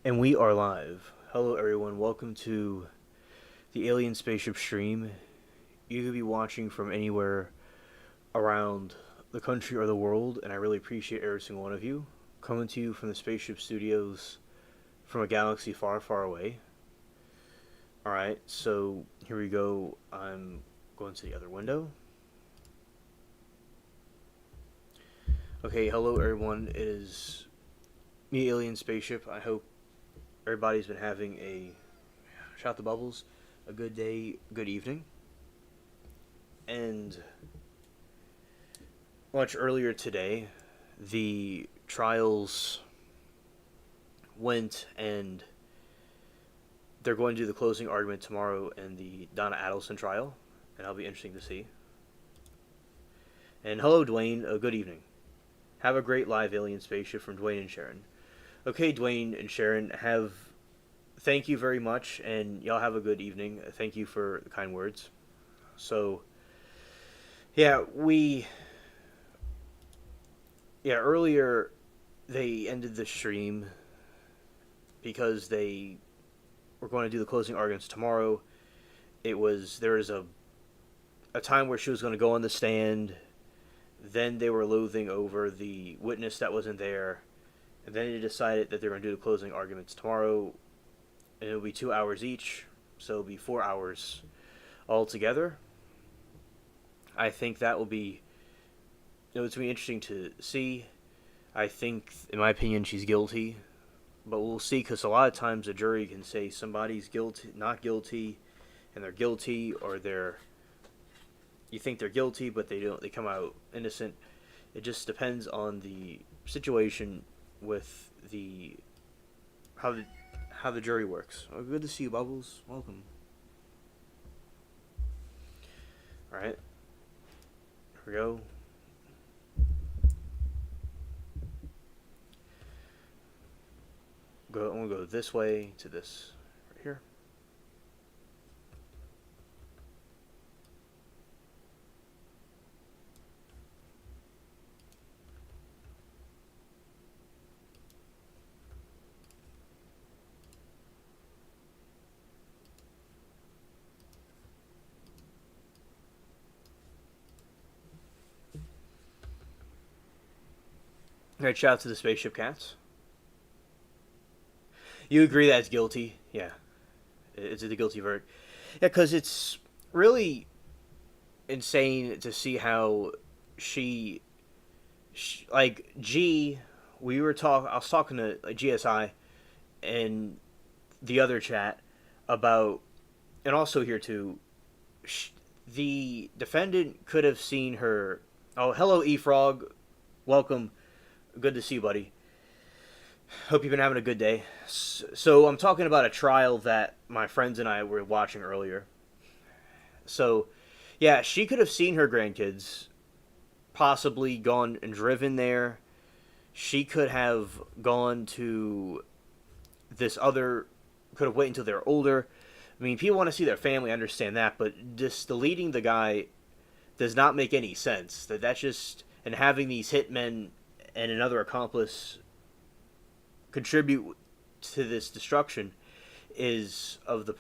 And we are live. Hello, everyone. Welcome to the Alien Spaceship stream. You could be watching from anywhere around the country or the world, and I really appreciate every single one of you. Coming to you from the Spaceship Studios from a galaxy far, far away. Alright, so here we go. I'm going to the other window. Okay, hello, everyone. It is me, Alien Spaceship. I hope everybody's been having shout the bubbles, a good day, good evening. And much earlier today, the trials went, and they're going to do the closing argument tomorrow in the Donna Adelson trial, and that'll be interesting to see. And hello, Dwayne. Good evening. Have a great live Alien Spaceship from Dwayne and Sharon. Okay, Dwayne and Sharon, thank you very much, and y'all have a good evening. Thank you for the kind words. So, earlier they ended the stream because they were going to do the closing arguments tomorrow. There was a time where she was going to go on the stand. Then they were loathing over the witness that wasn't there. And then they decided that they're going to do the closing arguments tomorrow. And it'll be 2 hours each. So it'll be 4 hours altogether. I think that will be... it's going to be interesting to see. I think, in my opinion, she's guilty. But we'll see, because a lot of times a jury can say somebody's guilty, not guilty, and they're guilty, or you think they're guilty, but they come out innocent. It just depends on the situation with how the jury works. Oh, good to see you, Bubbles. Welcome. All right, here we go. I'm gonna go this way to this right here. All right, shout out to the Spaceship Cats. You agree that it's guilty? Yeah. It's a guilty verdict. Yeah, because it's really insane to see how she like, I was talking to GSI and the other chat about, and also here too, the defendant could have seen her. Oh, hello, E-Frog. Welcome. Good to see you, buddy. Hope you've been having a good day. So I'm talking about a trial that my friends and I were watching earlier. So, yeah, she could have seen her grandkids, possibly gone and driven there. She could have gone to could have waited until they're older. I mean, people want to see their family, I understand that, but just deleting the guy does not make any sense. And having these hitmen and another accomplice contribute to this destruction of the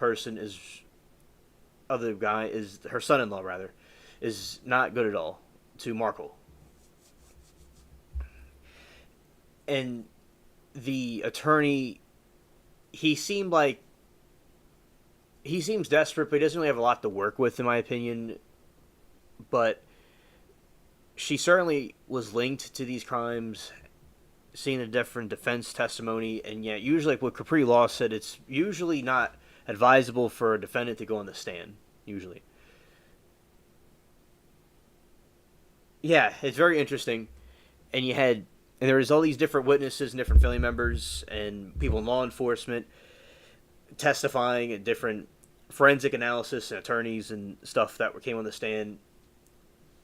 guy, is her son-in-law rather, is not good at all to Markle. And the attorney, he seems desperate, but he doesn't really have a lot to work with, in my opinion. But she certainly was linked to these crimes, seeing a different defense testimony, and yet usually, like what Capri Law said, it's usually not advisable for a defendant to go on the stand, usually. Yeah, it's very interesting. And there was all these different witnesses and different family members and people in law enforcement testifying, and different forensic analysis and attorneys and stuff that came on the stand.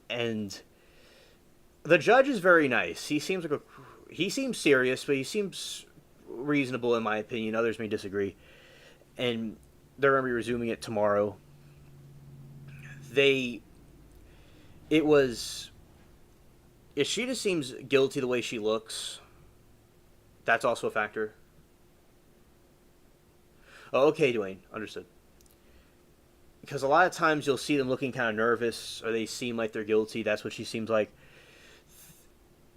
And the judge is very nice. He seems serious, but he seems reasonable, in my opinion. Others may disagree. And they're going to be resuming it tomorrow. If she just seems guilty the way she looks, that's also a factor. Oh, okay, Dwayne. Understood. Because a lot of times you'll see them looking kind of nervous, or they seem like they're guilty. That's what she seems like.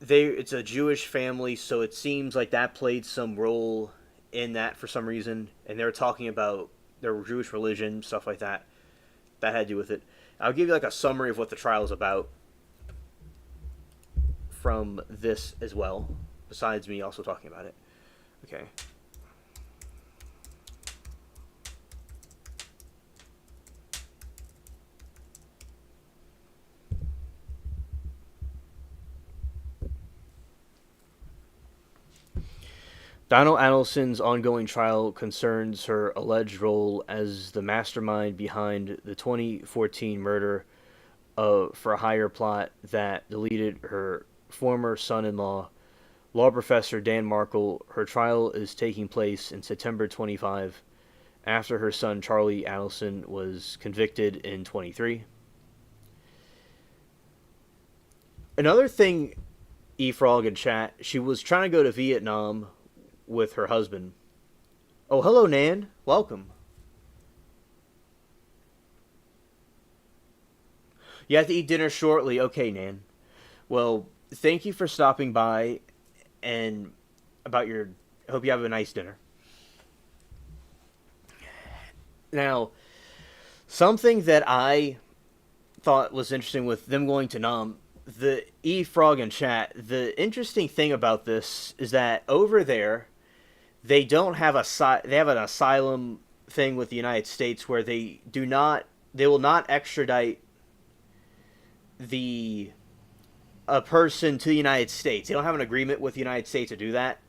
It's a Jewish family, so it seems like that played some role in that for some reason. And they're talking about their Jewish religion, stuff like that. That had to do with it. I'll give you like a summary of what the trial is about from this as well, besides me also talking about it. Okay. Donald Adelson's ongoing trial concerns her alleged role as the mastermind behind the 2014 murder for a hire plot that deleted her former son-in-law, law professor Dan Markle. Her trial is taking place in September 25 after her son Charlie Adelson was convicted in 23. Another thing, E-Frog in chat, she was trying to go to Vietnam with her husband. Oh, hello, Nan. Welcome. You have to eat dinner shortly. Okay, Nan. Well, thank you for stopping by, and about your... I hope you have a nice dinner. Now, something that I thought was interesting with them going to Nam, the E-Frog in chat, the interesting thing about this is that over there, they don't have they have an asylum thing with the United States where they will not extradite a person to the United States. They don't have an agreement with the United States to do that.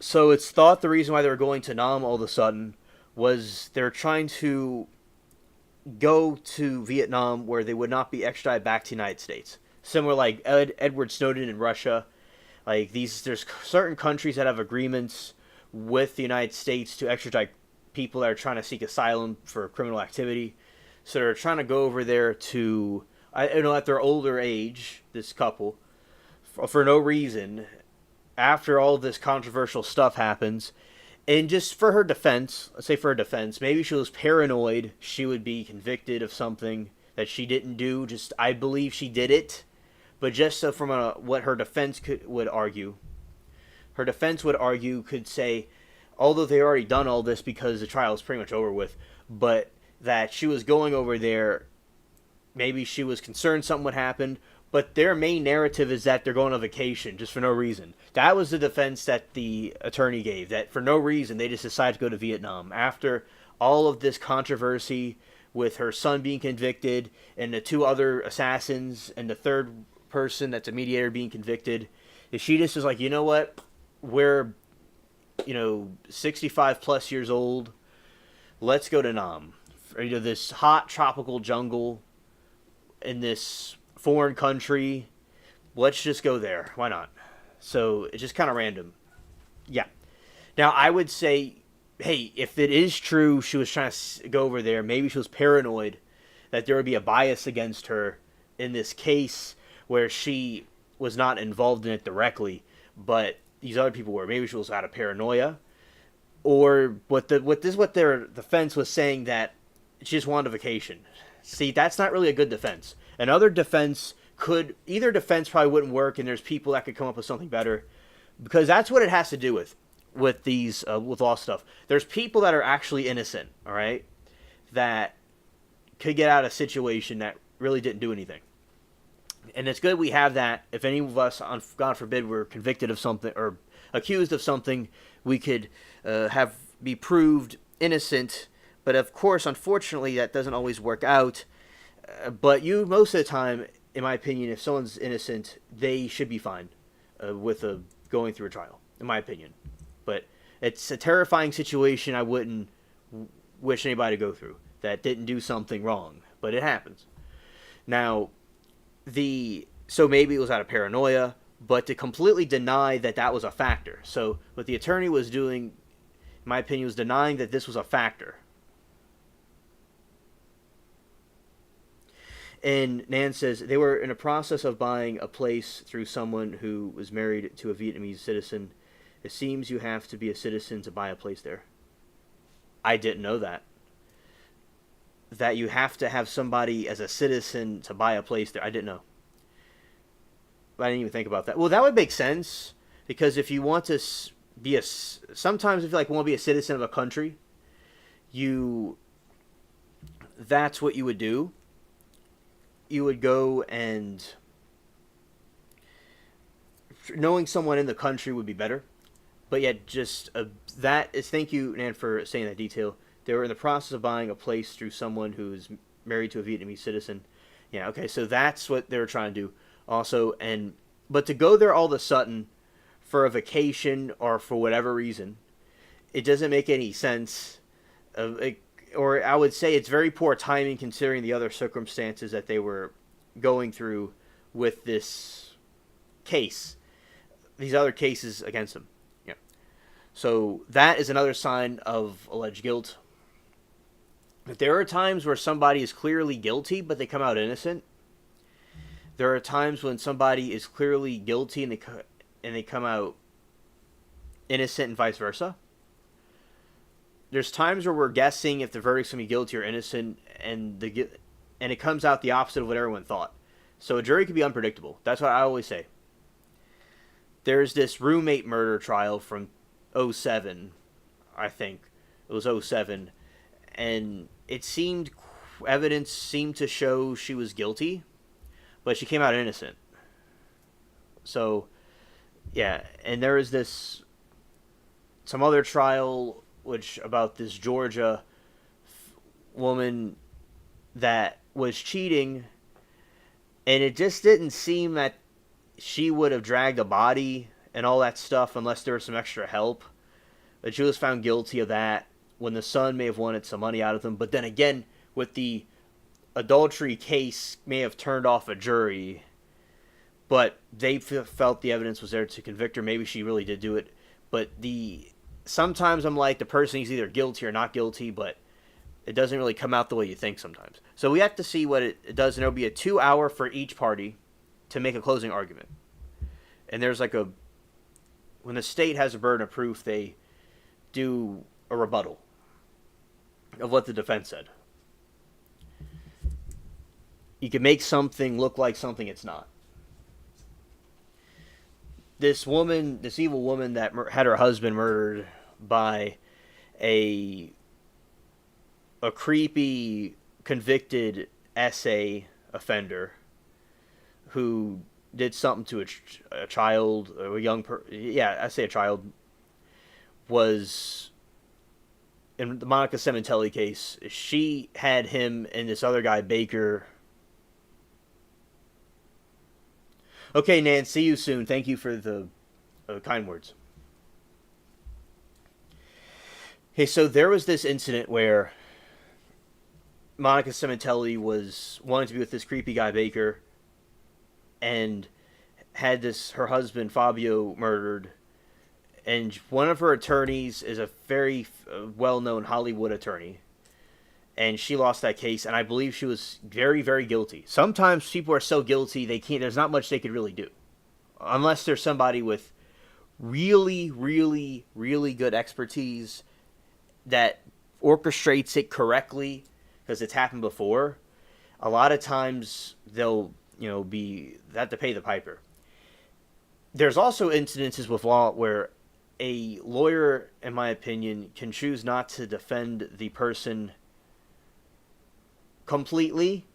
So it's thought the reason why they were going to Nam all of a sudden was they're trying to go to Vietnam where they would not be extradited back to the United States. Similar like Edward Snowden in Russia. Like there's certain countries that have agreements with the United States to extradite people that are trying to seek asylum for criminal activity. So they're trying to go over there to, at their older age, this couple, for no reason, after all this controversial stuff happens, and just for her defense, let's say for her defense, maybe she was paranoid she would be convicted of something that she didn't do. Just, I believe she did it, but just so from what her defense would argue, could say, although they already done all this because the trial is pretty much over with, but that she was going over there, maybe she was concerned something would happen, but their main narrative is that they're going on vacation just for no reason. That was the defense that the attorney gave, that for no reason they just decided to go to Vietnam. After all of this controversy with her son being convicted and the two other assassins and the third person that's a mediator being convicted, she just was like, you know what? We're, 65 plus years old. Let's go to Nam. This hot tropical jungle in this foreign country. Let's just go there. Why not? So it's just kind of random. Yeah. Now, I would say, hey, if it is true she was trying to go over there, maybe she was paranoid that there would be a bias against her in this case where she was not involved in it directly, but these other people were. Maybe she was out of paranoia, or what their defense was saying, that she just wanted a vacation. See, that's not really a good defense. Another defense either defense probably wouldn't work, and there's people that could come up with something better, because that's what it has to do with these with law stuff. There's people that are actually innocent, all right, that could get out of a situation that really didn't do anything. And it's good we have that. If any of us, God forbid, were convicted of something or accused of something, we could be proved innocent. But of course, unfortunately, that doesn't always work out. But most of the time, in my opinion, if someone's innocent, they should be fine with going through a trial, in my opinion. But it's a terrifying situation I wouldn't wish anybody to go through that didn't do something wrong. But it happens. Now, so maybe it was out of paranoia, but to completely deny that was a factor. So what the attorney was doing, in my opinion, was denying that this was a factor. And Nan says they were in a process of buying a place through someone who was married to a Vietnamese citizen. It seems you have to be a citizen to buy a place there. I didn't know that. That you have to have somebody as a citizen to buy a place there. I didn't know. I didn't even think about that. Well, that would make sense, because if you want to be a... Sometimes if you want to be a citizen of a country, that's what you would do. You would go and... Knowing someone in the country would be better. But yet, thank you, Nan, for saying that detail. They were in the process of buying a place through someone who's married to a Vietnamese citizen. Yeah, okay, so that's what they were trying to do. Also, but to go there all of a sudden for a vacation or for whatever reason, it doesn't make any sense. Or I would say it's very poor timing considering the other circumstances that they were going through with this case. These other cases against them. Yeah. So that is another sign of alleged guilt. If there are times where somebody is clearly guilty but they come out innocent, there are times when somebody is clearly guilty and they come out innocent and vice versa. There's times where we're guessing if the verdict's going to be guilty or innocent, and it comes out the opposite of what everyone thought. So a jury could be unpredictable. That's what I always say. There's this roommate murder trial from 2007, I think. It was 2007. And evidence seemed to show she was guilty, but she came out innocent. So, yeah. And there is some other trial about this Georgia woman that was cheating, and it just didn't seem that she would have dragged a body and all that stuff unless there was some extra help. But she was found guilty of that when the son may have wanted some money out of them. But then again, with the adultery case, may have turned off a jury, but they felt the evidence was there to convict her. Maybe she really did do it. But sometimes I'm like, the person is either guilty or not guilty, but it doesn't really come out the way you think sometimes. So we have to see what it does, and it'll be a 2-hour for each party to make a closing argument. And there's when the state has a burden of proof, they do a rebuttal of what the defense said. You can make something look like something it's not. This evil woman that had her husband murdered by a creepy convicted SA offender who did something to a child, or a young I say a child, was in the Monica Sementelli case. She had him and this other guy, Baker. Okay, Nan, see you soon. Thank you for the kind words. Okay, so there was this incident where Monica Sementelli was wanting to be with this creepy guy, Baker, and had her husband, Fabio, murdered. And one of her attorneys is a very well-known Hollywood attorney. And she lost that case, and I believe she was very, very guilty. Sometimes people are so guilty, there's not much they could really do. Unless there's somebody with really, really, really good expertise that orchestrates it correctly, because it's happened before. A lot of times they'll, they have to pay the piper. There's also incidences with law where a lawyer, in my opinion, can choose not to defend the person completely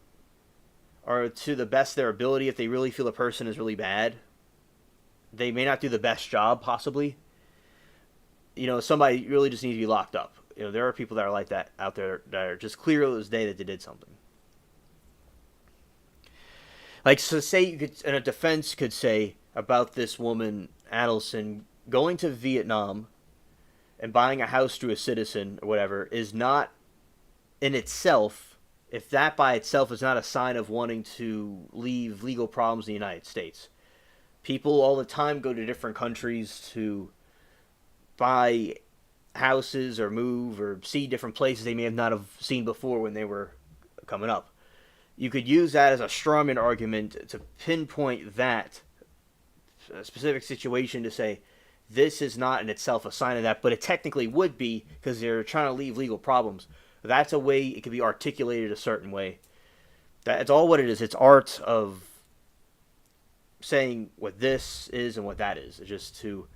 or to the best of their ability if they really feel the person is really bad. They may not do the best job, possibly. Somebody really just needs to be locked up. There are people that are like that out there that are just clear as day that they did something. So say a defense could say about this woman, Adelson, going to Vietnam and buying a house through a citizen or whatever is not in itself, if that by itself is not a sign of wanting to leave legal problems in the United States. People all the time go to different countries to buy houses or move or see different places they may have not have seen before when they were coming up. You could use that as a strawman argument to pinpoint that specific situation to say, This is not in itself a sign of that, but it technically would be because they're trying to leave legal problems. That's a way it could be articulated a certain way. That's all what it is. It's art of saying what this is and what that is. It's just to,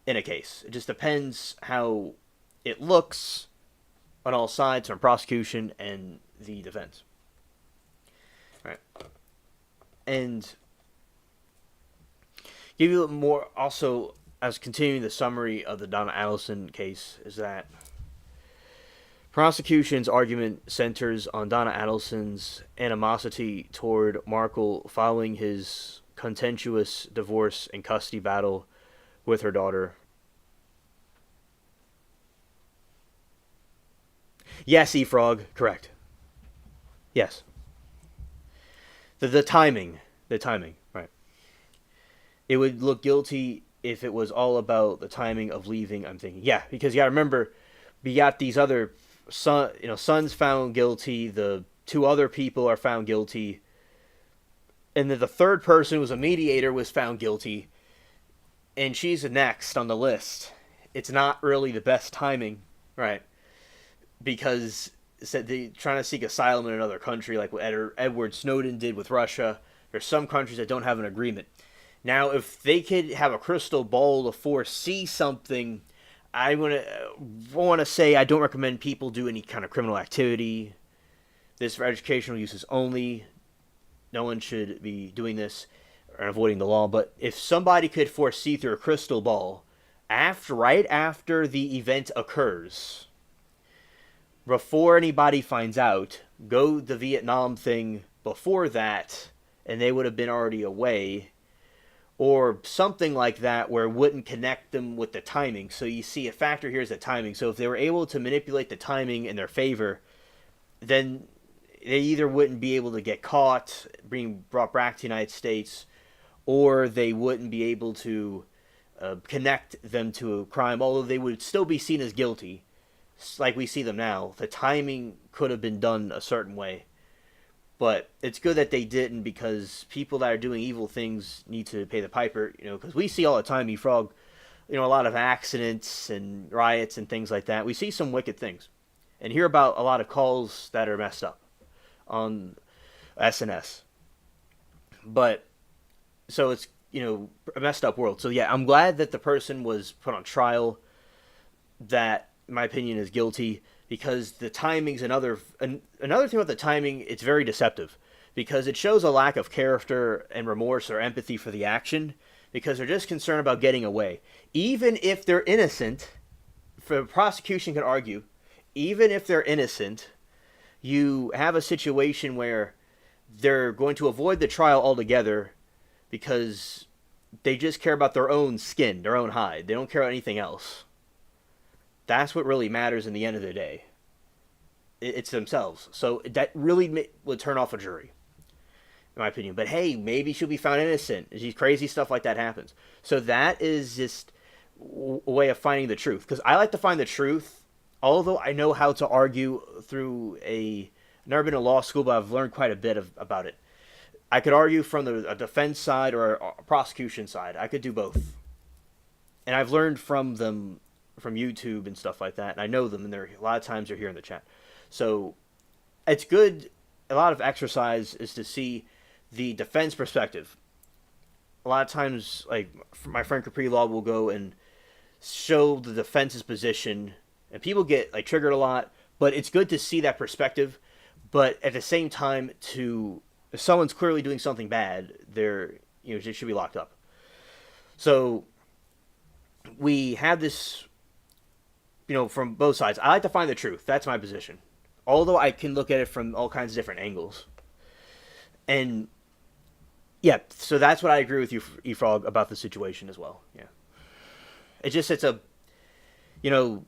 in a case. It just depends how it looks on all sides, from prosecution and the defense. All right. And give you more, also, as continuing the summary of the Donna Allison case, is that prosecution's argument centers on Donna Allison's animosity toward Markle following his contentious divorce and custody battle with her daughter. Yes, E-Frog, correct. Yes. The timing. The timing, right. It would look guilty if it was all about the timing of leaving, I'm thinking. Yeah, because you gotta remember, we got these other sons found guilty, the two other people are found guilty, and then the third person, who was a mediator, was found guilty, and she's next on the list. It's not really the best timing, right? Because said they trying to seek asylum in another country, like what Edward Snowden did with Russia. There's some countries that don't have an agreement. Now, if they could have a crystal ball to foresee something, I want to say I don't recommend people do any kind of criminal activity. This for educational uses only. No one should be doing this or avoiding the law. But if somebody could foresee through a crystal ball, right after the event occurs, before anybody finds out, go the Vietnam thing before that, and they would have been already away, or something like that where it wouldn't connect them with the timing. So you see, a factor here is the timing. So if they were able to manipulate the timing in their favor, then they either wouldn't be able to get caught, being brought back to the United States, or they wouldn't be able to connect them to a crime, although they would still be seen as guilty. Like we see them now, the timing could have been done a certain way. But it's good that they didn't, because people that are doing evil things need to pay the piper, because we see all the time, E-Frog, a lot of accidents and riots and things like that. We see some wicked things and hear about a lot of calls that are messed up on SNS. But, so it's, a messed up world. So yeah, I'm glad that the person was put on trial, that, in my opinion, is guilty, because the timing's another thing about the timing. It's very deceptive, because it shows a lack of character and remorse or empathy for the action, because they're just concerned about getting away. Even if they're innocent, the prosecution can argue, even if they're innocent, you have a situation where they're going to avoid the trial altogether because they just care about their own skin, their own hide. They don't care about anything else. That's what really matters in the end of the day. It's themselves. So that really would turn off a jury, in my opinion. But hey, maybe she'll be found innocent. These crazy stuff like that happens. So that is just a way of finding the truth. Because I like to find the truth, although I know how to argue through I've never been to law school, but I've learned quite a bit about it. I could argue from a defense side or a prosecution side. I could do both. And I've learned from them, from YouTube and stuff like that, and I know them, and a lot of times they're here in the chat. So it's good. A lot of exercise is to see the defense perspective. A lot of times, like my friend Capri Law will go and show the defense's position, and people get triggered a lot. But it's good to see that perspective. But at the same time, if someone's clearly doing something bad, they should be locked up. So we have this, from both sides. I like to find the truth. That's my position. Although I can look at it from all kinds of different angles. And, yeah, so that's what I agree with you, E-Frog, about the situation as well. Yeah. It's a,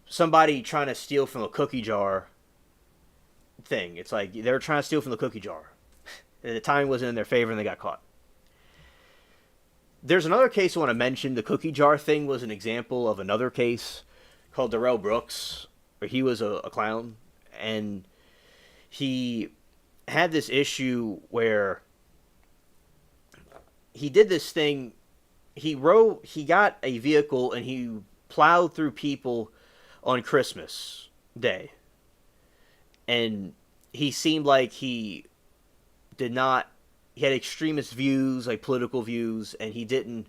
somebody trying to steal from a cookie jar thing. It's like they're trying to steal from the cookie jar. The timing wasn't in their favor and they got caught. There's another case I want to mention. The cookie jar thing was an example of another case called Darrell Brooks, where he was a clown, and he had this issue where he did this thing. he got a vehicle and he plowed through people on Christmas Day, and he seemed like he did not. He had extremist views, like political views, and he didn't.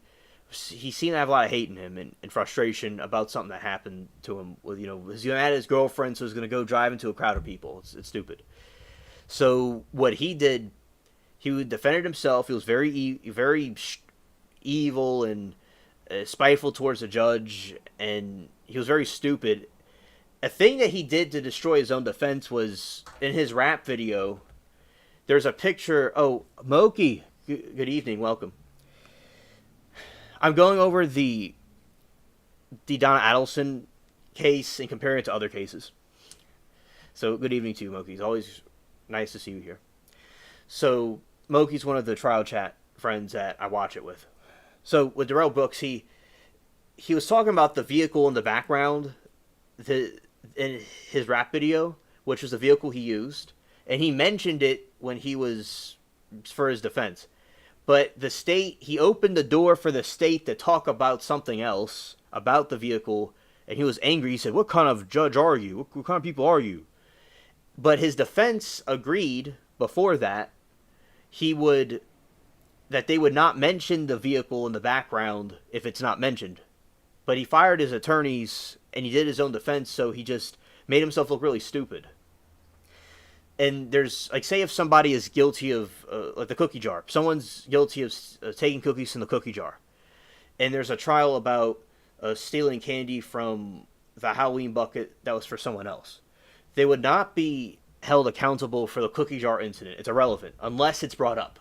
He seemed to have a lot of hate in him and frustration about something that happened to him. With his mad at his girlfriend, so he's going to go drive into a crowd of people. It's stupid. So what he did, he defended himself. He was very evil and spiteful towards the judge, and he was very stupid. A thing that he did to destroy his own defense was in his rap video. There's a picture. Oh, Moki, good evening, welcome. I'm going over the Donna Adelson case and comparing it to other cases. So good evening to you, Moki. It's always nice to see you here. So Moki's one of the trial chat friends that I watch it with. So with Darrell Brooks, he was talking about the vehicle in the background in his rap video, which was the vehicle he used, and he mentioned it when he was for his defense. But the state, he opened the door for the state to talk about something else, about the vehicle, and he was angry. He said, "What kind of judge are you? What kind of people are you?" But his defense agreed before that that they would not mention the vehicle in the background if it's not mentioned. But he fired his attorneys and he did his own defense, so he just made himself look really stupid. And there's, like, say if somebody is guilty of, like the cookie jar. Someone's guilty of taking cookies from the cookie jar. And there's a trial about stealing candy from the Halloween bucket that was for someone else. They would not be held accountable for the cookie jar incident. It's irrelevant, unless it's brought up.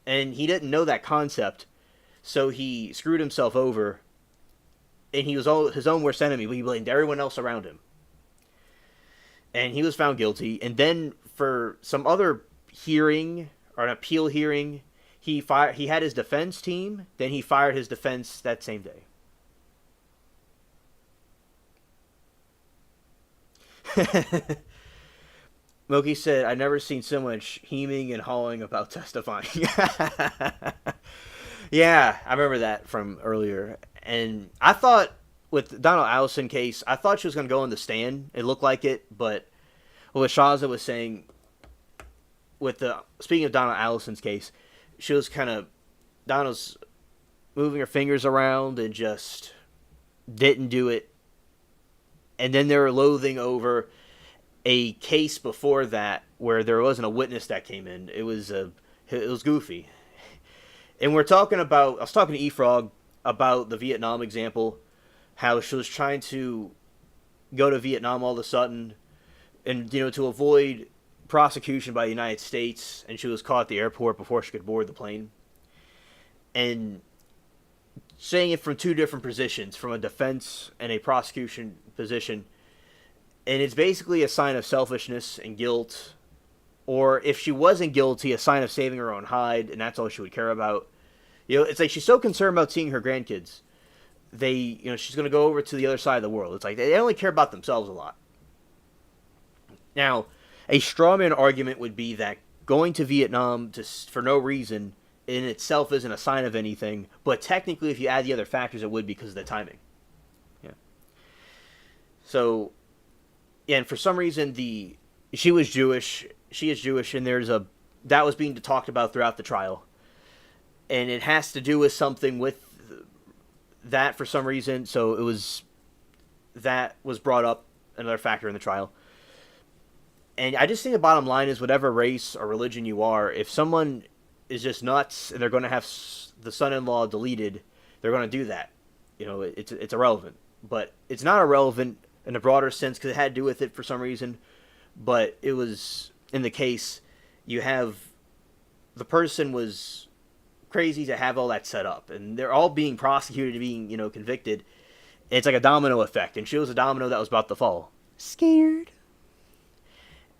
And he didn't know that concept, so he screwed himself over. And he was his own worst enemy, but he blamed everyone else around him. And he was found guilty. And then for some other hearing, or an appeal hearing, he had his defense team. Then he fired his defense that same day. Moki said, "I've never seen so much hemming and hawing about testifying." Yeah, I remember that from earlier. And I thought with the Donald Allison case, I thought she was going to go in the stand. It looked like it, but what Shaza was saying, speaking of Donald Allison's case, she was Donald's moving her fingers around and just didn't do it. And then they were loathing over a case before that where there wasn't a witness that came in. It was goofy. And I was talking to E-Frog about the Vietnam example, how she was trying to go to Vietnam all of a sudden and, to avoid prosecution by the United States, and she was caught at the airport before she could board the plane. And saying it from two different positions, from a defense and a prosecution position, and it's basically a sign of selfishness and guilt, or if she wasn't guilty, a sign of saving her own hide, and that's all she would care about. It's like she's so concerned about seeing her grandkids. She's going to go over to the other side of the world. It's like they only care about themselves a lot. Now, a strawman argument would be that going to Vietnam for no reason in itself isn't a sign of anything, but technically if you add the other factors, it would because of the timing. Yeah. So, and for some reason, she was Jewish. She is Jewish, and that was being talked about throughout the trial. And it has to do with something with that for some reason, so that was brought up, another factor in the trial. And I just think the bottom line is, whatever race or religion you are, if someone is just nuts and they're going to have the son-in-law deleted, they're going to do that. It's irrelevant. But it's not irrelevant in a broader sense because it had to do with it for some reason. But it was, in the case, you have, the person was crazy to have all that set up, and they're all being prosecuted, being convicted. It's like a domino effect, and she was a domino that was about to fall. Scared.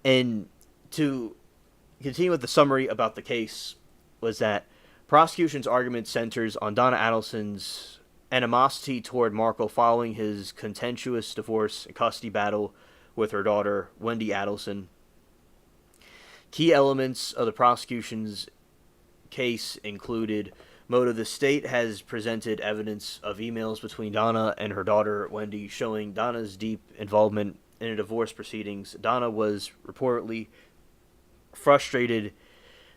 And to continue with the summary about the case, was that prosecution's argument centers on Donna Adelson's animosity toward Markle following his contentious divorce and custody battle with her daughter, Wendy Adelson. Key elements of the prosecution's case included motive. The state has presented evidence of emails between Donna and her daughter Wendy showing Donna's deep involvement in a divorce proceedings. Donna was reportedly frustrated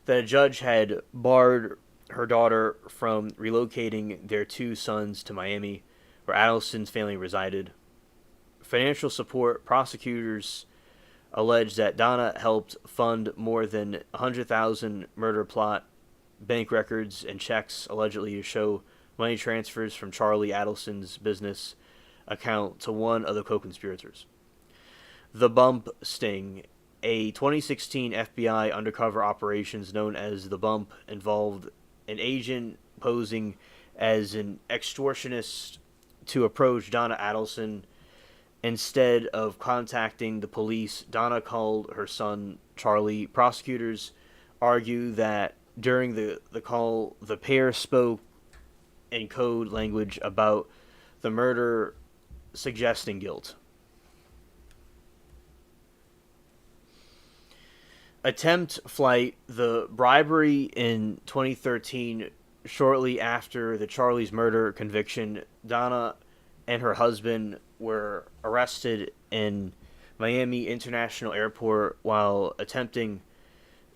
that a judge had barred her daughter from relocating their two sons to Miami, where Adelson's family resided. Financial support: prosecutors alleged that Donna helped fund more than 100,000 murder plot. Bank records and checks allegedly show money transfers from Charlie Adelson's business account to one of the co-conspirators. The Bump Sting: a 2016 FBI undercover operations known as The Bump involved an agent posing as an extortionist to approach Donna Adelson. Instead of contacting the police, Donna called her son Charlie. Prosecutors argue that during the call, the pair spoke in code language about the murder, suggesting guilt. Attempt flight: the bribery in 2013, shortly after the Charlie's murder conviction. Donna and her husband were arrested in Miami International Airport while attempting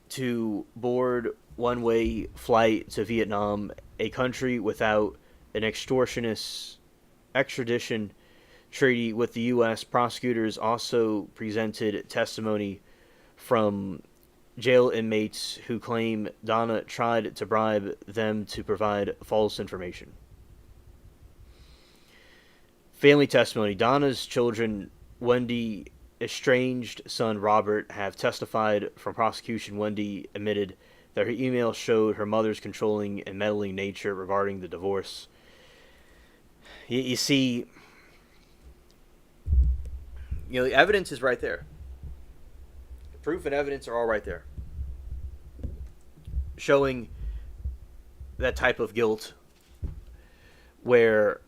to board one-way flight to Vietnam, a country without an extradition treaty with the U.S. Prosecutors also presented testimony from jail inmates who claim Donna tried to bribe them to provide false information. Family testimony: Donna's children, Wendy, estranged son Robert, have testified from prosecution. Wendy admitted that her email showed her mother's controlling and meddling nature regarding the divorce. You see, the evidence is right there. Proof and evidence are all right there, showing that type of guilt where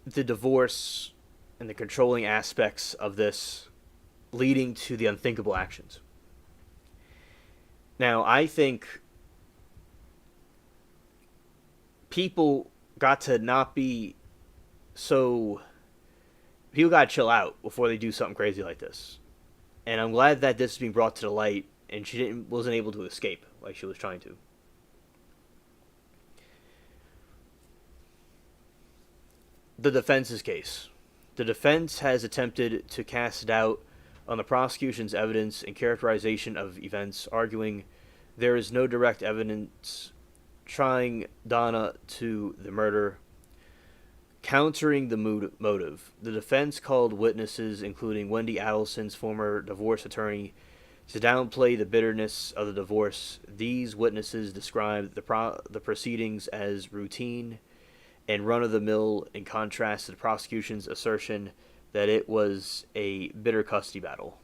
the divorce and the controlling aspects of this leading to the unthinkable actions. Now, I think people got to not be so... People got to chill out before they do something crazy like this. And I'm glad that this is being brought to the light and she wasn't able to escape like she was trying to. The defense's case. The defense has attempted to cast doubt on the prosecution's evidence and characterization of events, arguing there is no direct evidence tying Donna to the murder. Countering the motive, the defense called witnesses, including Wendy Adelson's former divorce attorney, to downplay the bitterness of the divorce. These witnesses described the proceedings as routine and run-of-the-mill, in contrast to the prosecution's assertion that it was a bitter custody battle.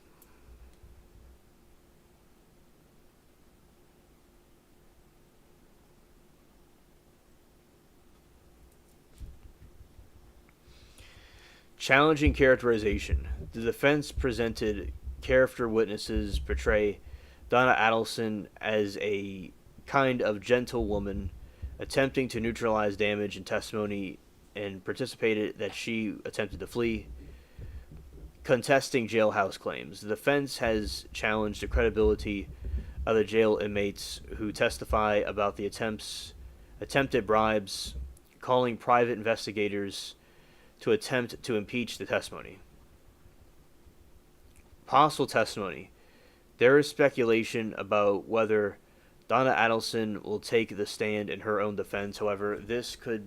Challenging characterization. The defense presented character witnesses portray Donna Adelson as a kind of gentle woman attempting to neutralize damage, and testimony and participated that she attempted to flee. Contesting jailhouse claims. The defense has challenged the credibility of the jail inmates who testify about the attempted bribes, calling private investigators to attempt to impeach the testimony. Possible testimony. There is speculation about whether Donna Adelson will take the stand in her own defense. However, this could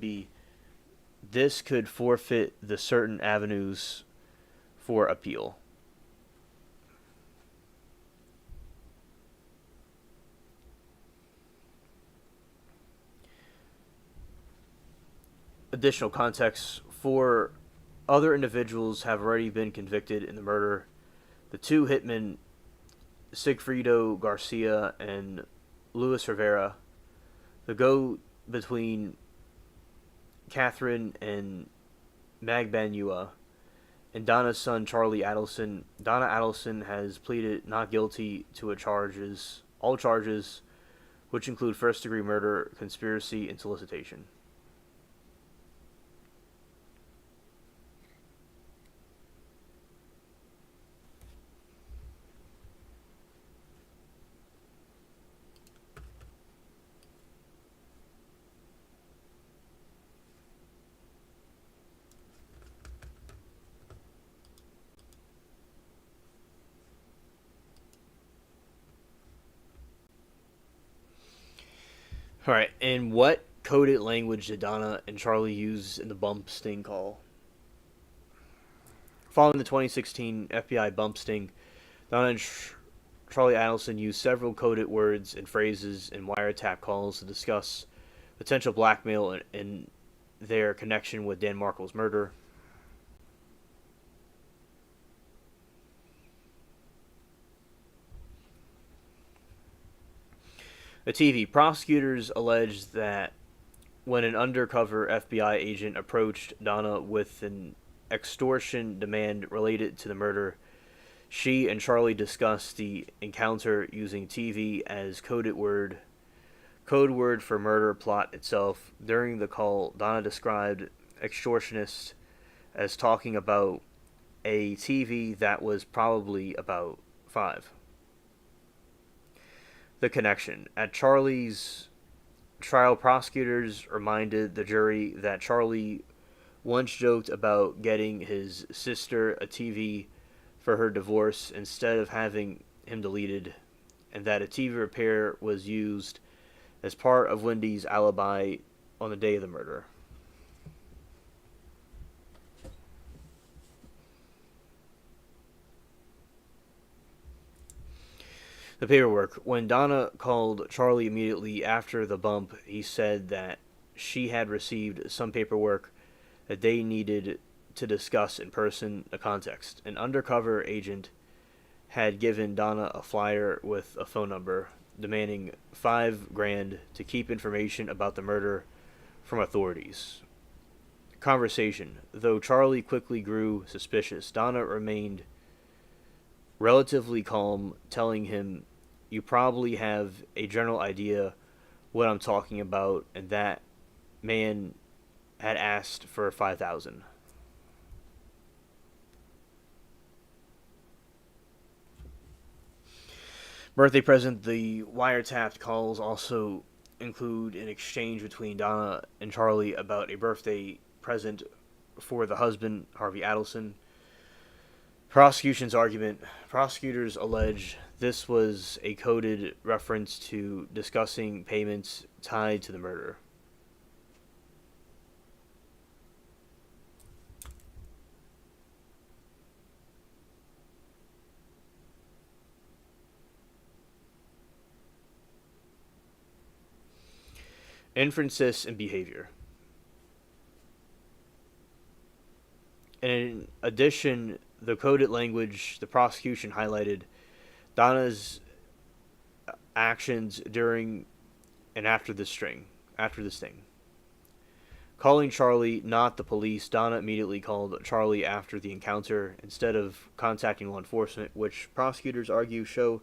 forfeit the certain avenues for appeal. Additional context: 4 other individuals have already been convicted in the murder. The 2 hitmen, Sigfrido Garcia and Luis Rivera. The go between Catherine and Magbanua and Donna's son Charlie Adelson. Donna Adelson has pleaded not guilty to all charges, which include first-degree murder, conspiracy, and solicitation. All right, and what coded language did Donna and Charlie use in the bump sting call? Following the 2016 FBI bump sting, Donna and Charlie Adelson used several coded words and phrases in wiretap calls to discuss potential blackmail and their connection with Dan Markel's murder. The TV prosecutors alleged that when an undercover FBI agent approached Donna with an extortion demand related to the murder, she and Charlie discussed the encounter using TV as code word for murder plot itself. During the call, Donna described extortionists as talking about a TV that was probably about 5. The connection. At Charlie's trial, prosecutors reminded the jury that Charlie once joked about getting his sister a TV for her divorce instead of having him deleted, and that a TV repair was used as part of Wendy's alibi on the day of the murder. The paperwork. When Donna called Charlie immediately after the bump, he said that she had received some paperwork that they needed to discuss in person. A context. An undercover agent had given Donna a flyer with a phone number demanding $5,000 to keep information about the murder from authorities. Conversation. Though Charlie quickly grew suspicious, Donna remained relatively calm, telling him, "You probably have a general idea what I'm talking about, and that man had asked for 5,000." Birthday present. The wiretapped calls also include an exchange between Donna and Charlie about a birthday present for the husband, Harvey Adelson. Prosecution's argument. Prosecutors allege this was a coded reference to discussing payments tied to the murder. Inferences and behavior. In addition, the coded language, the prosecution highlighted Donna's actions during and after the sting. Calling Charlie, not the police, Donna immediately called Charlie after the encounter instead of contacting law enforcement, which prosecutors argue show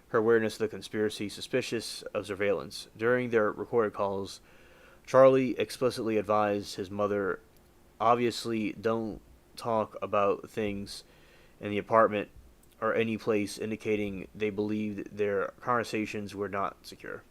her awareness of the conspiracy, suspicious of surveillance. During their recorded calls, Charlie explicitly advised his mother, "Obviously, don't talk about things in the apartment or any place," indicating they believed their conversations were not secure.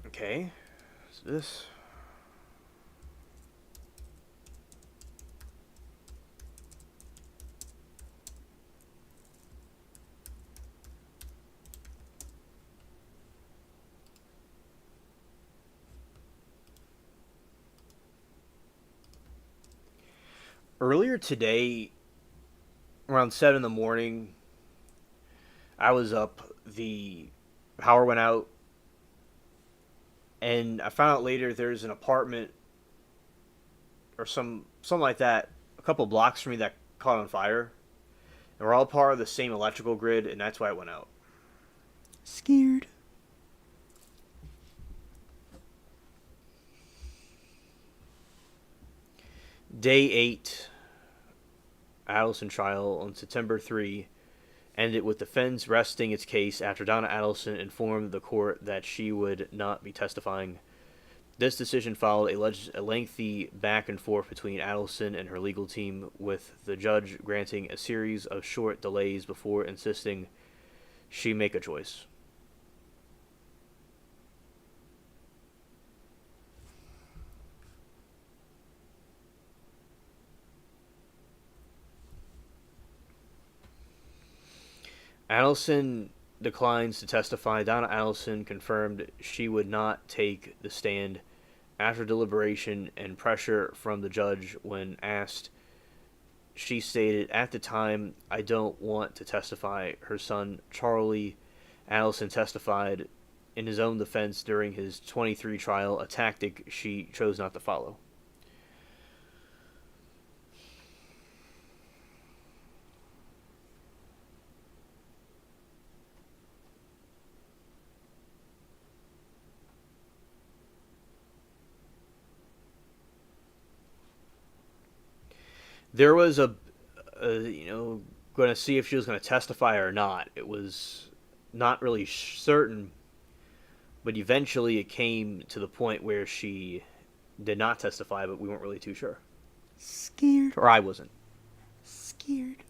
Okay, so this. Earlier today, around 7 in the morning, I was up. The power went out, and I found out later there's an apartment or something like that, a couple blocks from me that caught on fire, and we're all part of the same electrical grid, and that's why it went out. Scared. Day 8, Adelson trial on September 3 ended with defense resting its case after Donna Adelson informed the court that she would not be testifying. This decision followed a lengthy back and forth between Adelson and her legal team, with the judge granting a series of short delays before insisting she make a choice. Adelson declines to testify. Donna Adelson confirmed she would not take the stand after deliberation and pressure from the judge. When asked, she stated, "At the time, I don't want to testify." Her son, Charlie Adelson, testified in his own defense during his 23 trial, a tactic she chose not to follow. There was going to see if she was going to testify or not. It was not really certain, but eventually it came to the point where she did not testify, but we weren't really too sure. Scared. Or I wasn't. Scared.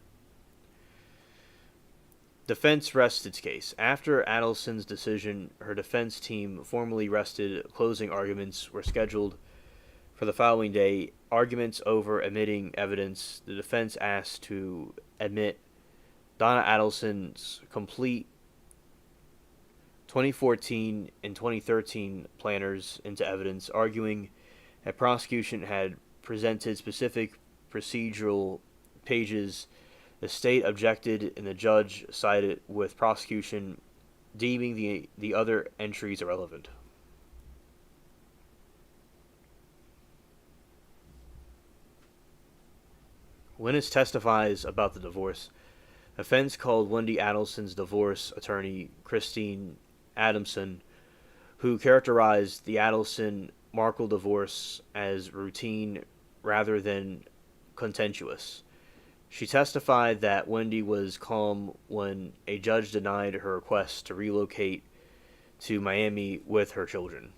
Defense rests its case. After Adelson's decision, her defense team formally rested. Closing arguments were scheduled for the following day. Arguments over admitting evidence. The defense asked to admit Donna Adelson's complete 2014 and 2013 planners into evidence, arguing that prosecution had presented specific procedural pages. The state objected, and the judge sided with prosecution, deeming the other entries irrelevant. Witness testifies about the divorce. Defense called Wendy Adelson's divorce attorney, Christine Adamson, who characterized the Adelson-Markle divorce as routine rather than contentious. She testified that Wendy was calm when a judge denied her request to relocate to Miami with her children.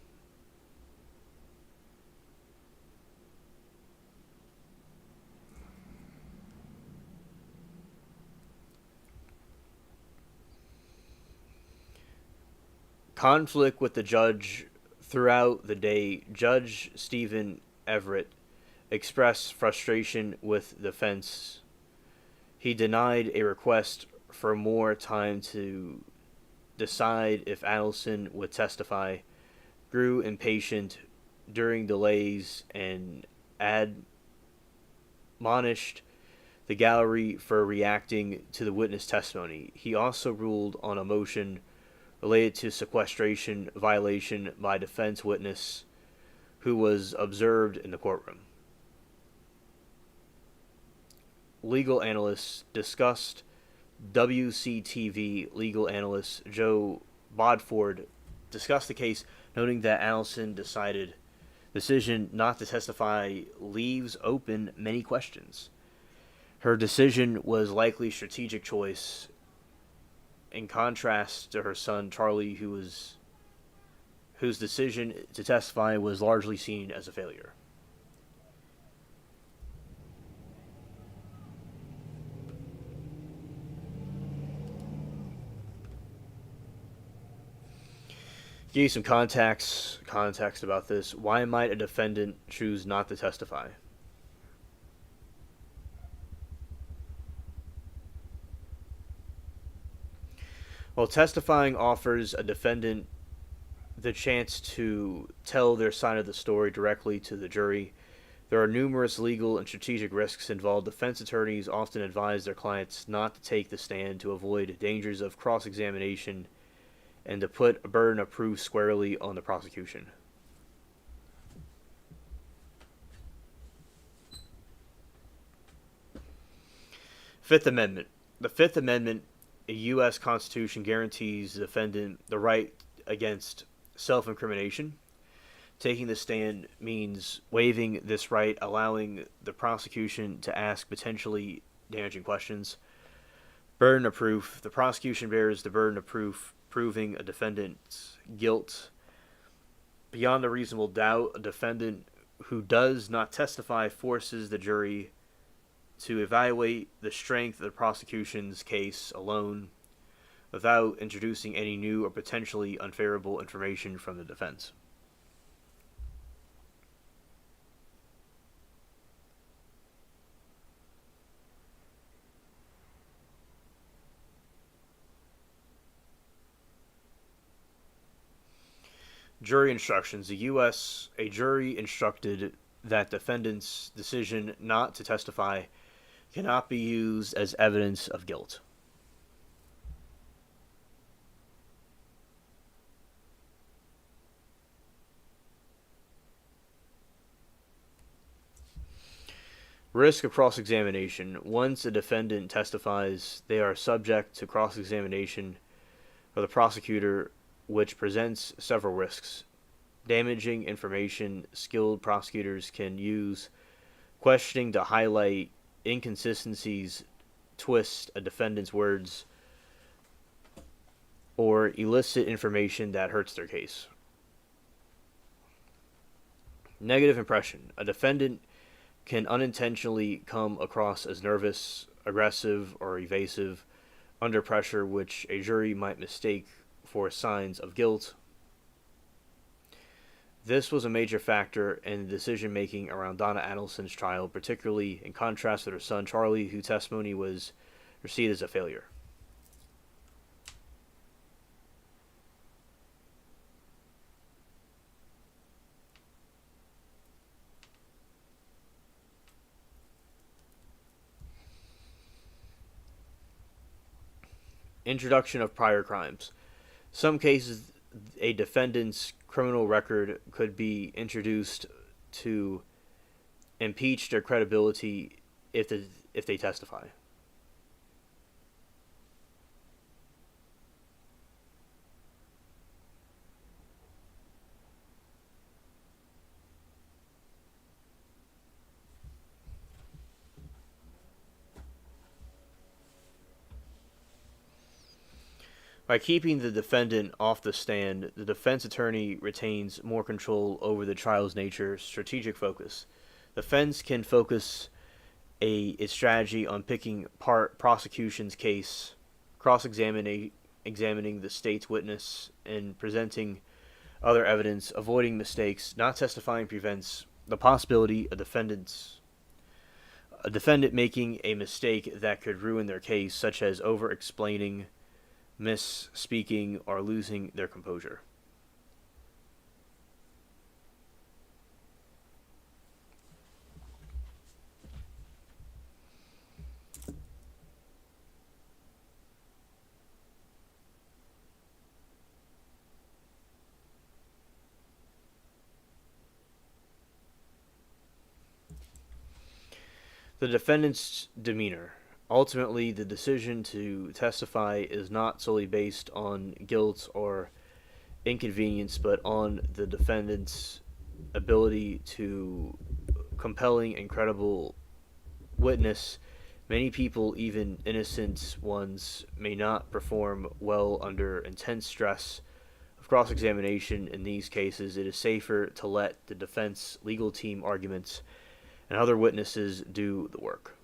Conflict with the judge throughout the day. Judge Stephen Everett expressed frustration with the defense. He denied a request for more time to decide if Adelson would testify, grew impatient during delays, and admonished the gallery for reacting to the witness testimony. He also ruled on a motion related to sequestration violation by defense witness who was observed in the courtroom. Legal analysts discussed. WCTV legal analyst Joe Bodford discussed the case, noting that Adelson decision not to testify leaves open many questions. Her decision was likely strategic choice, in contrast to her son Charlie, whose decision to testify was largely seen as a failure. Give you some context about this. Why might a defendant choose not to testify? Well, testifying offers a defendant the chance to tell their side of the story directly to the jury. There are numerous legal and strategic risks involved. Defense attorneys often advise their clients not to take the stand to avoid dangers of cross-examination and to put a burden of proof squarely on the prosecution. Fifth Amendment. The Fifth Amendment a U.S. Constitution guarantees the defendant the right against self-incrimination. Taking the stand means waiving this right, allowing the prosecution to ask potentially damaging questions. Burden of proof. The prosecution bears the burden of proof proving a defendant's guilt. Beyond a reasonable doubt, a defendant who does not testify forces the jury to evaluate the strength of the prosecution's case alone without introducing any new or potentially unfavorable information from the defense. Jury instructions. A jury instructed that defendant's decision not to testify cannot be used as evidence of guilt. Risk of cross-examination. Once a defendant testifies, they are subject to cross-examination of the prosecutor, which presents several risks. Damaging information. Skilled prosecutors can use questioning to highlight inconsistencies, twist a defendant's words, or elicit information that hurts their case. Negative impression. A defendant can unintentionally come across as nervous, aggressive, or evasive under pressure, which a jury might mistake for signs of guilt. This was a major factor in the decision-making around Donna Adelson's trial, particularly in contrast with her son Charlie, whose testimony was received as a failure. Introduction of prior crimes. Some cases, a defendant's criminal record could be introduced to impeach their credibility if they testify. By keeping the defendant off the stand, the defense attorney retains more control over the trial's nature, strategic focus. The defense can focus its strategy on picking apart prosecution's case, examining the state's witness, and presenting other evidence. Avoiding mistakes. Not testifying prevents the possibility of a defendant making a mistake that could ruin their case, such as over-explaining, misspeaking, or losing their composure. The defendant's demeanor. Ultimately, the decision to testify is not solely based on guilt or inconvenience, but on the defendant's ability to compelling and credible witness. Many people, even innocent ones, may not perform well under intense stress of cross-examination. In these cases, it is safer to let the defense legal team arguments and other witnesses do the work.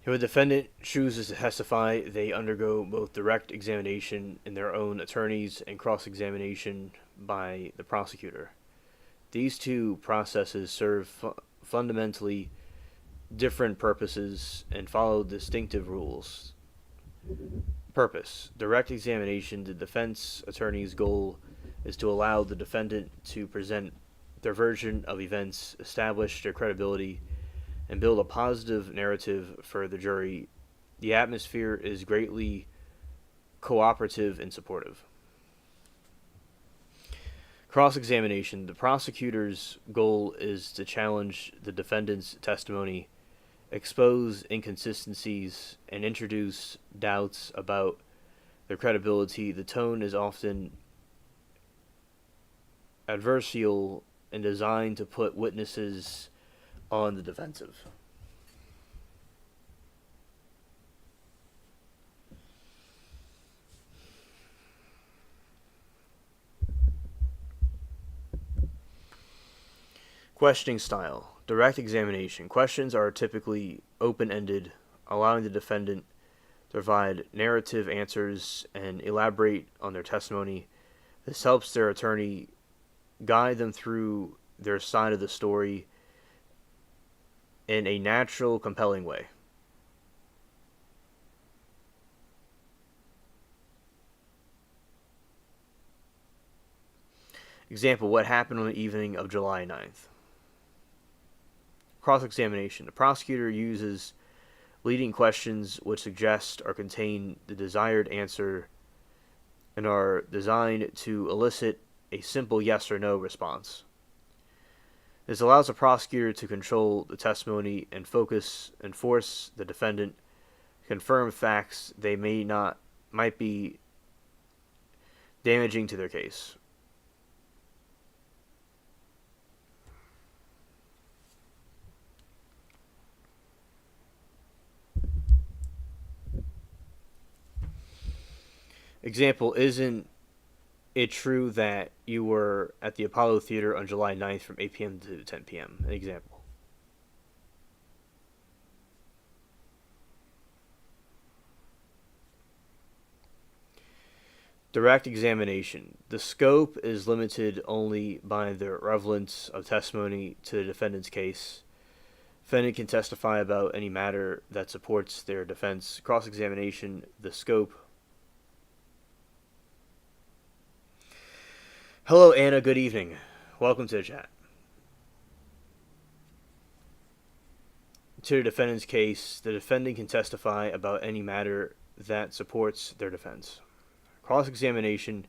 If a defendant chooses to testify, they undergo both direct examination in their own attorneys and cross-examination by the prosecutor. These two processes serve fundamentally different purposes and follow distinctive rules. Purpose: direct examination. The defense attorney's goal is to allow the defendant to present their version of events, establish their credibility, and build a positive narrative for the jury. The atmosphere is greatly cooperative and supportive. Cross-examination. The prosecutor's goal is to challenge the defendant's testimony, expose inconsistencies, and introduce doubts about their credibility. The tone is often adversarial and designed to put witnesses on the defensive. Questioning style. Direct examination. Questions are typically open-ended, allowing the defendant to provide narrative answers and elaborate on their testimony. This helps their attorney guide them through their side of the story in a natural, compelling way. Example: what happened on the evening of July 9th? Cross-examination. The prosecutor uses leading questions which suggest or contain the desired answer and are designed to elicit a simple yes or no response. This allows the prosecutor to control the testimony and force the defendant to confirm facts they might be damaging to their case. Example: isn't it true that you were at the Apollo Theater on July 9th from 8 p.m. to 10 p.m.? An example. Direct examination. The scope is limited only by the relevance of testimony to the defendant's case. Defendant can testify about any matter that supports their defense. Cross-examination. The scope. Hello, Anna. Good evening. Welcome to the chat. To the defendant's case, the defendant can testify about any matter that supports their defense. Cross-examination.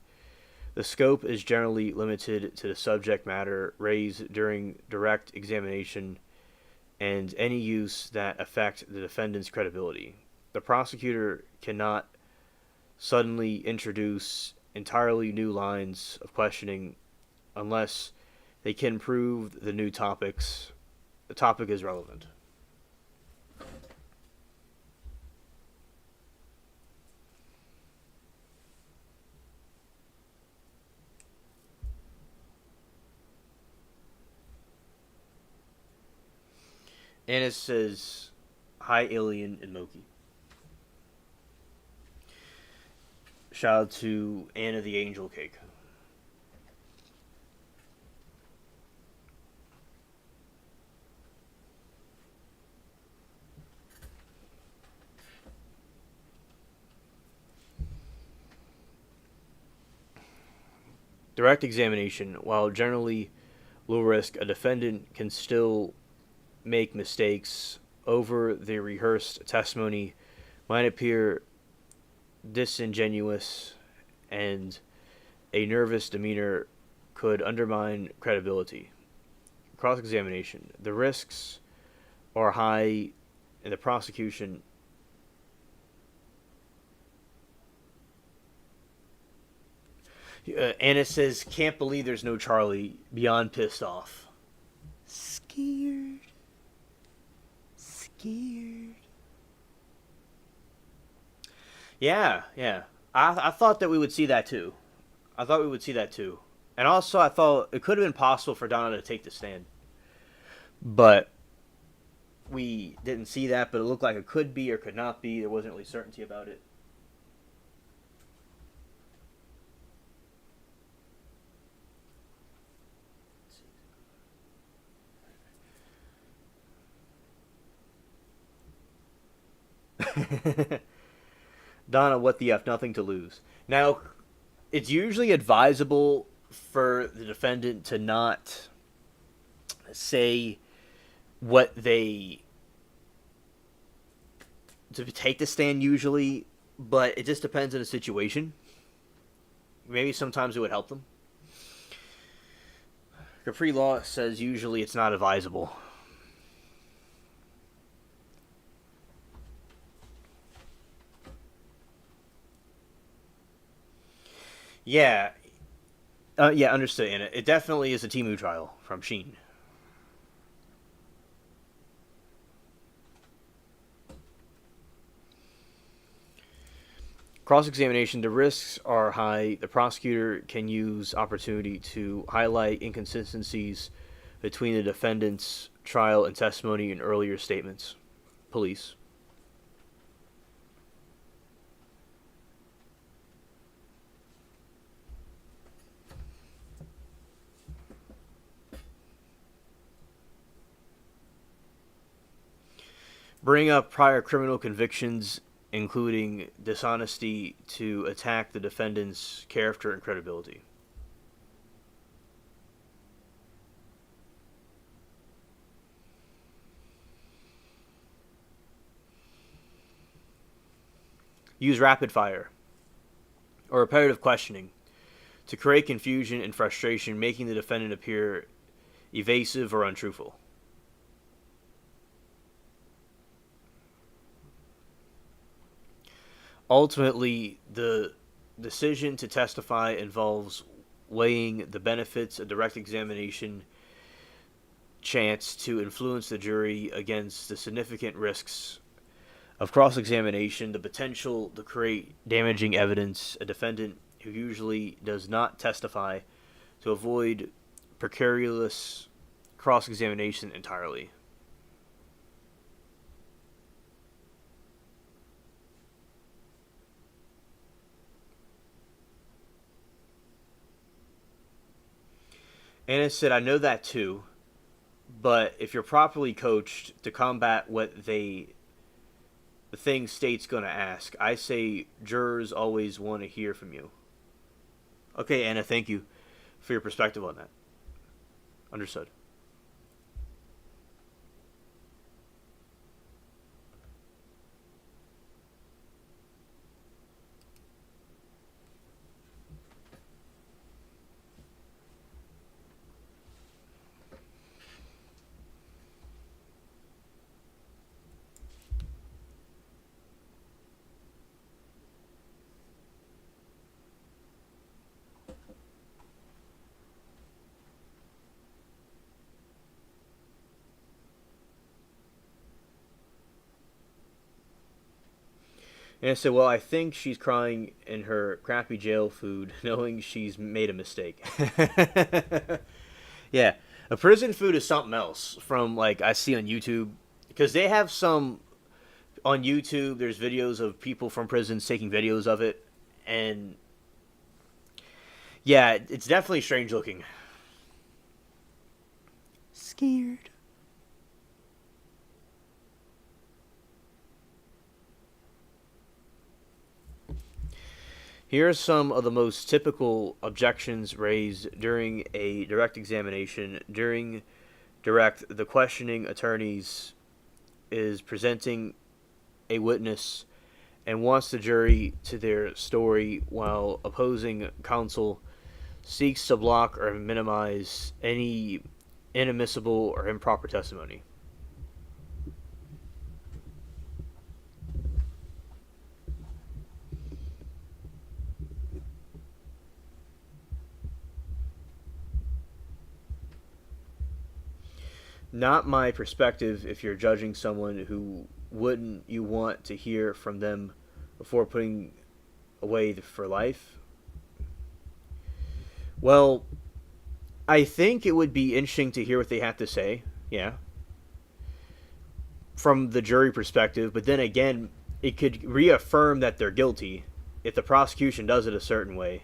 The scope is generally limited to the subject matter raised during direct examination and any use that affect the defendant's credibility. The prosecutor cannot suddenly introduce entirely new lines of questioning unless they can prove the topic is relevant. Anna says, hi, Alien and Moki. Shout out to Anna the Angel Cake. Direct examination. While generally low risk, a defendant can still make mistakes. Over the rehearsed testimony might appear disingenuous, and a nervous demeanor could undermine credibility. Cross-examination. The risks are high in the prosecution. Anna says, can't believe there's no Charlie. Beyond pissed off. Scared. Scared. Yeah. I thought that we would see that too. And also, I thought it could have been possible for Donna to take the stand. But we didn't see that, but it looked like it could be or could not be. There wasn't really certainty about it. Donna, what the F? Nothing to lose. Now, it's usually advisable for the defendant to not say what they to take the stand usually, but it just depends on the situation. Maybe sometimes it would help them. Capri law says usually it's not advisable. Yeah, yeah, understood. And it definitely is a Timu trial from Sheen. Cross-examination, the risks are high. The prosecutor can use opportunity to highlight inconsistencies between the defendant's trial and testimony in earlier statements. Police. Bring up prior criminal convictions, including dishonesty, to attack the defendant's character and credibility. Use rapid fire or repetitive questioning to create confusion and frustration, making the defendant appear evasive or untruthful. Ultimately, the decision to testify involves weighing the benefits of direct examination chance to influence the jury against the significant risks of cross-examination, the potential to create damaging evidence, a defendant who usually does not testify to avoid precarious cross-examination entirely. Anna said, I know that too, but if you're properly coached to combat what the thing state's going to ask, I say jurors always want to hear from you. Okay, Anna, thank you for your perspective on that. Understood. And I said, well, I think she's crying in her crappy jail food, knowing she's made a mistake. Yeah, a prison food is something else from, like, I see on YouTube. Because they have some, on YouTube, there's videos of people from prisons taking videos of it. And, yeah, it's definitely strange looking. Scared. Here are some of the most typical objections raised during a direct examination. During direct, the questioning attorneys is presenting a witness and wants the jury to their story, while opposing counsel seeks to block or minimize any inadmissible or improper testimony. Not my perspective if you're judging someone who wouldn't you want to hear from them before putting away for life. Well, I think it would be interesting to hear what they have to say, yeah, from the jury perspective, but then again, it could reaffirm that they're guilty if the prosecution does it a certain way.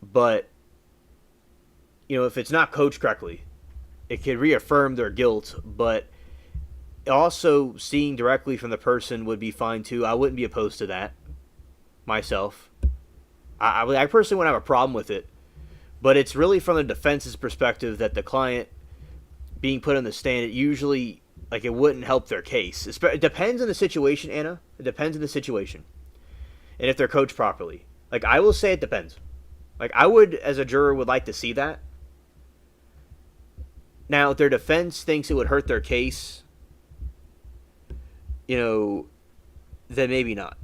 But, if it's not coached correctly, it could reaffirm their guilt, but Also, seeing directly from the person would be fine too. I wouldn't be opposed to that myself. I personally wouldn't have a problem with it, but it's really from the defense's perspective that the client being put on the stand, it usually, like, it wouldn't help their case. It depends on the situation, Anna. It depends on the situation, and if they're coached properly. Like, I will say it depends. Like, I would, as a juror, would like to see that. Now, if their defense thinks it would hurt their case, then maybe not.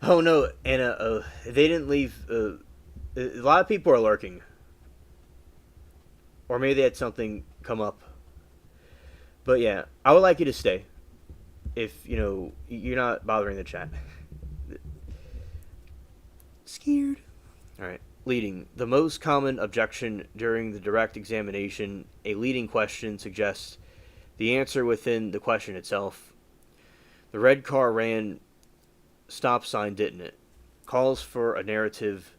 Oh no, Anna, they didn't leave. A lot of people are lurking, or maybe they had something come up. But yeah, I would like you to stay if you're not bothering the chat. Scared. All right. Leading. The most common objection during the direct examination, a leading question suggests the answer within the question itself. The red car ran, stop sign didn't it? Calls for a narrative.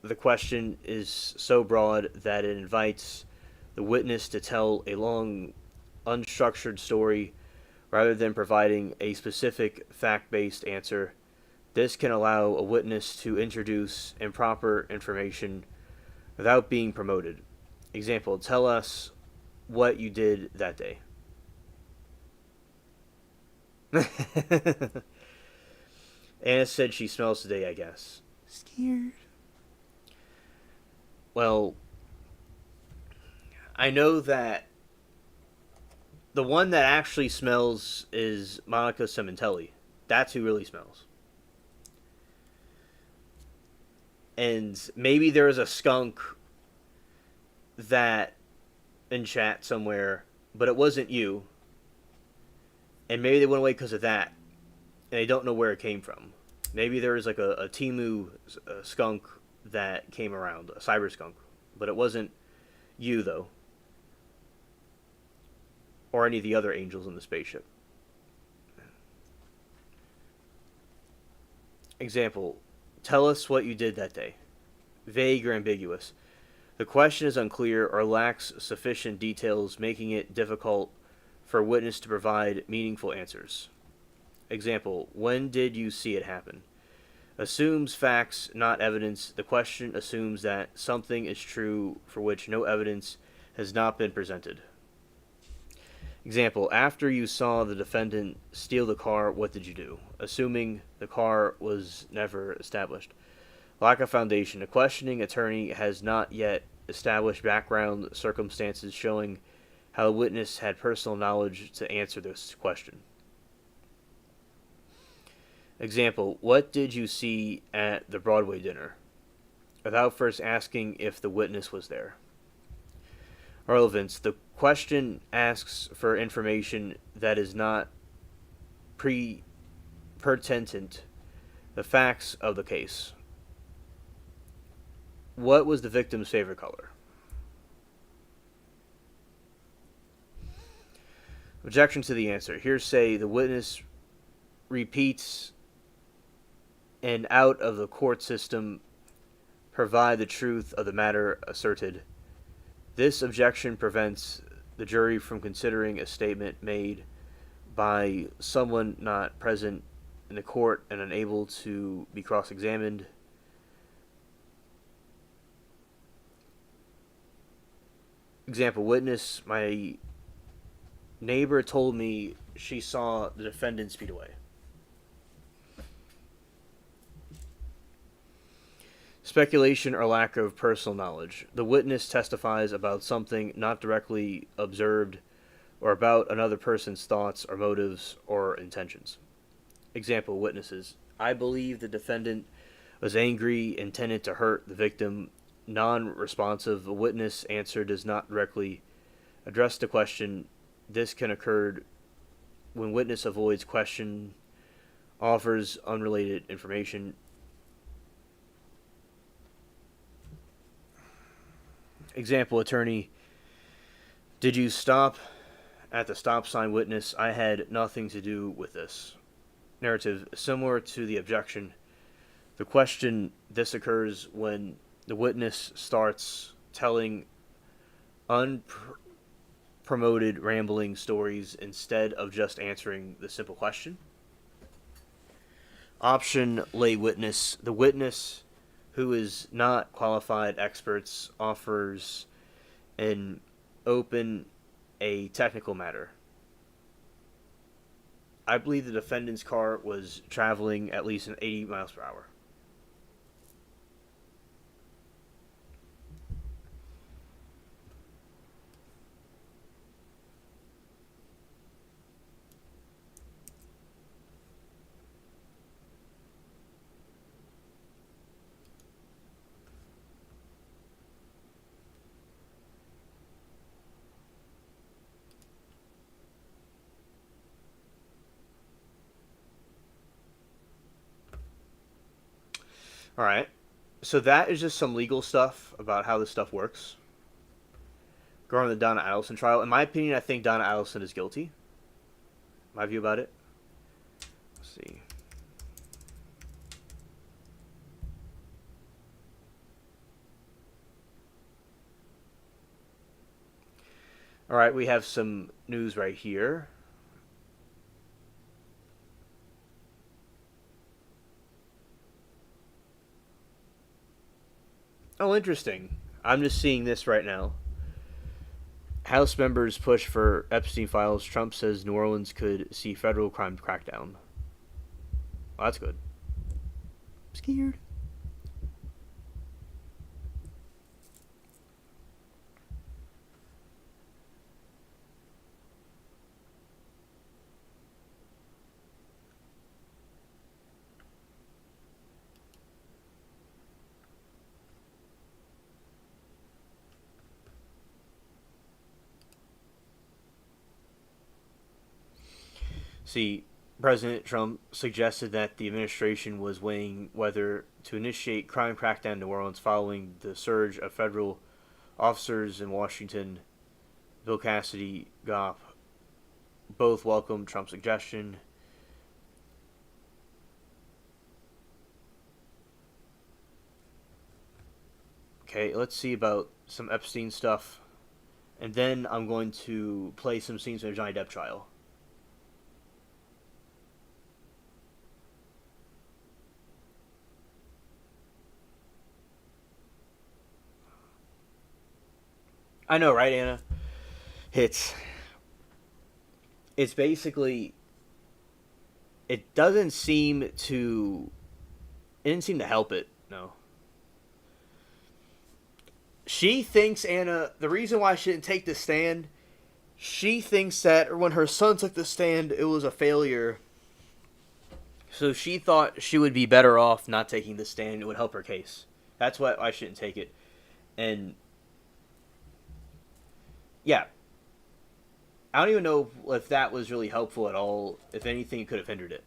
The question is so broad that it invites the witness to tell a long, unstructured story rather than providing a specific fact-based answer. This can allow a witness to introduce improper information without being promoted. Example, tell us what you did that day. Anna said she smells today, I guess. Scared. Well, I know that the one that actually smells is Monica Cementelli. That's who really smells. And maybe there is a skunk that in chat somewhere, but it wasn't you. And maybe they went away because of that. And they don't know where it came from. Maybe there was like a Timu skunk that came around, a cyber skunk. But it wasn't you, though. Or any of the other angels in the spaceship. Example, tell us what you did that day. Vague or ambiguous. The question is unclear or lacks sufficient details, making it difficult for a witness to provide meaningful answers. Example, when did you see it happen? Assumes facts, not evidence. The question assumes that something is true for which no evidence has not been presented. Example, after you saw the defendant steal the car, what did you do? Assuming the car was never established. Lack of foundation. A questioning attorney has not yet established background circumstances showing how the witness had personal knowledge to answer this question. Example, what did you see at the Broadway dinner? Without first asking if the witness was there. Relevance. The question asks for information that is not pertinent the facts of the case. What was the victim's favorite color? Objection to the answer. Hearsay. The witness repeats and out of the court system provide the truth of the matter asserted. This objection prevents the jury from considering a statement made by someone not present in the court and unable to be cross-examined. Example, witness, my neighbor told me she saw the defendant speed away. Speculation or lack of personal knowledge. The witness testifies about something not directly observed or about another person's thoughts or motives or intentions. Example, witnesses. I believe the defendant was angry, intended to hurt the victim. Non-responsive. A witness answer does not directly address the question. This can occur when witness avoids question, offers unrelated information. Example, attorney, did you stop at the stop sign? Witness, I had nothing to do with this. Narrative, similar to the objection. The question, this occurs when the witness starts telling unpromoted rambling stories instead of just answering the simple question. Option lay witness. The witness, who is not qualified experts, offers an open a technical matter. I believe the defendant's car was traveling at least 80 miles per hour. All right. So that is just some legal stuff about how this stuff works. Going on the Donna Adelson trial. In my opinion, I think Donna Adelson is guilty. My view about it. Let's see. All right, we have some news right here. Oh, interesting. I'm just seeing this right now. House members push for Epstein files. Trump says New Orleans could see federal crime crackdown. Well, that's good. Scared. See, President Trump suggested that the administration was weighing whether to initiate crime crackdown in New Orleans following the surge of federal officers in Washington. Bill Cassidy, Goff, both welcomed Trump's suggestion. Okay, let's see about some Epstein stuff. And then I'm going to play some scenes from the Johnny Depp trial. I know, right, Anna? It's basically it doesn't seem to it didn't seem to help it. No. She thinks Anna the reason why she didn't take the stand, she thinks that when her son took the stand, it was a failure. So she thought she would be better off not taking the stand. It would help her case. That's why I shouldn't take it. And yeah, I don't even know if that was really helpful at all. If anything, it could have hindered it.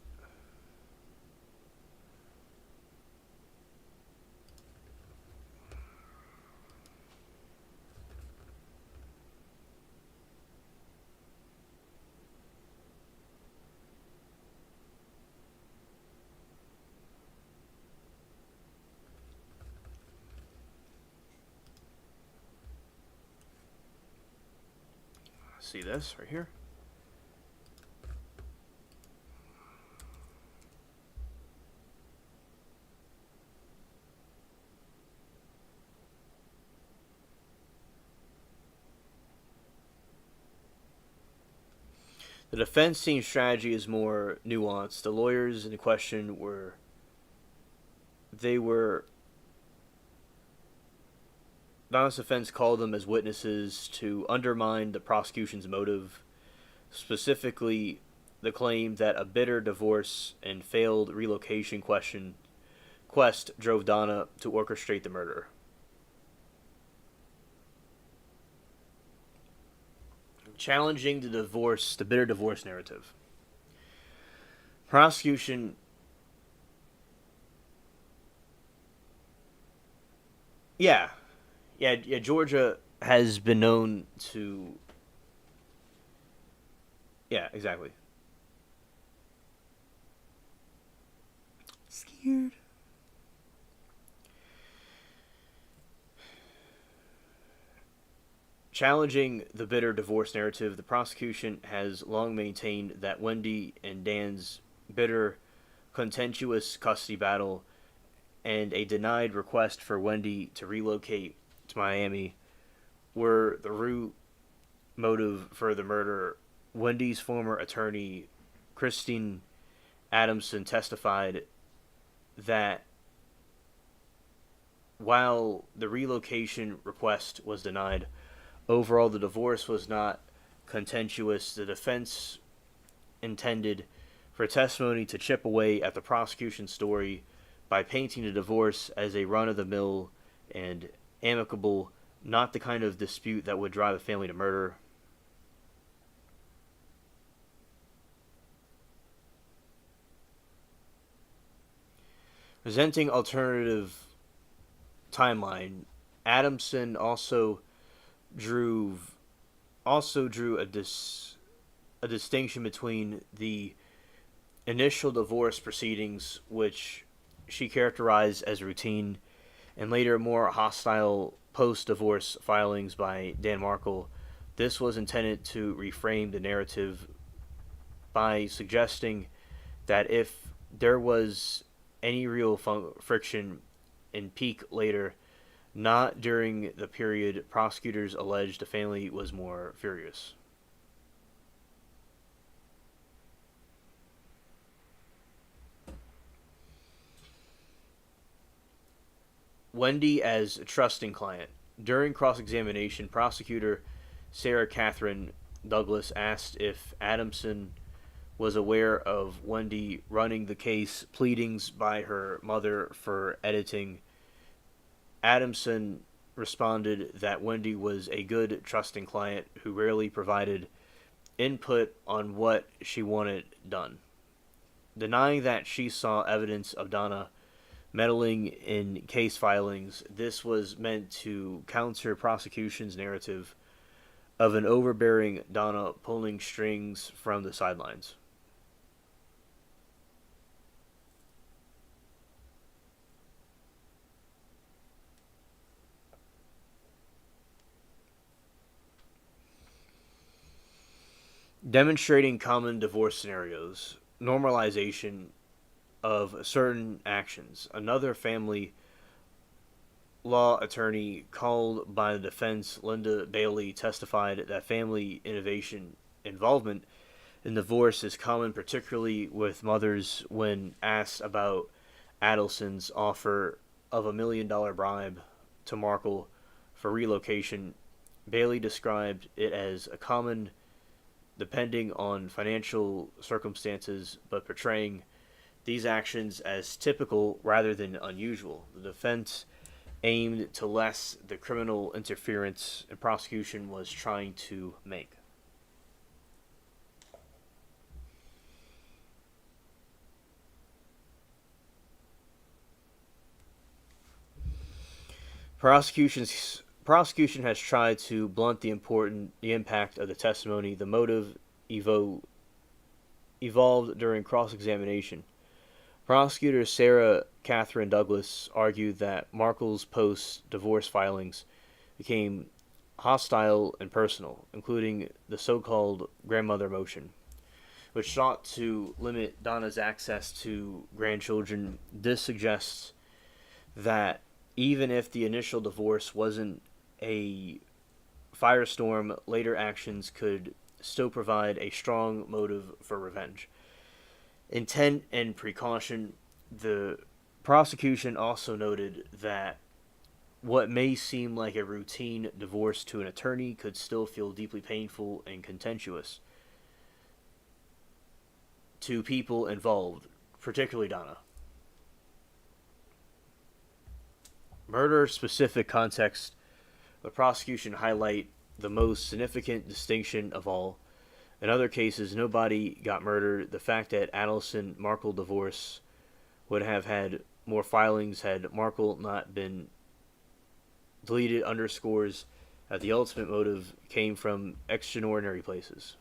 See this right here? The defense team's strategy is more nuanced. The lawyers in question were Donald's defense called them as witnesses to undermine the prosecution's motive, specifically the claim that a bitter divorce and failed relocation quest drove Donna to orchestrate the murder. Challenging the bitter divorce narrative. Prosecution. Yeah, yeah. Georgia has been known to. Yeah, exactly. Scared. Challenging the bitter divorce narrative, the prosecution has long maintained that Wendy and Dan's bitter, contentious custody battle and a denied request for Wendy to relocate to Miami were the root motive for the murder. Wendy's former attorney, Christine Adamson, testified that while the relocation request was denied, overall the divorce was not contentious. The defense intended for testimony to chip away at the prosecution's story by painting the divorce as a run-of-the-mill and amicable, not the kind of dispute that would drive a family to murder. Presenting alternative timeline, Adamson drew drew a distinction between the initial divorce proceedings, which she characterized as routine, and later more hostile post-divorce filings by Dan Markel. This was intended to reframe the narrative by suggesting that if there was any real friction in peak later, not during the period prosecutors alleged the family was more furious. Wendy as a trusting client. During cross-examination, prosecutor Sarah Catherine Douglas asked if Adamson was aware of Wendy running the case, pleadings by her mother for editing. Adamson responded that Wendy was a good, trusting client who rarely provided input on what she wanted done. Denying that she saw evidence of Donna meddling in case filings, this was meant to counter prosecution's narrative of an overbearing Donna pulling strings from the sidelines. Demonstrating common divorce scenarios, normalization of certain actions. Another family law attorney called by the defense, Linda Bailey, testified that family involvement in divorce is common, particularly with mothers. When asked about Adelson's offer of $1 million bribe to Markle for relocation, Bailey described it as a common depending on financial circumstances, but portraying these actions as typical rather than unusual. The defense aimed to lessen the criminal interference and prosecution was trying to make. Prosecution has tried to blunt the impact of the testimony. The motive evolved during cross-examination. Prosecutor Sarah Catherine Douglas argued that Markle's post-divorce filings became hostile and personal, including the so-called grandmother motion, which sought to limit Donna's access to grandchildren. This suggests that even if the initial divorce wasn't a firestorm, later actions could still provide a strong motive for revenge. Intent and precaution. The prosecution also noted that what may seem like a routine divorce to an attorney could still feel deeply painful and contentious to people involved, particularly Donna. Murder-specific context. The prosecution highlight the most significant distinction of all. In other cases, nobody got murdered. The fact that Adelson Markle divorce would have had more filings had Markle not been deleted underscores that the ultimate motive came from extraordinary places.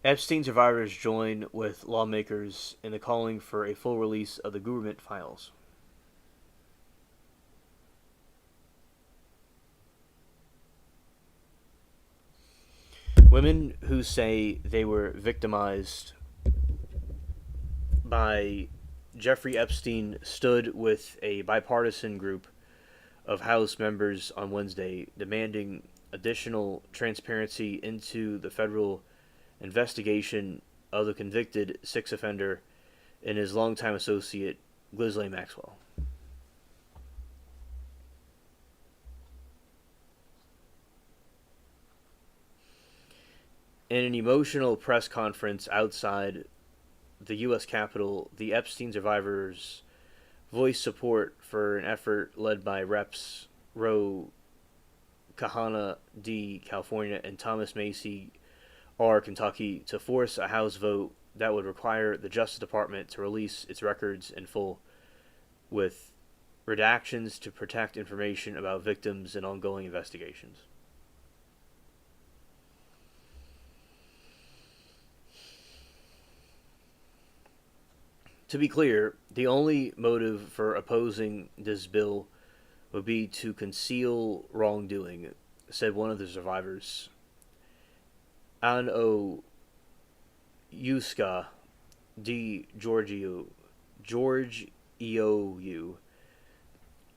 Epstein survivors join with lawmakers in the calling for a full release of the government files. Women who say they were victimized by Jeffrey Epstein stood with a bipartisan group of House members on Wednesday demanding additional transparency into the federal investigation of the convicted sex offender and his longtime associate, Ghislaine Maxwell. In an emotional press conference outside the U.S. Capitol, the Epstein survivors voiced support for an effort led by Reps. Ro Kahana D. California and Thomas Macy R. Kentucky to force a House vote that would require the Justice Department to release its records in full, with redactions to protect information about victims in ongoing investigations. To be clear, the only motive for opposing this bill would be to conceal wrongdoing, said one of the survivors. Ano Yuska D. Georgiou.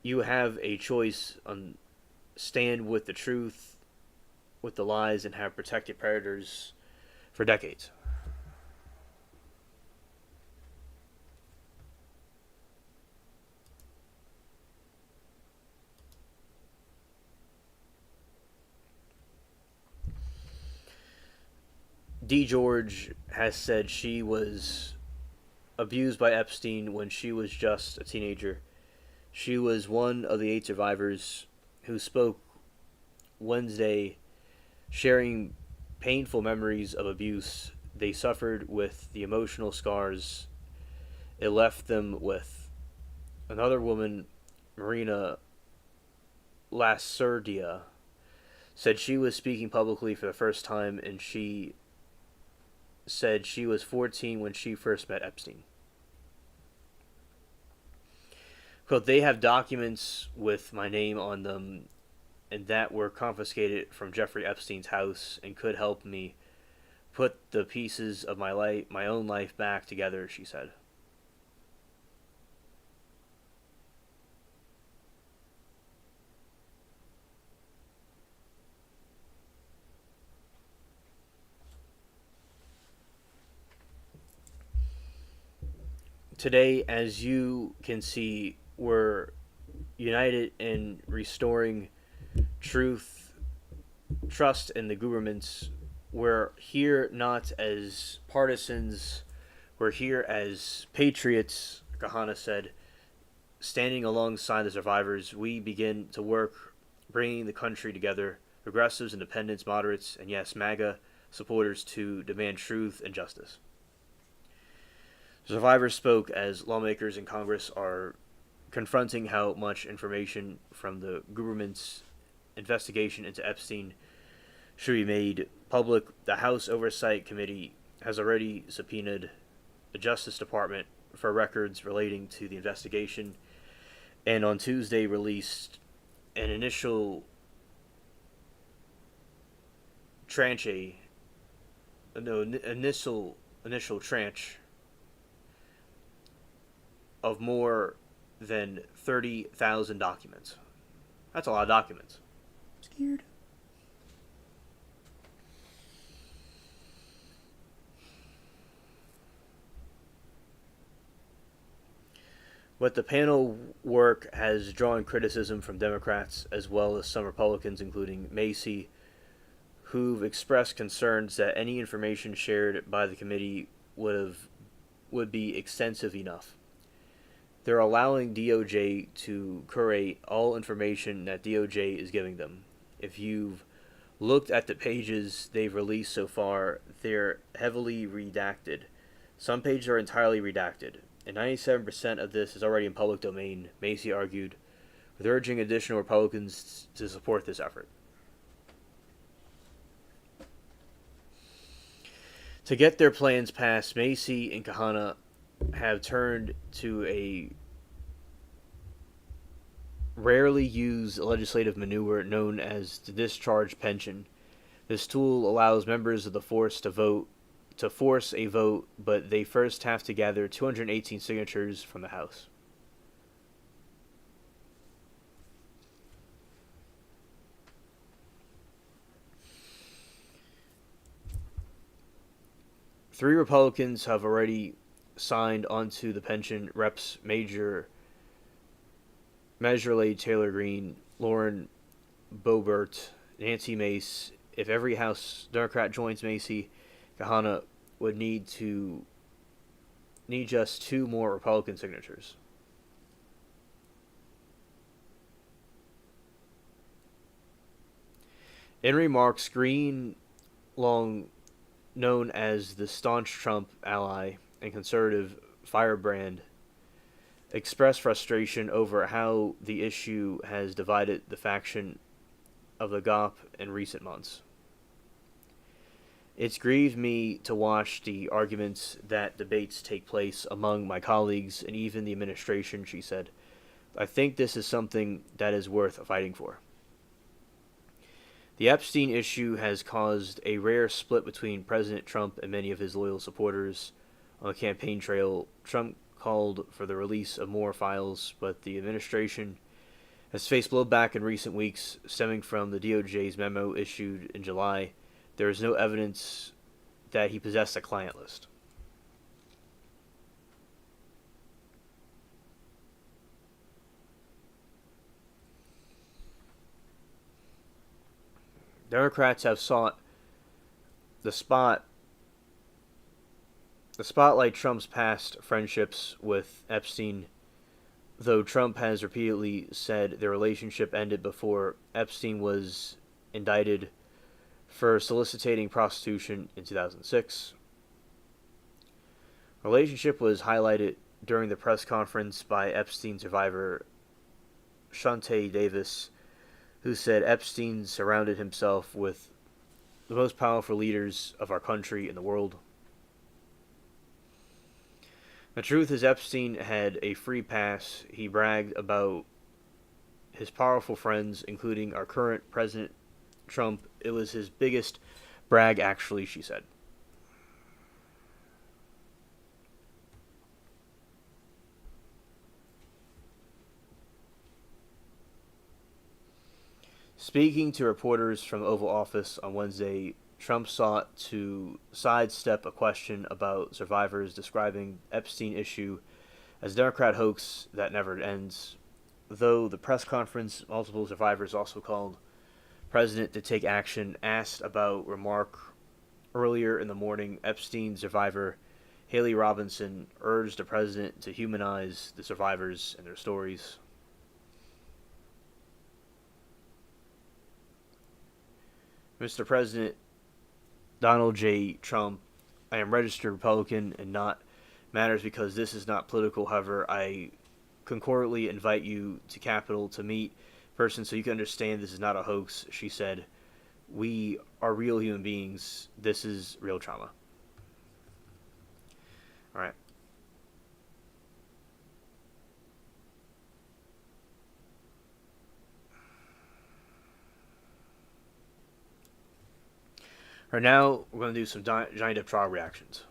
You have a choice on stand with the truth, with the lies, and have protected predators for decades. D. George has said she was abused by Epstein when she was just a teenager. She was one of the 8 survivors who spoke Wednesday, sharing painful memories of abuse they suffered with the emotional scars it left them with. Another woman, Marina Lacerdia, said she was speaking publicly for the first time, and she said she was 14 when she first met Epstein. Quote, they have documents with my name on them and that were confiscated from Jeffrey Epstein's house and could help me put the pieces of my own life back together, she said. Today, as you can see, we're united in restoring trust in the governments. We're here not as partisans, we're here as patriots, Kahana said. Standing alongside the survivors, we begin to work bringing the country together, progressives, independents, moderates, and yes, MAGA supporters to demand truth and justice. Survivors spoke as lawmakers in Congress are confronting how much information from the government's investigation into Epstein should be made public. The House Oversight Committee has already subpoenaed the Justice Department for records relating to the investigation, and on Tuesday released an initial tranche of more than 30,000 documents. That's a lot of documents. Scared. But the panel work has drawn criticism from Democrats as well as some Republicans, including Macy, who've expressed concerns that any information shared by the committee would be extensive enough. They're allowing DOJ to curate all information that DOJ is giving them. If you've looked at the pages they've released so far, they're heavily redacted. Some pages are entirely redacted, and 97% of this is already in public domain, Macy argued, with urging additional Republicans to support this effort. To get their plans passed, Macy and Kahana have turned to a rarely used legislative maneuver known as the discharge pension. This tool allows members of the force to force a vote, but they first have to gather 218 signatures from the House. Three Republicans have already signed onto the pension: Reps Measurelade Taylor Greene, Lauren Boebert, Nancy Mace. If every House Democrat joins Macy, Kahana would need just two more Republican signatures. In remarks, Greene, long known as the staunch Trump ally and conservative firebrand, expressed frustration over how the issue has divided the faction of the GOP in recent months. It's grieved me to watch the arguments that debates take place among my colleagues and even the administration, she said. I think this is something that is worth fighting for. The Epstein issue has caused a rare split between President Trump and many of his loyal supporters. On the campaign trail, Trump called for the release of more files, but the administration has faced blowback in recent weeks stemming from the DOJ's memo issued in July. There is no evidence that he possessed a client list. Democrats have sought the spotlight Trump's past friendships with Epstein, though Trump has repeatedly said their relationship ended before Epstein was indicted for soliciting prostitution in 2006. The relationship was highlighted during the press conference by Epstein survivor Shante Davis, who said Epstein surrounded himself with the most powerful leaders of our country and the world. The truth is, Epstein had a free pass. He bragged about his powerful friends, including our current President Trump. It was his biggest brag, actually, she said. Speaking to reporters from the Oval Office on Wednesday, Trump sought to sidestep a question about survivors, describing Epstein issue as a Democrat hoax that never ends. Though the press conference, multiple survivors also called President to take action. Asked about remark earlier in the morning, Epstein survivor Haley Robinson urged the president to humanize the survivors and their stories. Mr. President Donald J. Trump, I am registered Republican and not matters because this is not political. However, I concordantly invite you to Capitol to meet person so you can understand this is not a hoax, she said. We are real human beings. This is real trauma. All right. All right, now we're going to do some Johnny Depp trial reactions.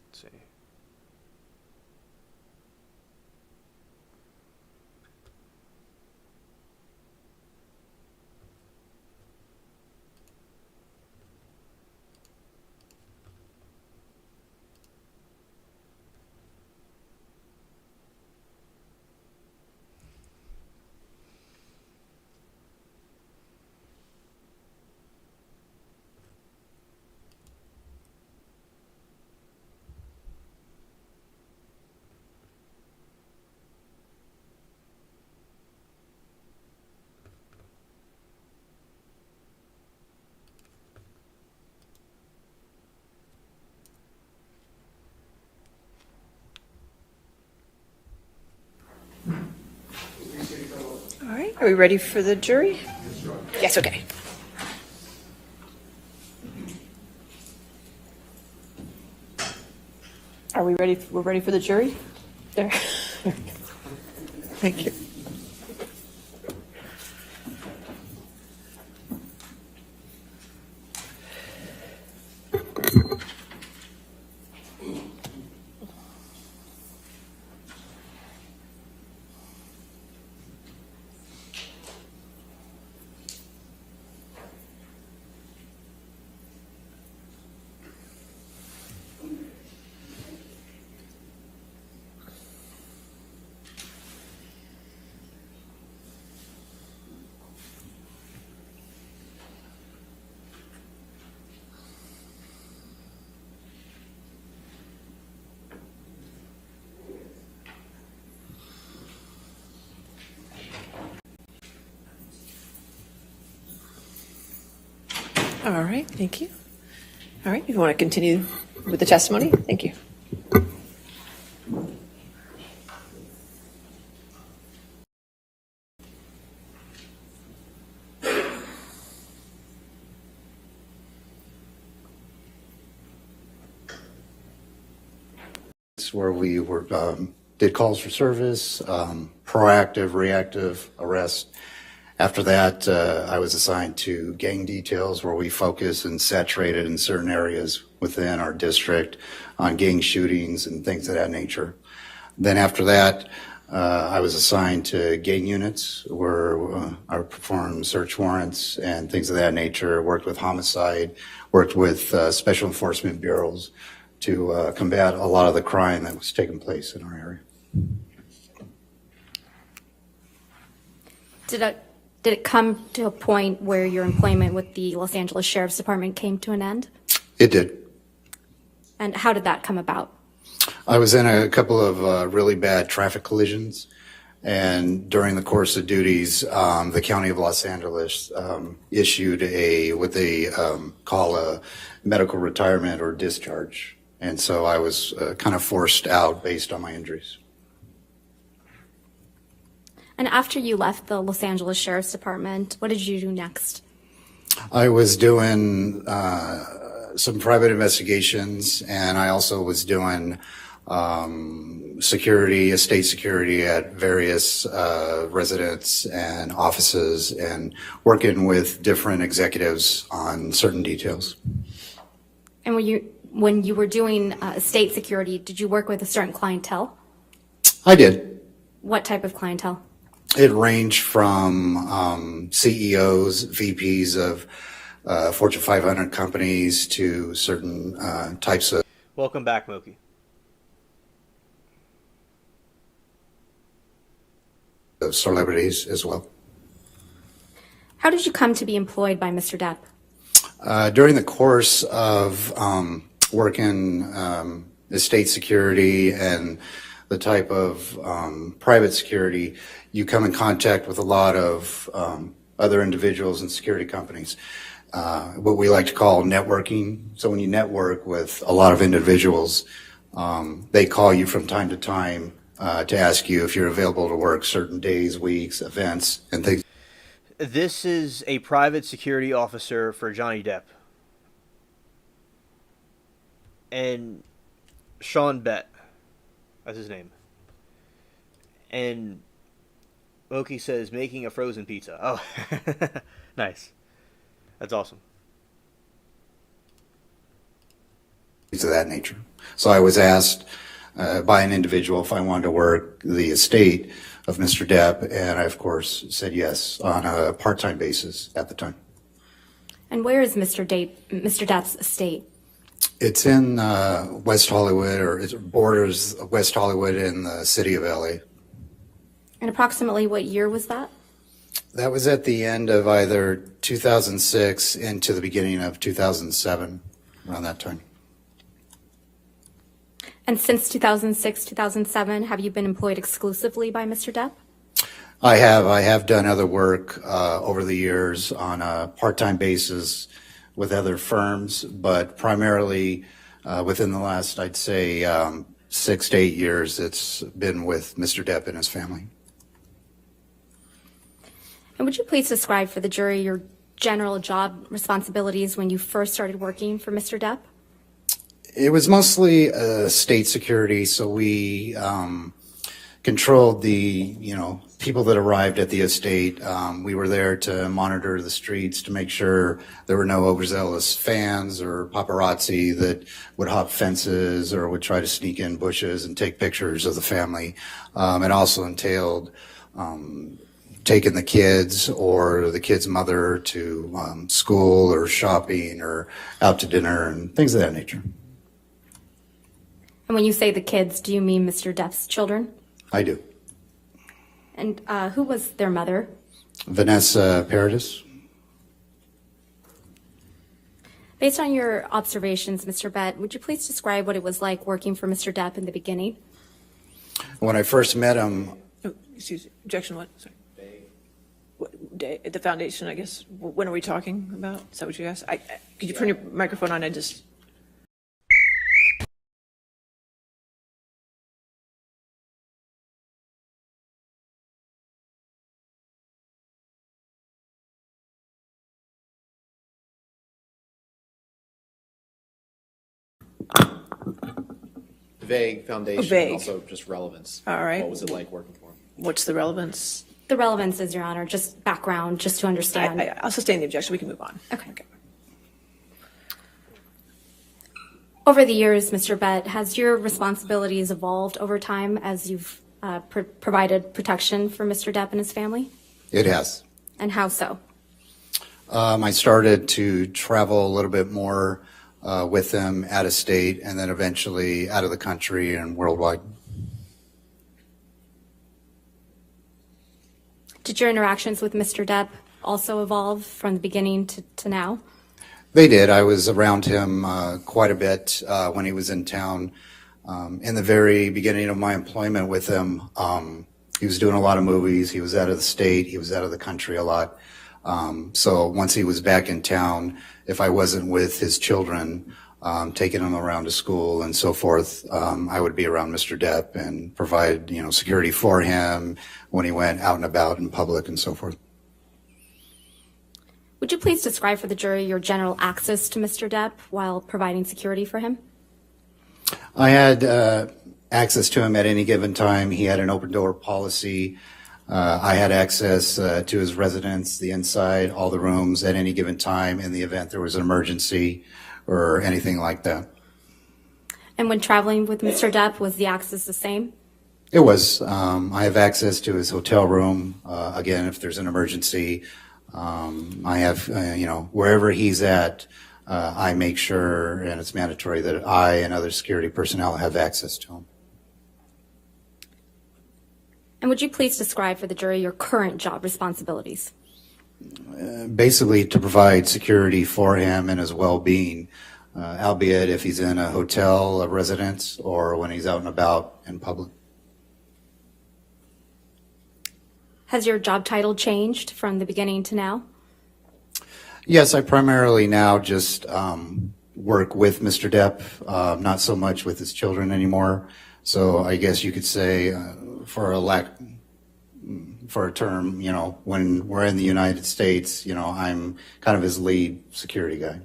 Let's see. Are we ready for the jury? Yes, okay. Are we ready? We're ready for the jury? There. Thank you. All right, thank you. All right, if you want to continue with the testimony, thank you. Where we were did calls for service, proactive, reactive arrest. After that, I was assigned to gang details where we focus and saturated in certain areas within our district on gang shootings and things of that nature. Then after that, I was assigned to gang units where I performed search warrants and things of that nature, worked with homicide, worked with special enforcement bureaus to combat a lot of the crime that was taking place in our area. Did it come to a point where your employment with the Los Angeles Sheriff's Department came to an end? It did. And how did that come about? I was in a couple of really bad traffic collisions, and during the course of duties, the County of Los Angeles issued what they call a medical retirement or discharge. And so I was kind of forced out based on my injuries. And after you left the Los Angeles Sheriff's Department, what did you do next? I was doing some private investigations, and I also was doing security, estate security at various residents and offices, and working with different executives on certain details. And when you were doing estate security, did you work with a certain clientele? I did. What type of clientele? It ranged from CEOs, VPs of Fortune 500 companies to certain types of... Welcome back, Moki. of celebrities as well. How did you come to be employed by Mr. Depp? During the course of working estate security and the type of private security, you come in contact with a lot of other individuals and security companies. What we like to call networking. So when you network with a lot of individuals, they call you from time to time to ask you if you're available to work certain days, weeks, events, and things. This is a private security officer for Johnny Depp. And Sean Bett. That's his name. And Moki says, making a frozen pizza. Oh, nice. That's awesome. Things of that nature. So I was asked by an individual if I wanted to work the estate of Mr. Depp, and I, of course, said yes on a part-time basis at the time. And where is Mr. Depp's estate? It's in West Hollywood, or it borders West Hollywood in the city of LA. And approximately what year was that? That was at the end of either 2006 into the beginning of 2007, around that time. And since 2006, 2007, have you been employed exclusively by Mr. Depp? I have done other work over the years on a part-time basis with other firms, but primarily within the last, I'd say, 6 to 8 years, it's been with Mr. Depp and his family. And would you please describe for the jury your general job responsibilities when you first started working for Mr. Depp? It was mostly state security, so we controlled the people that arrived at the estate. We were there to monitor the streets to make sure there were no overzealous fans or paparazzi that would hop fences or would try to sneak in bushes and take pictures of the family. It also entailed taking the kids or the kid's mother to school or shopping or out to dinner and things of that nature. And when you say the kids, do you mean Mr. Depp's children? I do. And who was their mother? Vanessa Paradis. Based on your observations, Mr. Bett, would you please describe what it was like working for Mr. Depp in the beginning? When I first met him, Oh, excuse me. Objection, what? Sorry. What day, the foundation, I guess. When are we talking about? Is that what you asked? Could you turn your microphone on? Vague foundation, Vague. also just relevance. All right. What was it like working for him? What's the relevance? The relevance is, Your Honor, just background, just to understand. I'll sustain the objection. We can move on. Okay. Over the years, Mr. Bett, has your responsibilities evolved over time as you've provided protection for Mr. Depp and his family? it has. And how so? I started to travel a little bit more with them out of state and then eventually out of the country and worldwide. Did your interactions with Mr. Depp also evolve from the beginning to now? They did. I was around him quite a bit when he was in town. In the very beginning of my employment with him, he was doing a lot of movies. He was out of the state. He was out of the country a lot. So once he was back in town, if I wasn't with his children, taking them around to school and so forth, I would be around Mr. Depp and provide, security for him when he went out and about in public and so forth. Would you please describe for the jury your general access to Mr. Depp while providing security for him? I had access to him at any given time. He had an open door policy. I had access to his residence, the inside, all the rooms at any given time in the event there was an emergency or anything like that. And when traveling with Mr. Depp, was the access the same? It was. I have access to his hotel room. Again, if there's an emergency, I have, wherever he's at, I make sure, and it's mandatory, that I and other security personnel have access to him. And would you please describe for the jury your current job responsibilities? Basically, to provide security for him and his well-being, albeit if he's in a hotel, a residence, or when he's out and about in public. Has your job title changed from the beginning to now? Yes, I primarily now just work with Mr. Depp, not so much with his children anymore. So I guess you could say, for a term, when we're in the United States, I'm kind of his lead security guy.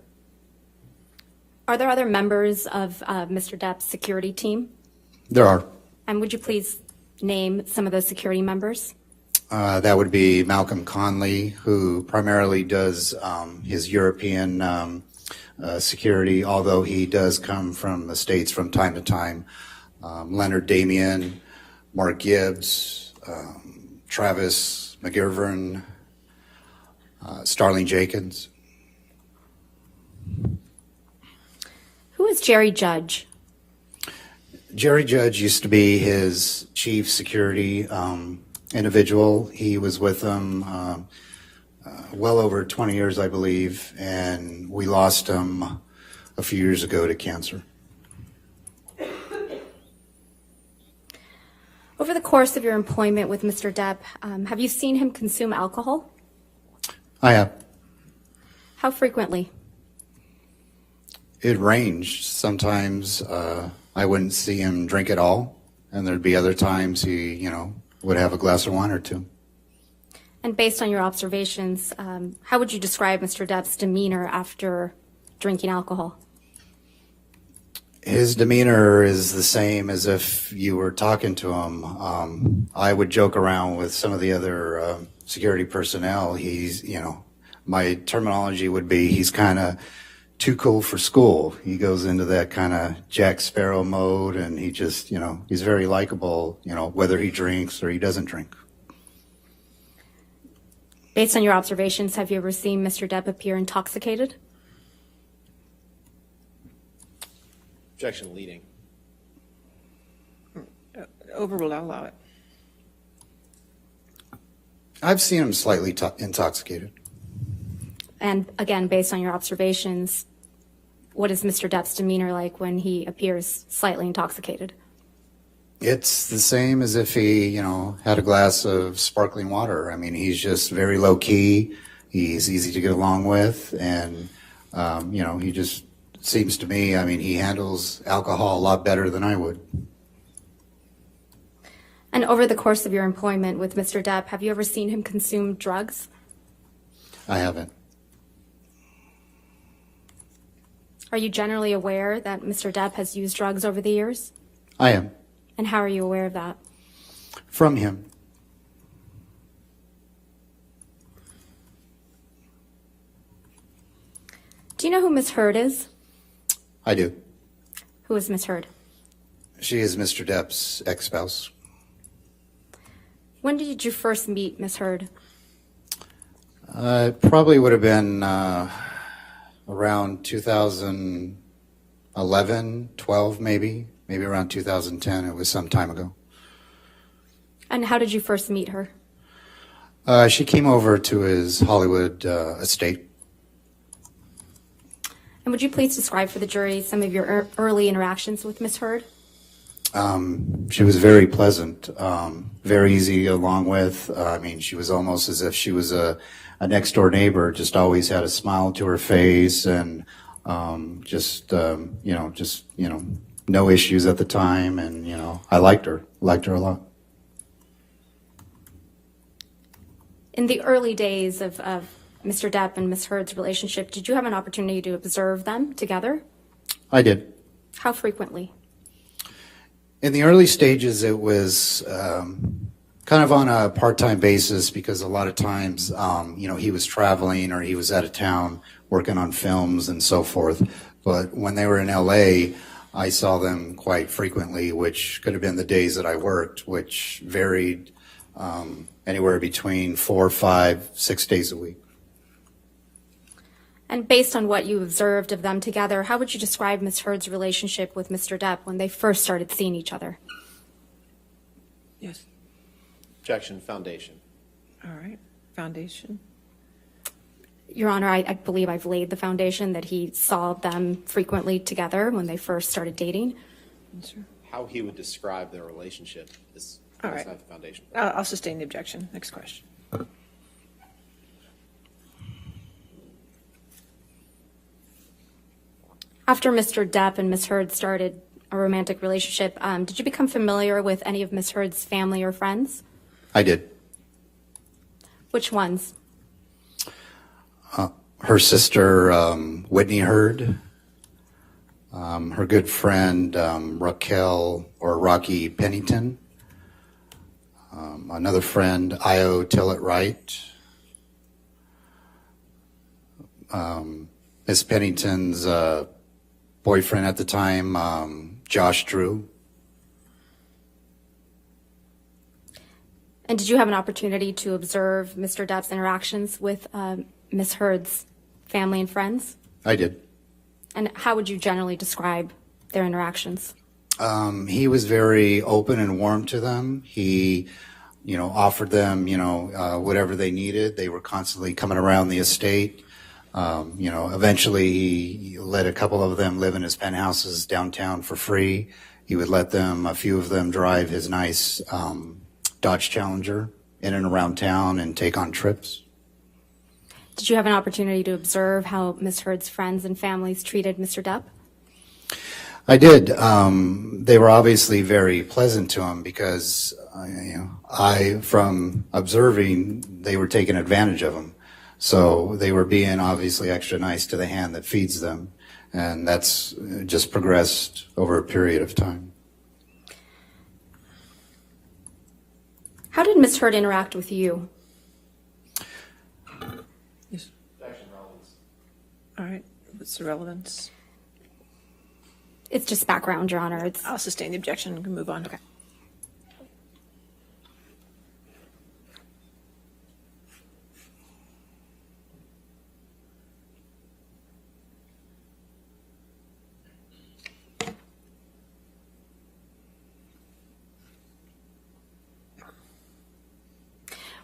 Are there other members of Mr. Depp's security team? There are. And would you please name some of those security members? That would be Malcolm Conley, who primarily does his European security, although he does come from the States from time to time. Leonard Damian, Mark Gibbs, Travis McGivern, Starling Jenkins. Who is Jerry Judge? Jerry Judge used to be his chief security individual. He was with them well over 20 years, I believe, and we lost him a few years ago to cancer. Over the course of your employment with Mr. Depp, have you seen him consume alcohol? I have. How frequently? It ranged. Sometimes I wouldn't see him drink at all, and there'd be other times he, would have a glass of wine or two. And based on your observations, how would you describe Mr. Depp's demeanor after drinking alcohol? His demeanor is the same as if you were talking to him. I would joke around with some of the other security personnel. He's, my terminology would be he's kind of too cool for school. He goes into that kind of Jack Sparrow mode, and he just, he's very likable, whether he drinks or he doesn't drink. Based on your observations, have you ever seen Mr. Depp appear intoxicated? Objection leading. Overruled, I'll allow it. I've seen him slightly intoxicated. And again, based on your observations, what is Mr. Depp's demeanor like when he appears slightly intoxicated? It's the same as if he, had a glass of sparkling water. I mean, he's just very low key. He's easy to get along with. And, he just seems to me, he handles alcohol a lot better than I would. And over the course of your employment with Mr. Depp, have you ever seen him consume drugs? I haven't. Are you generally aware that Mr. Depp has used drugs over the years? I am. And how are you aware of that? From him. Do you know who Miss Heard is? I do. Who is Miss Heard? She is Mr. Depp's ex-spouse. When did you first meet Miss Heard? It probably would have been around 2011, 12 maybe around 2010. It was some time ago. And how did you first meet her? She came over to his Hollywood estate. And would you please describe for the jury some of your early interactions with Miss Heard? She was very pleasant, very easy to get along with. She was almost as if she was a next door neighbor, just always had a smile to her face, and no issues at the time. And, I liked her a lot. In the early days of Mr. Depp and Miss Heard's relationship, did you have an opportunity to observe them together? I did. How frequently? In the early stages, it was kind of on a part-time basis because a lot of times, he was traveling or he was out of town working on films and so forth. But when they were in LA, I saw them quite frequently, which could have been the days that I worked, which varied anywhere between 4, 5, 6 days a week. And based on what you observed of them together, how would you describe Miss Heard's relationship with Mr. Depp when they first started seeing each other? Yes. Objection foundation. All right. Foundation. Your Honor, I believe I've laid the foundation that he saw them frequently together when they first started dating. Yes, sir. How he would describe their relationship is All right. not the foundation. I'll sustain the objection. Next question. After Mr. Depp and Miss Heard started a romantic relationship, did you become familiar with any of Miss Heard's family or friends? I did. Which ones? Her sister, Whitney Heard, her good friend, Raquel or Rocky Pennington, another friend, Io Tillett Wright, Miss Pennington's boyfriend at the time, Josh Drew. And did you have an opportunity to observe Mr. Depp's interactions with Miss Heard's family and friends? I did. And how would you generally describe their interactions? He was very open and warm to them. He, offered them, whatever they needed. They were constantly coming around the estate. Eventually he let a couple of them live in his penthouses downtown for free. He would let them, a few of them, drive his nice Dodge Challenger in and around town and take on trips. Did you have an opportunity to observe how Miss Heard's friends and families treated Mr. Depp? I did. They were obviously very pleasant to him because, from observing, they were taking advantage of him. So they were being obviously extra nice to the hand that feeds them. And that's just progressed over a period of time. How did Ms. Heard interact with you? Yes. All right, what's the relevance? It's just background, Your Honor. I'll sustain the objection and move on. Okay.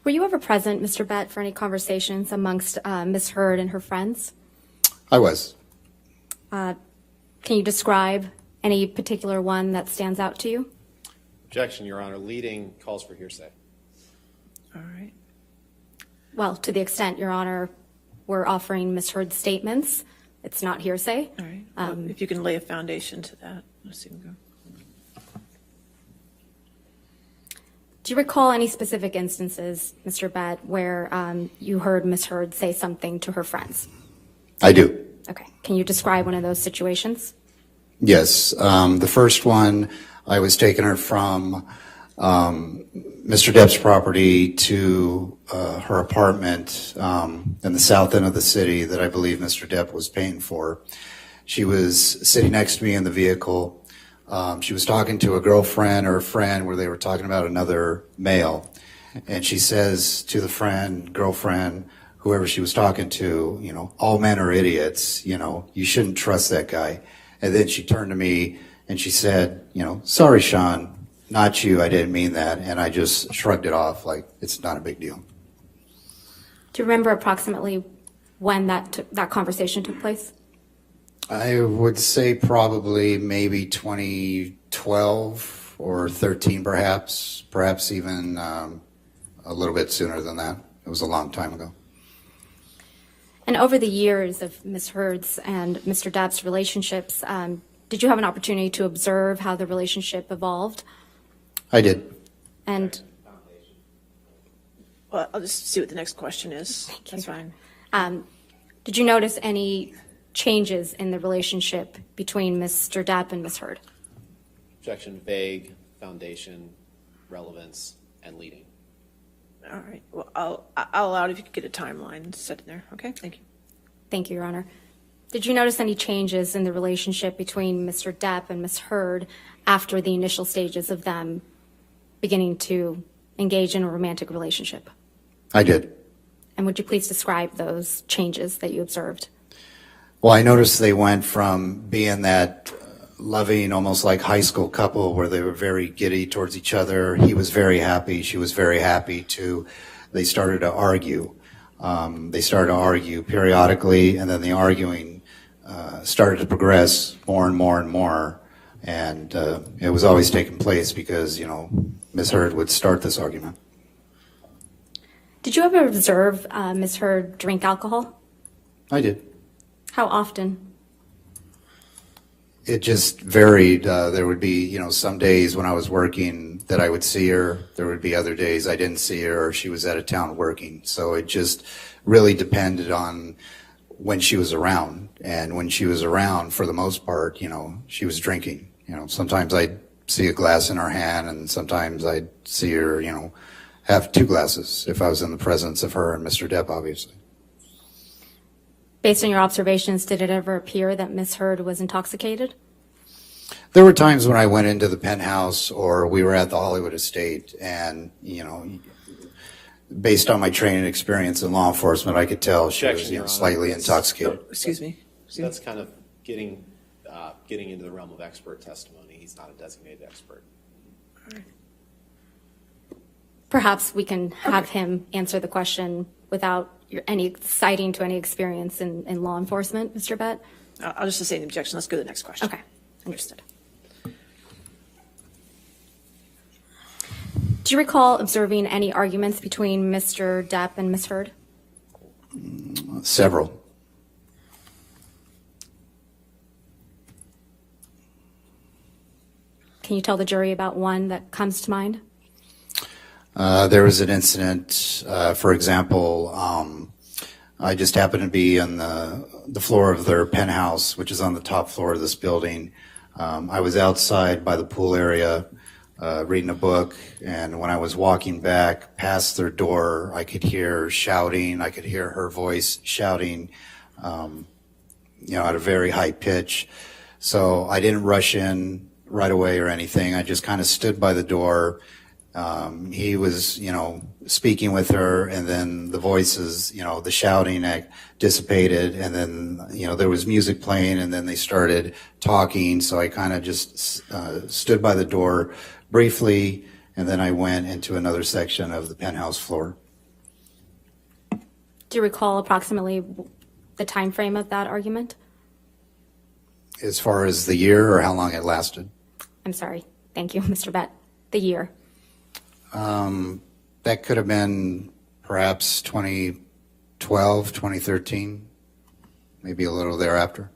Were you ever present, Mr. Bett, for any conversations amongst Ms. Heard and her friends? I was. Can you describe any particular one that stands out to you? Objection, Your Honor. Leading calls for hearsay. All right. Well, to the extent, Your Honor, we're offering Ms. Heard's statements. It's not hearsay. All right. Well, if you can lay a foundation to that, let's see him go. Do you recall any specific instances, Mr. Bett, where you heard Ms. Heard say something to her friends? I do. Okay. Can you describe one of those situations? Yes. The first one, I was taking her from Mr. Depp's property to her apartment in the south end of the city that I believe Mr. Depp was paying for. She was sitting next to me in the vehicle. She was talking to a girlfriend or a friend where they were talking about another male. And she says to the girlfriend, whoever she was talking to, all men are idiots, you shouldn't trust that guy. And then she turned to me and she said, sorry, Sean, not you, I didn't mean that. And I just shrugged it off like it's not a big deal. Do you remember approximately when that conversation took place? I would say probably maybe 2012 or 13 perhaps even a little bit sooner than that. It was a long time ago. And over the years of Ms. Heard's and Mr. Depp's relationships, did you have an opportunity to observe how the relationship evolved? I did. And Well, I'll just see what the next question is. That's fine. did you notice any changes in the relationship between Mr. Depp and Ms. Heard? Objection, vague, foundation, relevance, and leading. All right. Well, I'll allow it if you could get a timeline set in there. Okay, thank you. Thank you, Your Honor. Did you notice any changes in the relationship between Mr. Depp and Ms. Heard after the initial stages of them beginning to engage in a romantic relationship? I did. And would you please describe those changes that you observed? Well, I noticed they went from being that loving, almost like high school couple where they were very giddy towards each other. He was very happy. She was very happy to, they started to argue. They started to argue periodically, and then the arguing started to progress more and more and more. And it was always taking place because, Ms. Heard would start this argument. Did you ever observe Ms. Heard drink alcohol? I did. How often? It just varied. There would be, some days when I was working that I would see her. There would be other days I didn't see her or she was out of town working. So it just really depended on when she was around. And when she was around, for the most part, she was drinking. Sometimes I'd see a glass in her hand and sometimes I'd see her, have 2 glasses if I was in the presence of her and Mr. Depp, obviously. Based on your observations, did it ever appear that Ms. Heard was intoxicated? There were times when I went into the penthouse or we were at the Hollywood estate and, based on my training experience in law enforcement, I could tell she Objection, Your was, Honor. slightly intoxicated. Excuse me. That's kind of getting into the realm of expert testimony. He's not a designated expert. Perhaps we can have him answer the question without any citing to any experience in law enforcement, Mr. Bett? I'll just sustain the objection. Let's go to the next question. Okay, understood. Do you recall observing any arguments between Mr. Depp and Ms. Heard? Several. Can you tell the jury about one that comes to mind? There was an incident, for example, I just happened to be on the floor of their penthouse, which is on the top floor of this building. I was outside by the pool area reading a book, and when I was walking back past their door, I could hear shouting. I could hear her voice shouting, at a very high pitch. So I didn't rush in right away or anything. I just kind of stood by the door. He was, speaking with her, and then the voices, the shouting dissipated, and then, there was music playing, and then they started talking. So I kind of just stood by the door briefly, and then I went into another section of the penthouse floor. Do you recall approximately the time frame of that argument? As far as the year or how long it lasted? I'm sorry. Thank you, Mr. Bett. The year. That could have been perhaps 2012, 2013, maybe a little thereafter.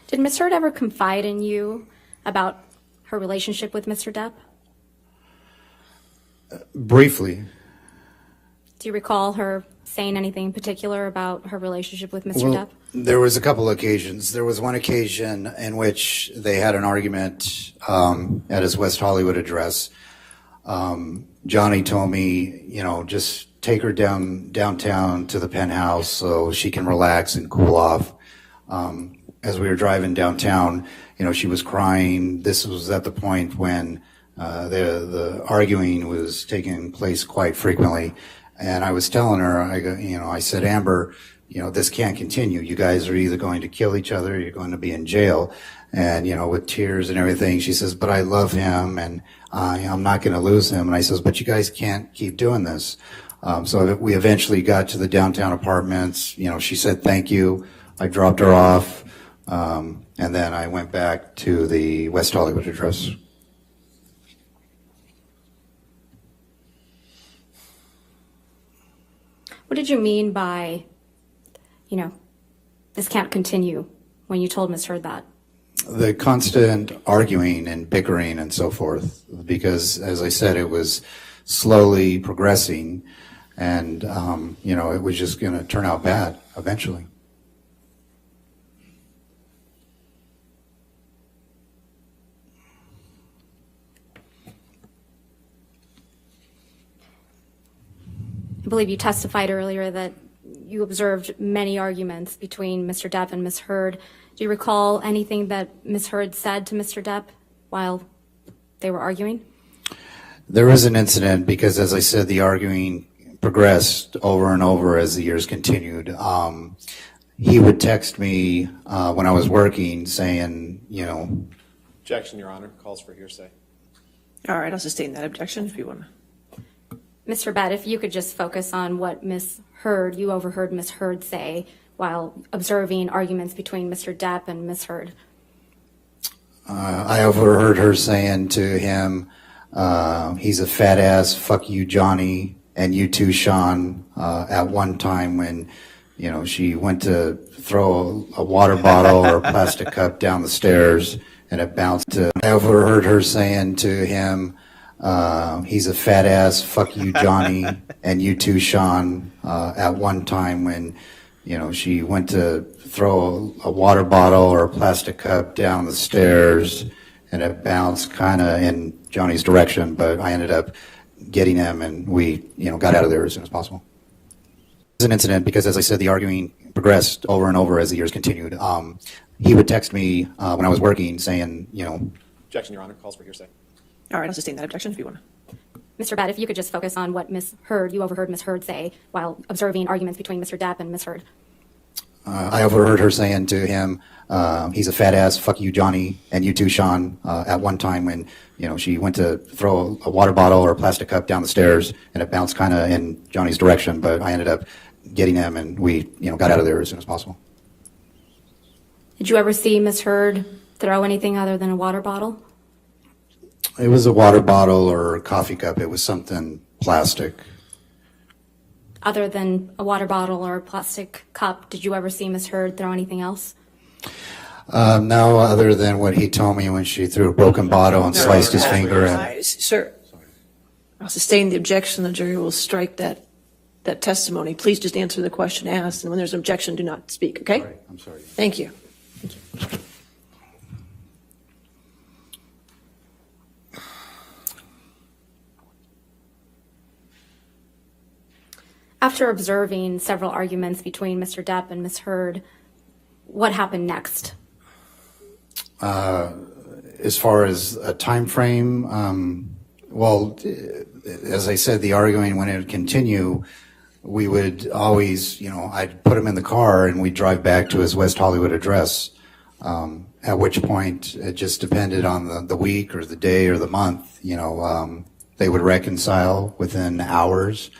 Did Ms. Heard ever confide in you about her relationship with Mr. Depp? Briefly. Do you recall her saying anything in particular about her relationship with Mr. Well, Depp? there was a couple occasions. There was one occasion in which they had an argument at his West Hollywood address. Johnny told me, just take her downtown to the penthouse so she can relax and cool off. As we were driving downtown, she was crying. This was at the point when the arguing was taking place quite frequently. And I was telling her, I said, Amber, this can't continue. You guys are either going to kill each other or you're going to be in jail. And, with tears and everything, she says, but I love him and I'm not going to lose him. And I says, but you guys can't keep doing this. So we eventually got to the downtown apartments. She said, thank you. I dropped her off. And then I went back to the West Hollywood address. What did you mean by, this can't continue when you told Ms. Heard that? The constant arguing and bickering and so forth, because as I said, it was slowly progressing and, it was just going to turn out bad eventually. I believe you testified earlier that you observed many arguments between Mr. Depp and Ms. Heard. Do you recall anything that Ms. Heard said to Mr. Depp while they were arguing? There was an incident because, as I said, the arguing progressed over and over as the years continued. He would text me when I was working saying, Objection, Your Honor. Calls for hearsay. All right, I'll sustain that objection if you want to. Mr. Bett, if you could just focus on what you overheard Ms. Heard say while observing arguments between Mr. Depp and Ms. Heard. I overheard her saying to him, he's a fat ass, fuck you, Johnny, and you too, Sean, at one time when, she went to throw a water bottle or a plastic cup down the stairs and it bounced. I overheard her saying to him, he's a fat ass, fuck you, Johnny, and you too, Sean, at one time when, she went to throw a water bottle or a plastic cup down the stairs and it bounced kind of in Johnny's direction, but I ended up getting him and we, got out of there as soon as possible. It was an incident because, as I said, the arguing progressed over and over as the years continued. He would text me when I was working saying, Objection, Your Honor. Calls for hearsay. All right, I'll sustain that objection if you want to. Mr. Bett, if you could just focus on what you overheard Ms. Heard say while observing arguments between Mr. Depp and Ms. Heard. I overheard her saying to him, he's a fat ass, fuck you, Johnny, and you too, Sean, at one time when, she went to throw a water bottle or a plastic cup down the stairs and it bounced kind of in Johnny's direction, but I ended up getting him and we, got out of there as soon as possible. Did you ever see Ms. Heard throw anything other than a water bottle? It was a water bottle or a coffee cup. It was something plastic. Other than a water bottle or a plastic cup, did you ever see Ms. Heard throw anything else? No, other than what he told me when she threw a broken bottle and sliced his finger in. Sir, I'll sustain the objection. The jury will strike that testimony. Please just answer the question asked, and when there's an objection, do not speak, okay? Right, I'm sorry. Thank you. After observing several arguments between Mr. Depp and Ms. Heard, what happened next? As far as a time frame, well, as I said, the arguing, when it would continue, we would always, I'd put him in the car and we'd drive back to his West Hollywood address, at which point it just depended on the week or the day or the month. They would reconcile within hours,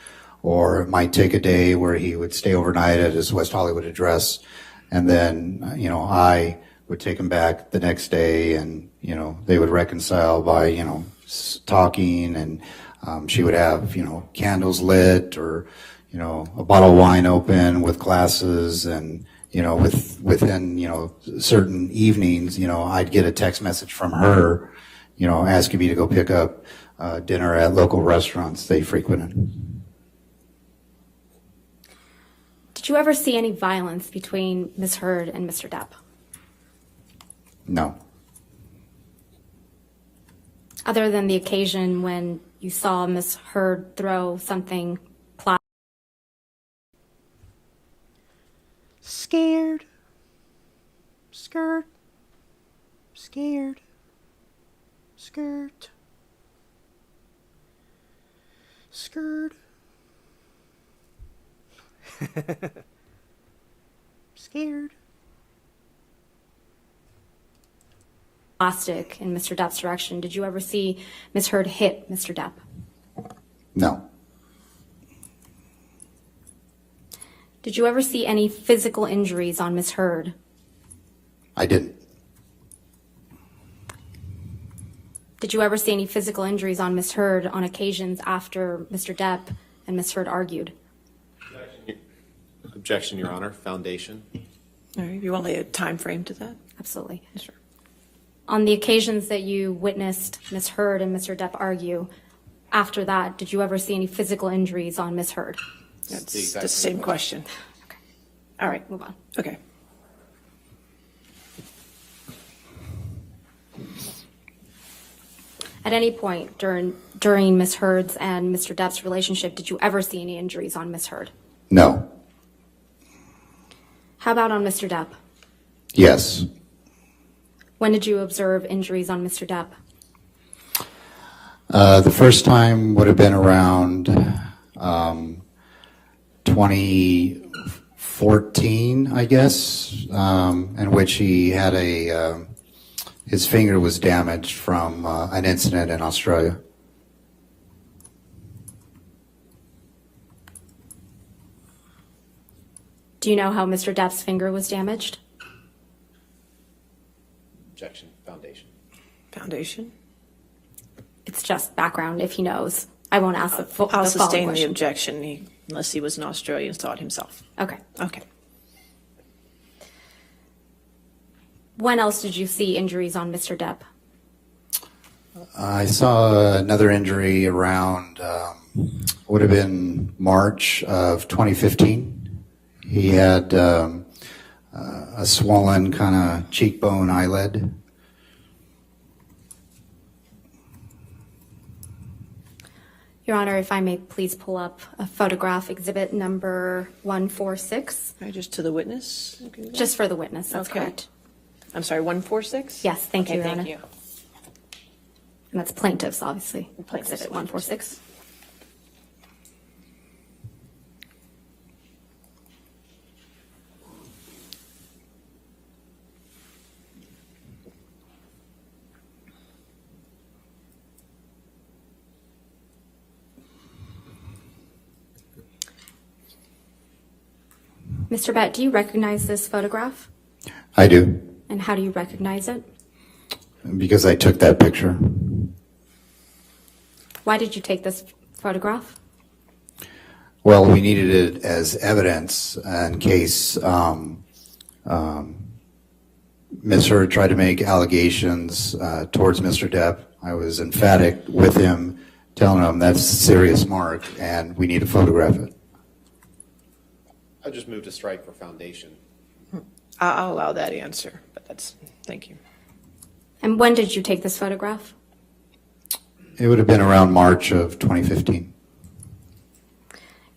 or it might take a day where he would stay overnight at his West Hollywood address, and then, I would take him back the next day, and, they would reconcile by, talking, and she would have, candles lit, or, a bottle of wine open with glasses, and, within, certain evenings, I'd get a text message from her, asking me to go pick up dinner at local restaurants they frequented. Did you ever see any violence between Ms. Heard and Mr. Depp? No. Other than the occasion when you saw Ms. Heard throw something Scared. Skirt. Scared. Skirt. Skirt. Scared. plastic in Mr. Depp's direction, did you ever see Ms. Heard hit Mr. Depp? No. Did you ever see any physical injuries on Ms. Heard? I didn't. Did you ever see any physical injuries on Ms. Heard on occasions after Mr. Depp and Ms. Heard argued? Objection, Your Honor. Foundation. All right, you want to lay a time frame to that? Absolutely. Sure. On the occasions that you witnessed Ms. Heard and Mr. Depp argue, after that, did you ever see any physical injuries on Ms. Heard? That's the same question. Okay. All right. Move on. Okay. At any point during Ms. Heard's and Mr. Depp's relationship, did you ever see any injuries on Ms. Heard? No. How about on Mr. Depp? Yes. When did you observe injuries on Mr. Depp? The first time would have been around 2014, I guess, in which he had his finger was damaged from an incident in Australia. Do you know how Mr. Depp's finger was damaged? Objection. Foundation. Foundation. It's just background if he knows. I won't ask the I'll following sustain the question. objection unless he was an Australian and saw it himself. Okay. Okay. When else did you see injuries on Mr. Depp? I saw another injury around, would have been March of 2015. He had a swollen kind of cheekbone eyelid. Your Honor, if I may please pull up a photograph exhibit number 146, All right, just to the witness? Okay. just for the witness, that's Okay. correct. I'm sorry, 146? Yes, thank you, Okay, Your thank Honor. you. And that's plaintiffs, obviously. Plaintiffs, Exhibit 146. Mr. Bett, do you recognize this photograph? I do, And how do you recognize it? because I took that picture. Why did you take this photograph? Well, we needed it as evidence in case Ms. Hurd tried to make allegations towards Mr. Depp, I was emphatic with him, telling him that's a serious mark and we need to photograph it. I just moved to strike for foundation. I'll allow that answer, but thank you. And when did you take this photograph? It would have been around March of 2015.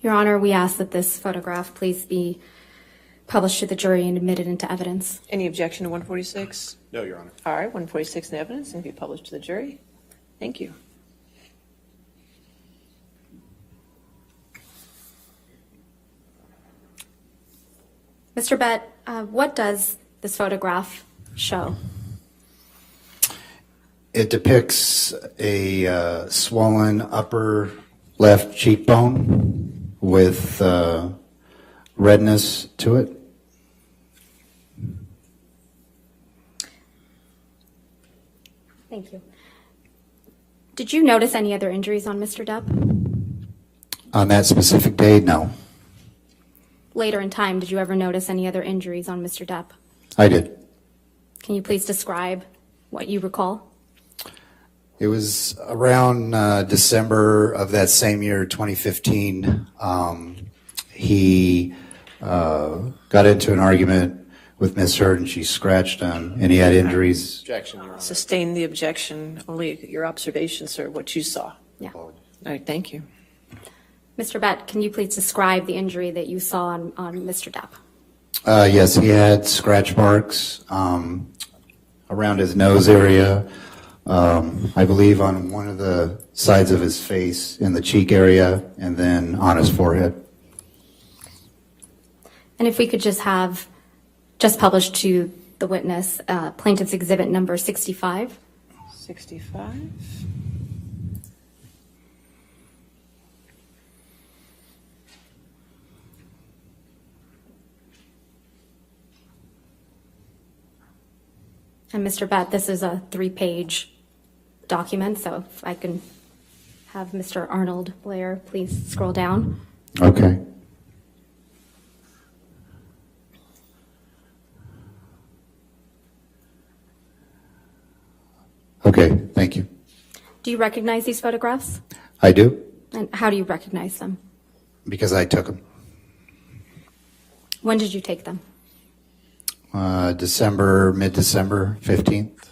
Your Honor, we ask that this photograph please be published to the jury and admitted into evidence. Any objection to 146? No, Your Honor. All right, 146 in evidence and be published to the jury. Thank you. Mr. Bett, what does this photograph show? It depicts a swollen upper left cheekbone with redness to it. Thank you. Did you notice any other injuries on Mr. Depp? On that specific day, no. Later in time, did you ever notice any other injuries on Mr. Depp? I did. Can you please describe what you recall? It was around December of that same year, 2015. He got into an argument with Miss Hurd and she scratched him and he had injuries. Objection, Your Honor. Sustain the objection. Only your observations, sir, what you saw. Yeah. All right, thank you. Mr. Bett, can you please describe the injury that you saw on Mr. Depp? Yes, he had scratch marks around his nose area. I believe on one of the sides of his face in the cheek area and then on his forehead. And if we could just have published to the witness plaintiff's exhibit number 65. 65. And Mr. Bett, this is a 3-page document, so if I can have Mr. Arnold Blair please scroll down. Okay. Okay, thank you. Do you recognize these photographs? I do, And how do you recognize them? because I took them. When did you take them? Mid-December 15th.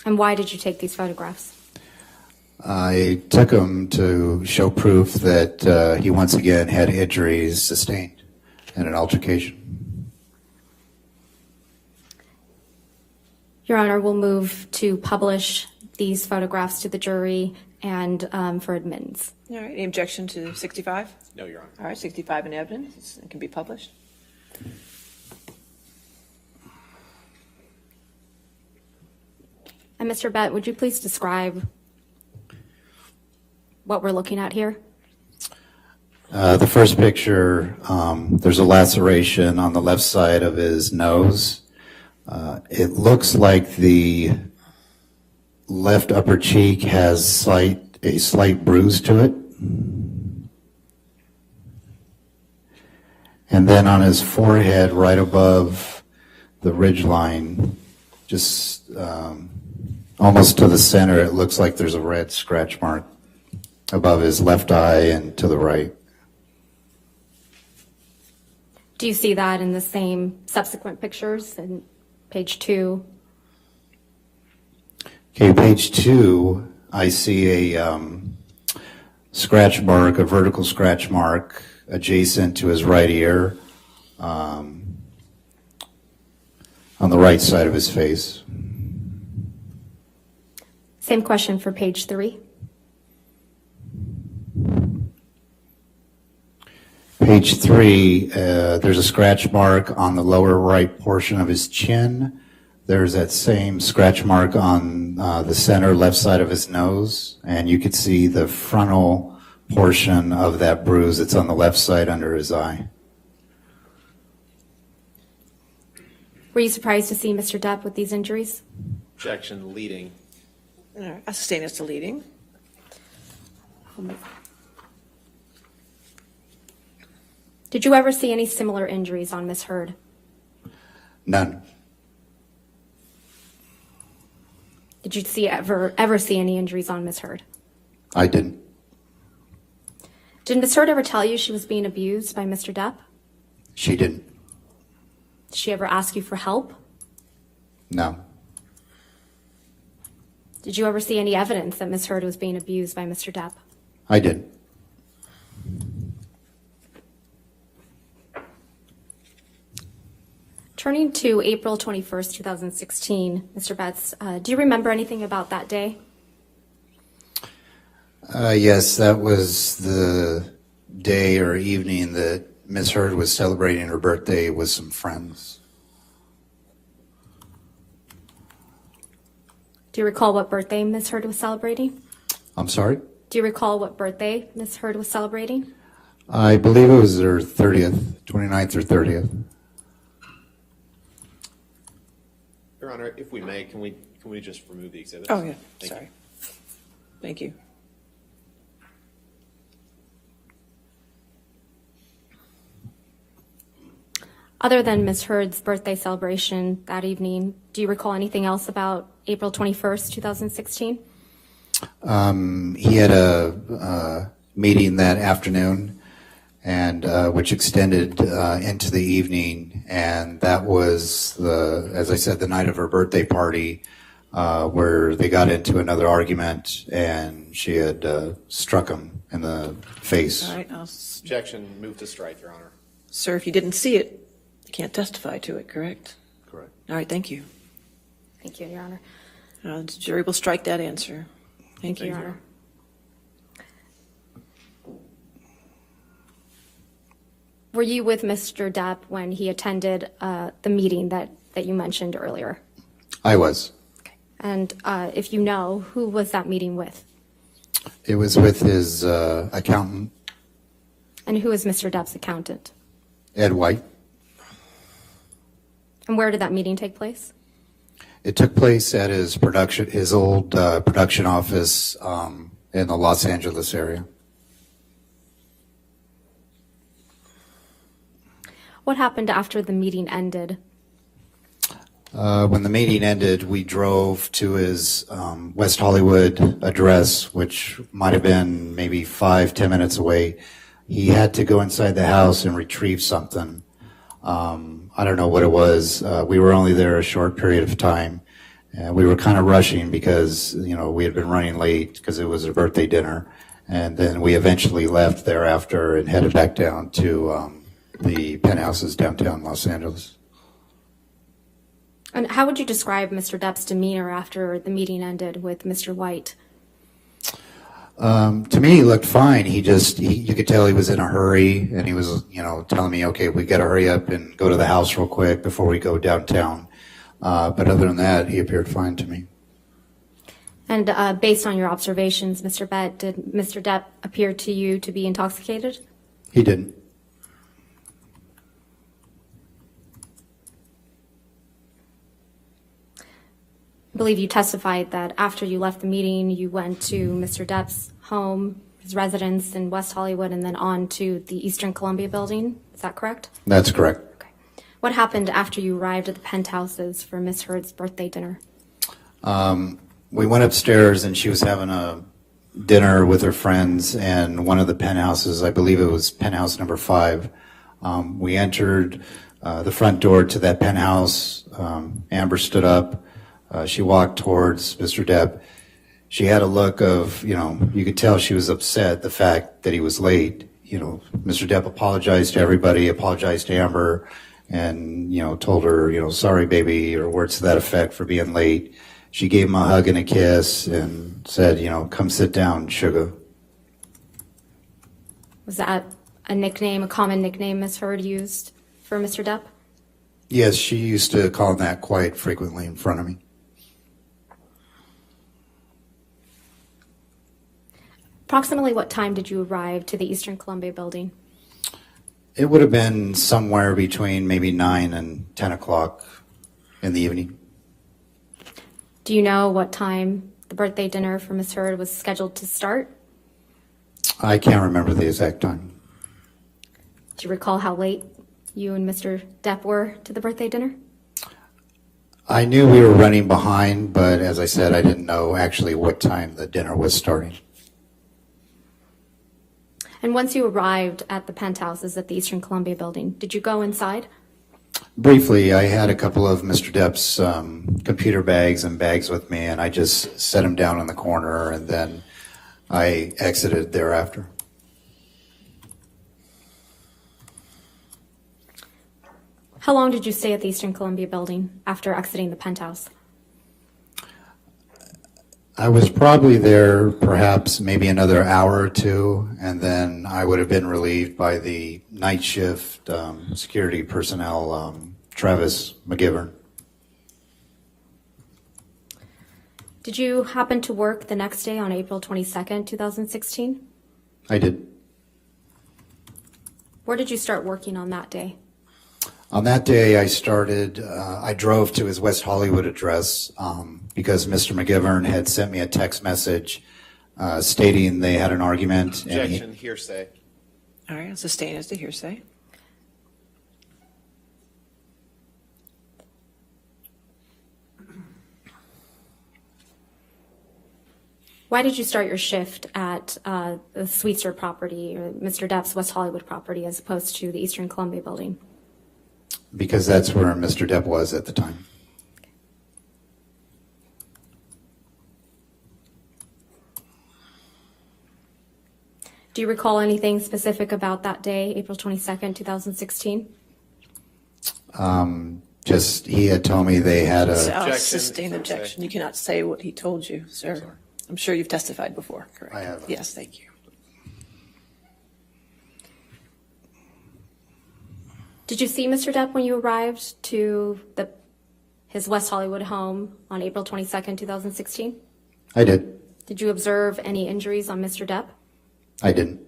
And why did you take these photographs? I took him to show proof that he once again had injuries sustained in an altercation. Your Honor, we'll move to publish these photographs to the jury and for admittance. All right, any objection to 65? No, Your Honor. All right, 65 in evidence. It can be published. And Mr. Bett, would you please describe what we're looking at here? The first picture, there's a laceration on the left side of his nose. It looks like the left upper cheek has a slight bruise to it. And then on his forehead, right above the ridgeline, just almost to the center, it looks like there's a red scratch mark above his left eye and to the right. Do you see that in the same subsequent pictures in page 2? Okay, page 2, I see a scratch mark, a vertical scratch mark adjacent to his right ear on the right side of his face. Same question for page 3. Page 3, there's a scratch mark on the lower right portion of his chin. There's that same scratch mark on the center left side of his nose, and you could see the frontal portion of that bruise that's on the left side under his eye. Were you surprised to see Mr. Depp with these injuries? Objection, leading. All right, I sustain as to leading. Did you ever see any similar injuries on Miss Hurd? None. Did you ever see any injuries on Ms. Heard? I didn't. Did Ms. Heard ever tell you she was being abused by Mr. Depp? She didn't. Did she ever ask you for help? No. Did you ever see any evidence that Ms. Heard was being abused by Mr. Depp? I didn't. Turning to April 21st, 2016, Mr. Betts, do you remember anything about that day? Yes, that was the day or evening that Miss Heard was celebrating her birthday with some friends. Do you recall what birthday Ms. Heard was celebrating? I'm sorry? Do you recall what birthday Ms. Heard was celebrating? I believe it was her 30th, 29th or 30th. Your Honor, if we may, can we just remove the exhibits? Oh, yeah, Thank sorry. Thank you. Other than Ms. Heard's birthday celebration that evening, do you recall anything else about April 21st, 2016? He had a meeting that afternoon, and which extended into the evening, and that was as I said, the night of her birthday party, where they got into another argument, and she had struck him in the face. All right, Objection, move to strike, Your Honor. sir, if you didn't see it, you can't testify to it, correct? Correct. All right, thank you. Thank you, Your Honor. The jury will strike that answer. Thank you. Your Honor. Were you with Mr. Depp when he attended the meeting that you mentioned earlier? I was. Okay. And if you know, who was that meeting with? It was with his accountant, And who is Mr. Depp's accountant? Ed White. And where did that meeting take place? It took place at his old production office in the Los Angeles area. What happened after the meeting ended? When the meeting ended, we drove to his West Hollywood address, which might have been maybe 5-10 minutes away. He had to go inside the house and retrieve something. I don't know what it was. We were only there a short period of time. And we were kind of rushing because, we had been running late because it was a birthday dinner. And then we eventually left thereafter and headed back down to the penthouses downtown Los Angeles. And how would you describe Mr. Depp's demeanor after the meeting ended with Mr. White? To me, he looked fine. You could tell he was in a hurry, and he was, telling me, okay, we got to hurry up and go to the house real quick before we go downtown. But other than that, he appeared fine to me. And based on your observations, Mr. Bett, did Mr. Depp appear to you to be intoxicated? He didn't. I believe you testified that after you left the meeting, you went to Mr. Depp's home, his residence in West Hollywood, and then on to the Eastern Columbia building. Is that correct? That's correct. Okay. What happened after you arrived at the penthouses for Miss Heard's birthday dinner? We went upstairs, and she was having a dinner with her friends, and one of the penthouses, I believe it was penthouse number 5. We entered the front door to that penthouse. Amber stood up. She walked towards Mr. Depp. She had a look of, you could tell she was upset the fact that he was late. Mr. Depp apologized to everybody, apologized to Amber, and, told her, sorry, baby, or words to that effect for being late. She gave him a hug and a kiss and said, come sit down, sugar. Was that a common nickname Miss Heard used for Mr. Depp? Yes, she used to call him that quite frequently in front of me. Approximately what time did you arrive to the Eastern Columbia building? It would have been somewhere between maybe 9 and 10 o'clock in the evening. Do you know what time the birthday dinner for Miss Heard was scheduled to start? I can't remember the exact time. Do you recall how late you and Mr. Depp were to the birthday dinner? I knew we were running behind, but as I said, I didn't know actually what time the dinner was starting. And once you arrived at the penthouses at the Eastern Columbia building, did you go inside? Briefly, I had a couple of Mr. Depp's computer bags and bags with me, and I just set them down in the corner, and then I exited thereafter. How long did you stay at the Eastern Columbia building after exiting the penthouse? I was probably there perhaps maybe another hour or two, and then I would have been relieved by the night shift security personnel, Travis McGivern. Did you happen to work the next day on April 22nd, 2016? I did. Where did you start working on that day? On that day, I drove to his West Hollywood address because Mr. McGivern had sent me a text message stating they had an argument. Objection, hearsay. All right, I'll sustain as to hearsay. Why did you start your shift at the Sweetser property or Mr. Depp's West Hollywood property as opposed to the Eastern Columbia building? Because that's where Mr. Depp was at the time. Do you recall anything specific about that day, April 22nd, 2016? Just he had told me they had So a. I'll Objection. sustain objection. You cannot say what he told you, sir. I'm sure you've testified before, correct? I have. Yes, thank you. Did you see Mr. Depp when you arrived to his West Hollywood home on April 22nd, 2016? I did. Did you observe any injuries on Mr. Depp? I didn't.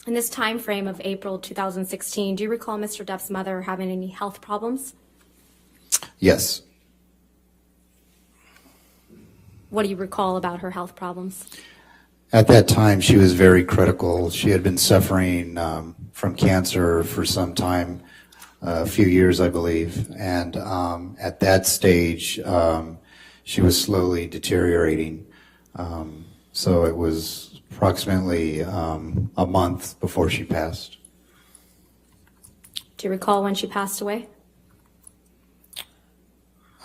In this time frame of April 2016, do you recall Mr. Depp's mother having any health problems? Yes. What do you recall about her health problems? At that time, she was very critical. She had been suffering from cancer for some time, a few years, I believe. And at that stage, she was slowly deteriorating. So it was approximately a month before she passed. Do you recall when she passed away?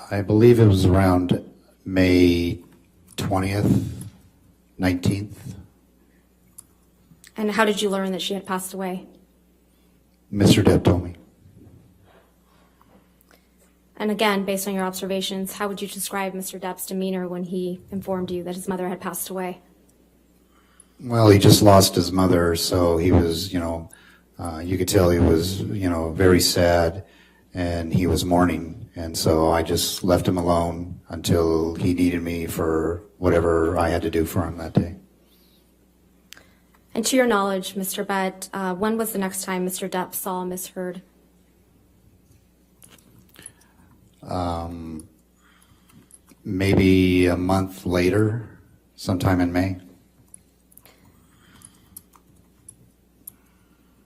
I believe it was around May 20th, 19th. And how did you learn that she had passed away? Mr. Depp told me. And again, based on your observations, how would you describe Mr. Depp's demeanor when he informed you that his mother had passed away? Well, he just lost his mother, so he was, you could tell he was, very sad, and he was mourning. And so I just left him alone until he needed me for whatever I had to do for him that day. And to your knowledge, Mr. Bett, when was the next time Mr. Depp saw Miss Heard? Maybe a month later, sometime in May.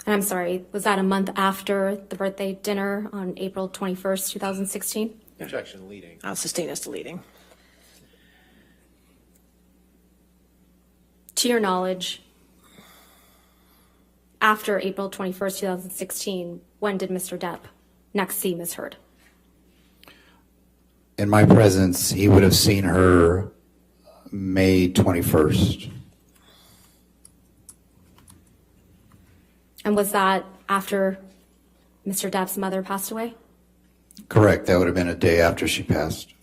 And I'm sorry, was that a month after the birthday dinner on April 21st, 2016? Objection, leading. I'll sustain as to leading. To your knowledge, after April 21st, 2016, when did Mr. Depp next see Miss Heard? In my presence, he would have seen her May 21st. And was that after Mr. Depp's mother passed away? Correct. That would have been a day after she passed.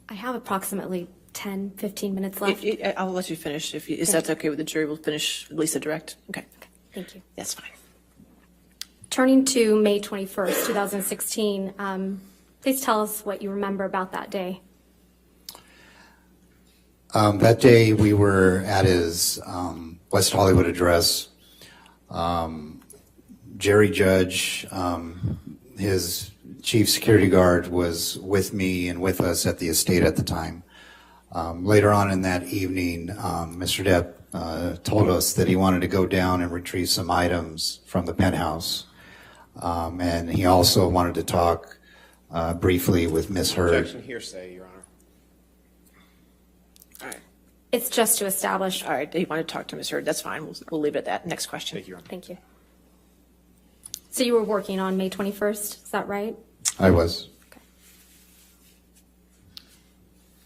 I have approximately 10, 15 minutes left. I'll let you finish. If that's okay with the jury, we'll finish at least the direct. Okay, Thank you. that's fine. Turning to May 21st, 2016, please tell us what you remember about that day. That day we were at his West Hollywood address. Jerry Judge, his chief security guard, was with me and with us at the estate at the time. Later on in that evening, Mr. Depp told us that he wanted to go down and retrieve some items from the penthouse. And he also wanted to talk briefly with Ms. Hurd. Objection hearsay, Your Honor. All right. It's just to establish. All right, you want to talk to Ms. Hurd, that's fine, we'll leave it at that. Next question. Thank you, Your Honor. Thank you. So you were working on May 21st, is that right? I was.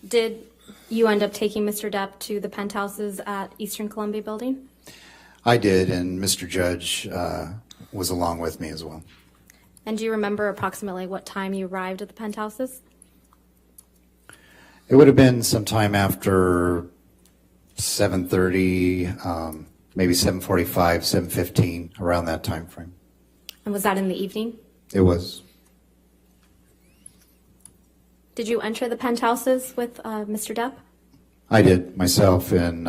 Did you end up taking Mr. Depp to the penthouses at Eastern Columbia Building? I did, and Mr. Judge was along with me as well. And do you remember approximately what time you arrived at the penthouses? It would have been sometime after 7:30, maybe 7:45, 7:15, around that time frame. And was that in the evening? It was. Did you enter the penthouses with Mr. Depp? I did, myself and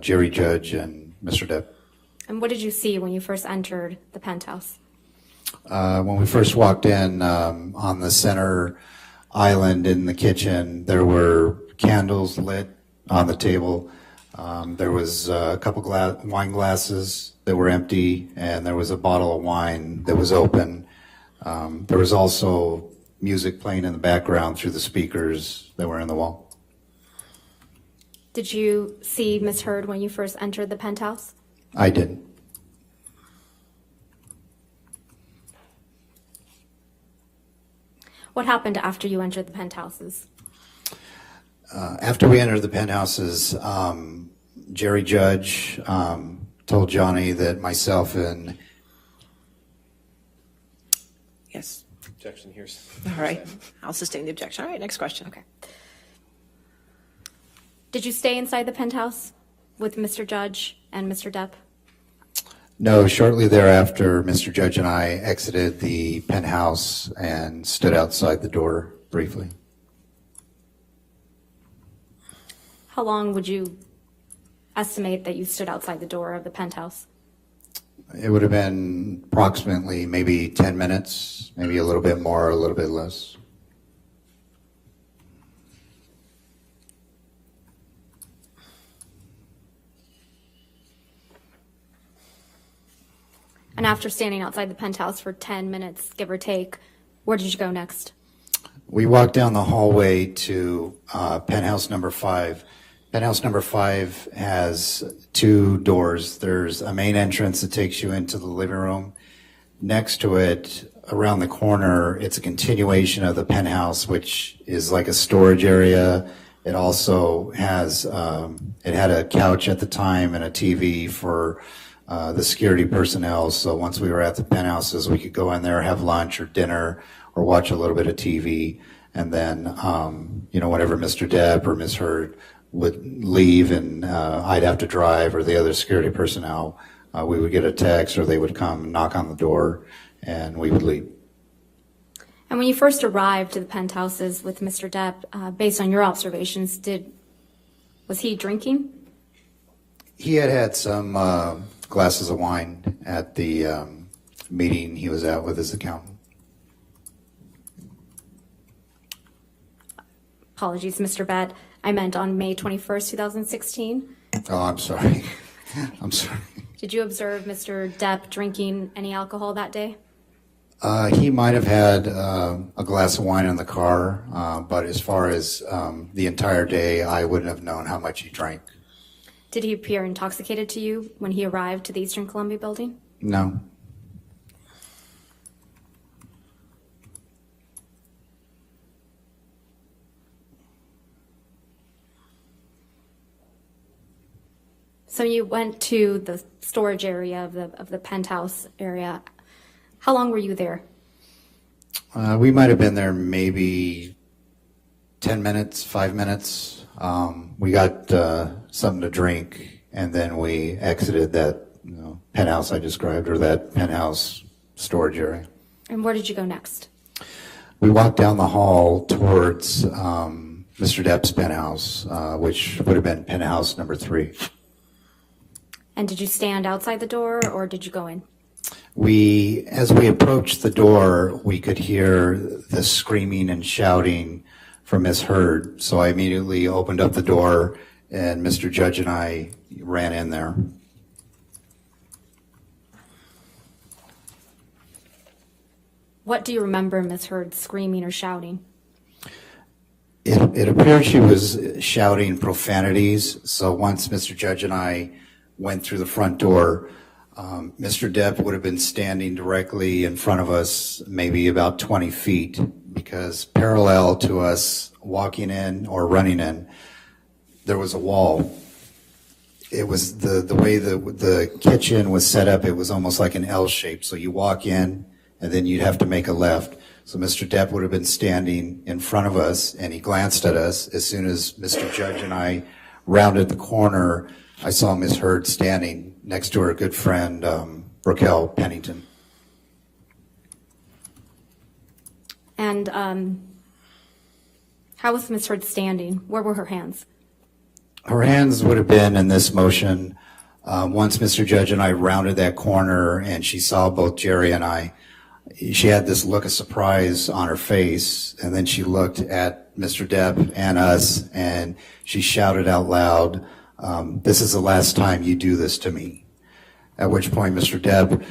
Jerry Judge and Mr. Depp. And what did you see when you first entered the penthouse? When we first walked in, on the center island in the kitchen, there were candles lit on the table. There was a couple wine glasses that were empty, and there was a bottle of wine that was open. There was also music playing in the background through the speakers that were in the wall. Did you see Miss Hurd when you first entered the penthouse? I did. What happened after you entered the penthouses? After we entered the penthouses, Jerry Judge told Johnny that myself and Yes, Objection hearsay. all right, I'll sustain the objection. All right, next question. Okay. Did you stay inside the penthouse with Mr. Judge and Mr. Depp? No, shortly thereafter, Mr. Judge and I exited the penthouse and stood outside the door briefly. How long would you estimate that you stood outside the door of the penthouse? It would have been approximately maybe 10 minutes, maybe a little bit more, a little bit less. And after standing outside the penthouse for 10 minutes, give or take, where did you go next? We walked down the hallway to penthouse number 5. Penthouse number 5 has 2 doors. There's a main entrance that takes you into the living room. Next to it, around the corner, it's a continuation of the penthouse, which is like a storage area. It also has, it had a couch at the time and a TV for the security personnel. So once we were at the penthouses, we could go in there, have lunch or dinner, or watch a little bit of TV. And then, whenever Mr. Depp or Ms. Hurd would leave and I'd have to drive, or the other security personnel, we would get a text, or they would come knock on the door and we would leave. And when you first arrived to the penthouses with Mr. Depp, based on your observations, was he drinking? He had some glasses of wine at the meeting he was at with his accountant. Apologies, Mr. Bett. I meant on May 21st, 2016. Oh, I'm sorry. I'm sorry. Did you observe Mr. Depp drinking any alcohol that day? He might have had a glass of wine in the car, but as far as the entire day, I wouldn't have known how much he drank. Did he appear intoxicated to you when he arrived to the Eastern Columbia Building? No. So you went to the storage area of the penthouse area. How long were you there? We might have been there maybe 10 minutes, 5 minutes. We got something to drink, and then we exited that penthouse I described, or that penthouse storage area. And where did you go next? We walked down the hall towards Mr. Depp's penthouse, which would have been penthouse number 3. And did you stand outside the door, or did you go in? As we approached the door, we could hear the screaming and shouting from Miss Hurd. So I immediately opened up the door, and Mr. Judge and I ran in there. What do you remember Ms. Heard screaming or shouting? It appeared she was shouting profanities. So once Mr. Judge and I went through the front door, Mr. Depp would have been standing directly in front of us, maybe about 20 feet, because parallel to us walking in or running in, there was a wall. It was the way the kitchen was set up, it was almost like an L shape. So you walk in and then you'd have to make a left. So Mr. Depp would have been standing in front of us, and he glanced at us. As soon as Mr. Judge and I rounded the corner, I saw Ms. Heard standing next to her good friend, Raquel Pennington. And how was Ms. Heard standing? Where were her hands? Her hands would have been in this motion. Once Mr. Judge and I rounded that corner and she saw both Jerry and I, she had this look of surprise on her face, and then she looked at Mr. Depp and us, and she shouted out loud, "This is the last time you do this to me." At which point Mr. Depp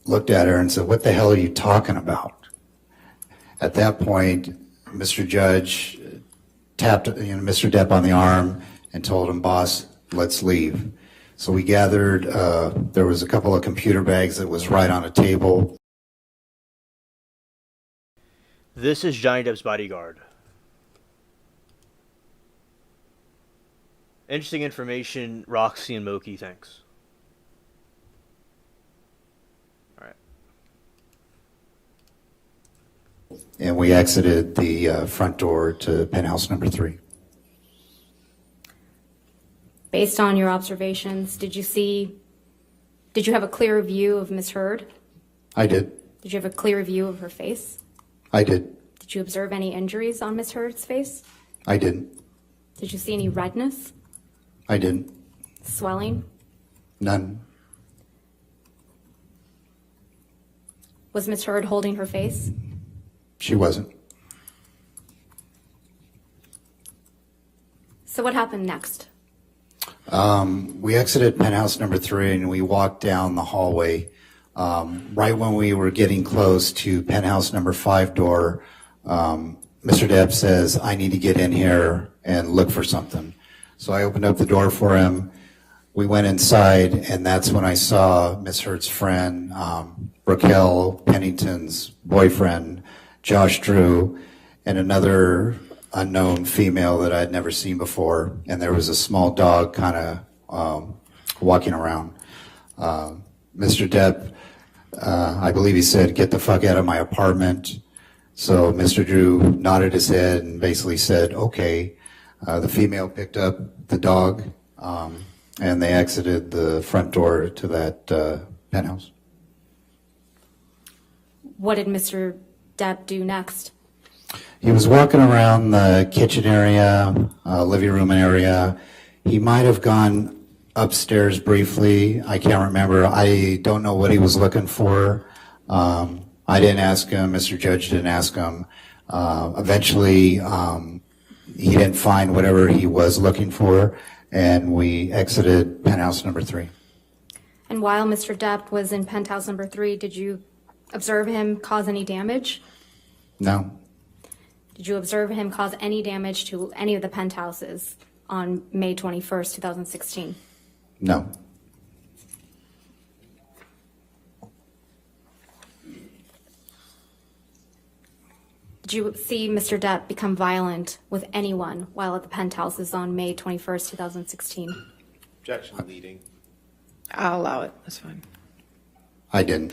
looked at her and said, "What the hell are you talking about?" At that point, Mr. Judge tapped Mr. Depp on the arm and told him, "Boss, let's leave." So we gathered, there was a couple of computer bags that was right on a table. This is Johnny Depp's bodyguard. Interesting information, Roxy and Moki, thanks. Alright. And we exited the front door to penthouse number 3. Based on your observations, did you have a clear view of Ms. Heard? I did. Did you have a clear view of her face? I did. Did you observe any injuries on Ms. Heard's face? I didn't. Did you see any redness, I didn't. swelling? None. Was Ms. Heard holding her face? She wasn't. So what happened next? We exited penthouse number 3 and we walked down the hallway. Right when we were getting close to penthouse number 5 door, Mr. Depp says, "I need to get in here and look for something." So I opened up the door for him. We went inside, and that's when I saw Miss Heard's friend, Raquel Pennington's boyfriend, Josh Drew, and another unknown female that I had never seen before. And there was a small dog kind of walking around. Mr. Depp, I believe he said, "Get the fuck out of my apartment." So Mr. Drew nodded his head and basically said, "Okay." The female picked up the dog, and they exited the front door to that penthouse. What did Mr. Depp do next? He was walking around the kitchen area, living room area. He might have gone upstairs briefly. I can't remember. I don't know what he was looking for. I didn't ask him. Mr. Judge didn't ask him. Eventually, he didn't find whatever he was looking for, and we exited penthouse number 3. And while Mr. Depp was in penthouse number 3, did you observe him cause any damage? No. Did you observe him cause any damage to any of the penthouses on May 21st, 2016? No. Did you see Mr. Depp become violent with anyone while at the penthouses on May 21st, 2016? Objection leading. I'll allow it. That's fine. I didn't.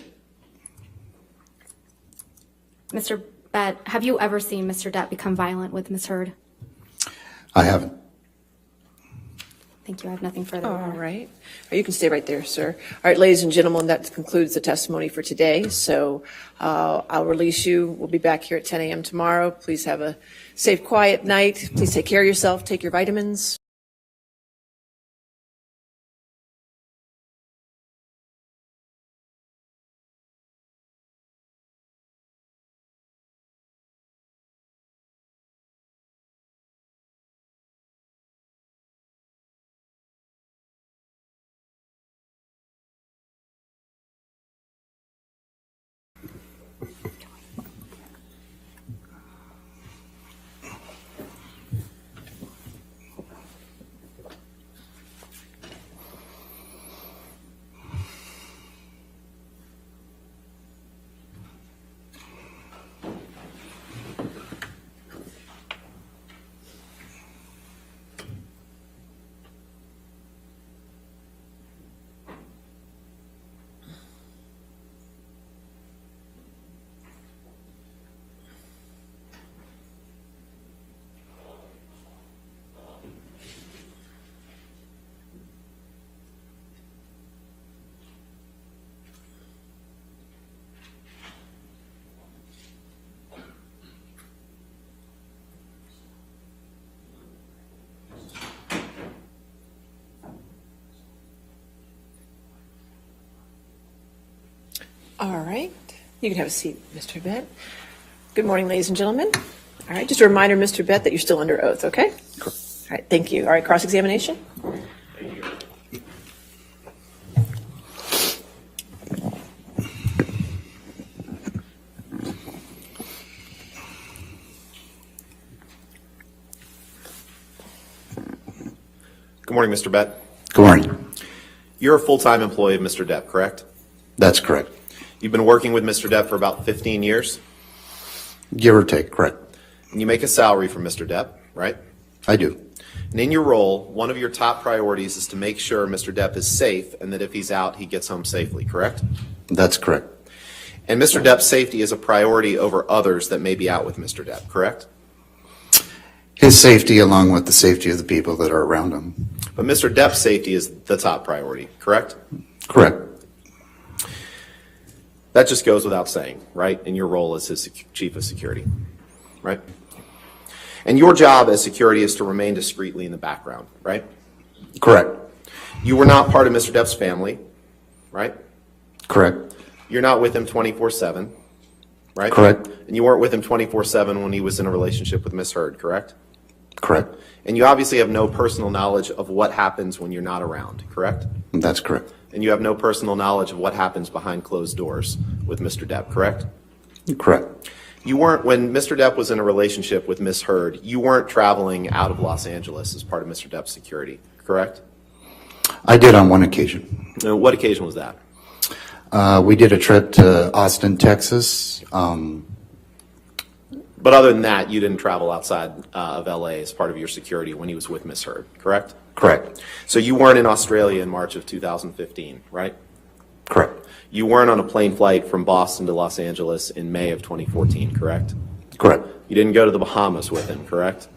Mr. Bett, have you ever seen Mr. Depp become violent with Ms. Heard? I haven't. Thank you. I have nothing further. All right. You can stay right there, sir. All right, ladies and gentlemen, that concludes the testimony for today. So I'll release you. We'll be back here at 10 a.m. tomorrow. Please have a safe, quiet night. Please take care of yourself. Take your vitamins. All right. You can have a seat, Mr. Bett. Good morning, ladies and gentlemen. All right, just a reminder, Mr. Bett, that you're still under oath, okay? All right, thank you. All right, cross-examination? Good morning, Mr. Bett. Good morning. You're a full-time employee of Mr. Depp, correct? That's correct. You've been working with Mr. Depp for about 15 years, Give or take, correct. and you make a salary from Mr. Depp, right? I do. And in your role, one of your top priorities is to make sure Mr. Depp is safe and that if he's out, he gets home safely, correct? That's correct. And Mr. Depp's safety is a priority over others that may be out with Mr. Depp, correct? His safety along with the safety of the people that are around him. But Mr. Depp's safety is the top priority, correct? Correct. That just goes without saying, right? In your role as his chief of security, right? And your job as security is to remain discreetly in the background, right? Correct. You were not part of Mr. Depp's family, right? Correct. You're not with him 24/7, right? Correct. And you weren't with him 24/7 when he was in a relationship with Miss Heard, correct? Correct. And you obviously have no personal knowledge of what happens when you're not around, correct? That's correct. And you have no personal knowledge of what happens behind closed doors with Mr. Depp, correct? Correct. You weren't, when Mr. Depp was in a relationship with Miss Heard, you weren't traveling out of Los Angeles as part of Mr. Depp's security, correct? I did on one occasion. What occasion was that? We did a trip to Austin, Texas. But other than that, you didn't travel outside of LA as part of your security when he was with Miss Heard, correct? Correct. So you weren't in Australia in March of 2015, right? Correct. You weren't on a plane flight from Boston to Los Angeles in May of 2014, correct? Correct. You didn't go to the Bahamas with him, correct?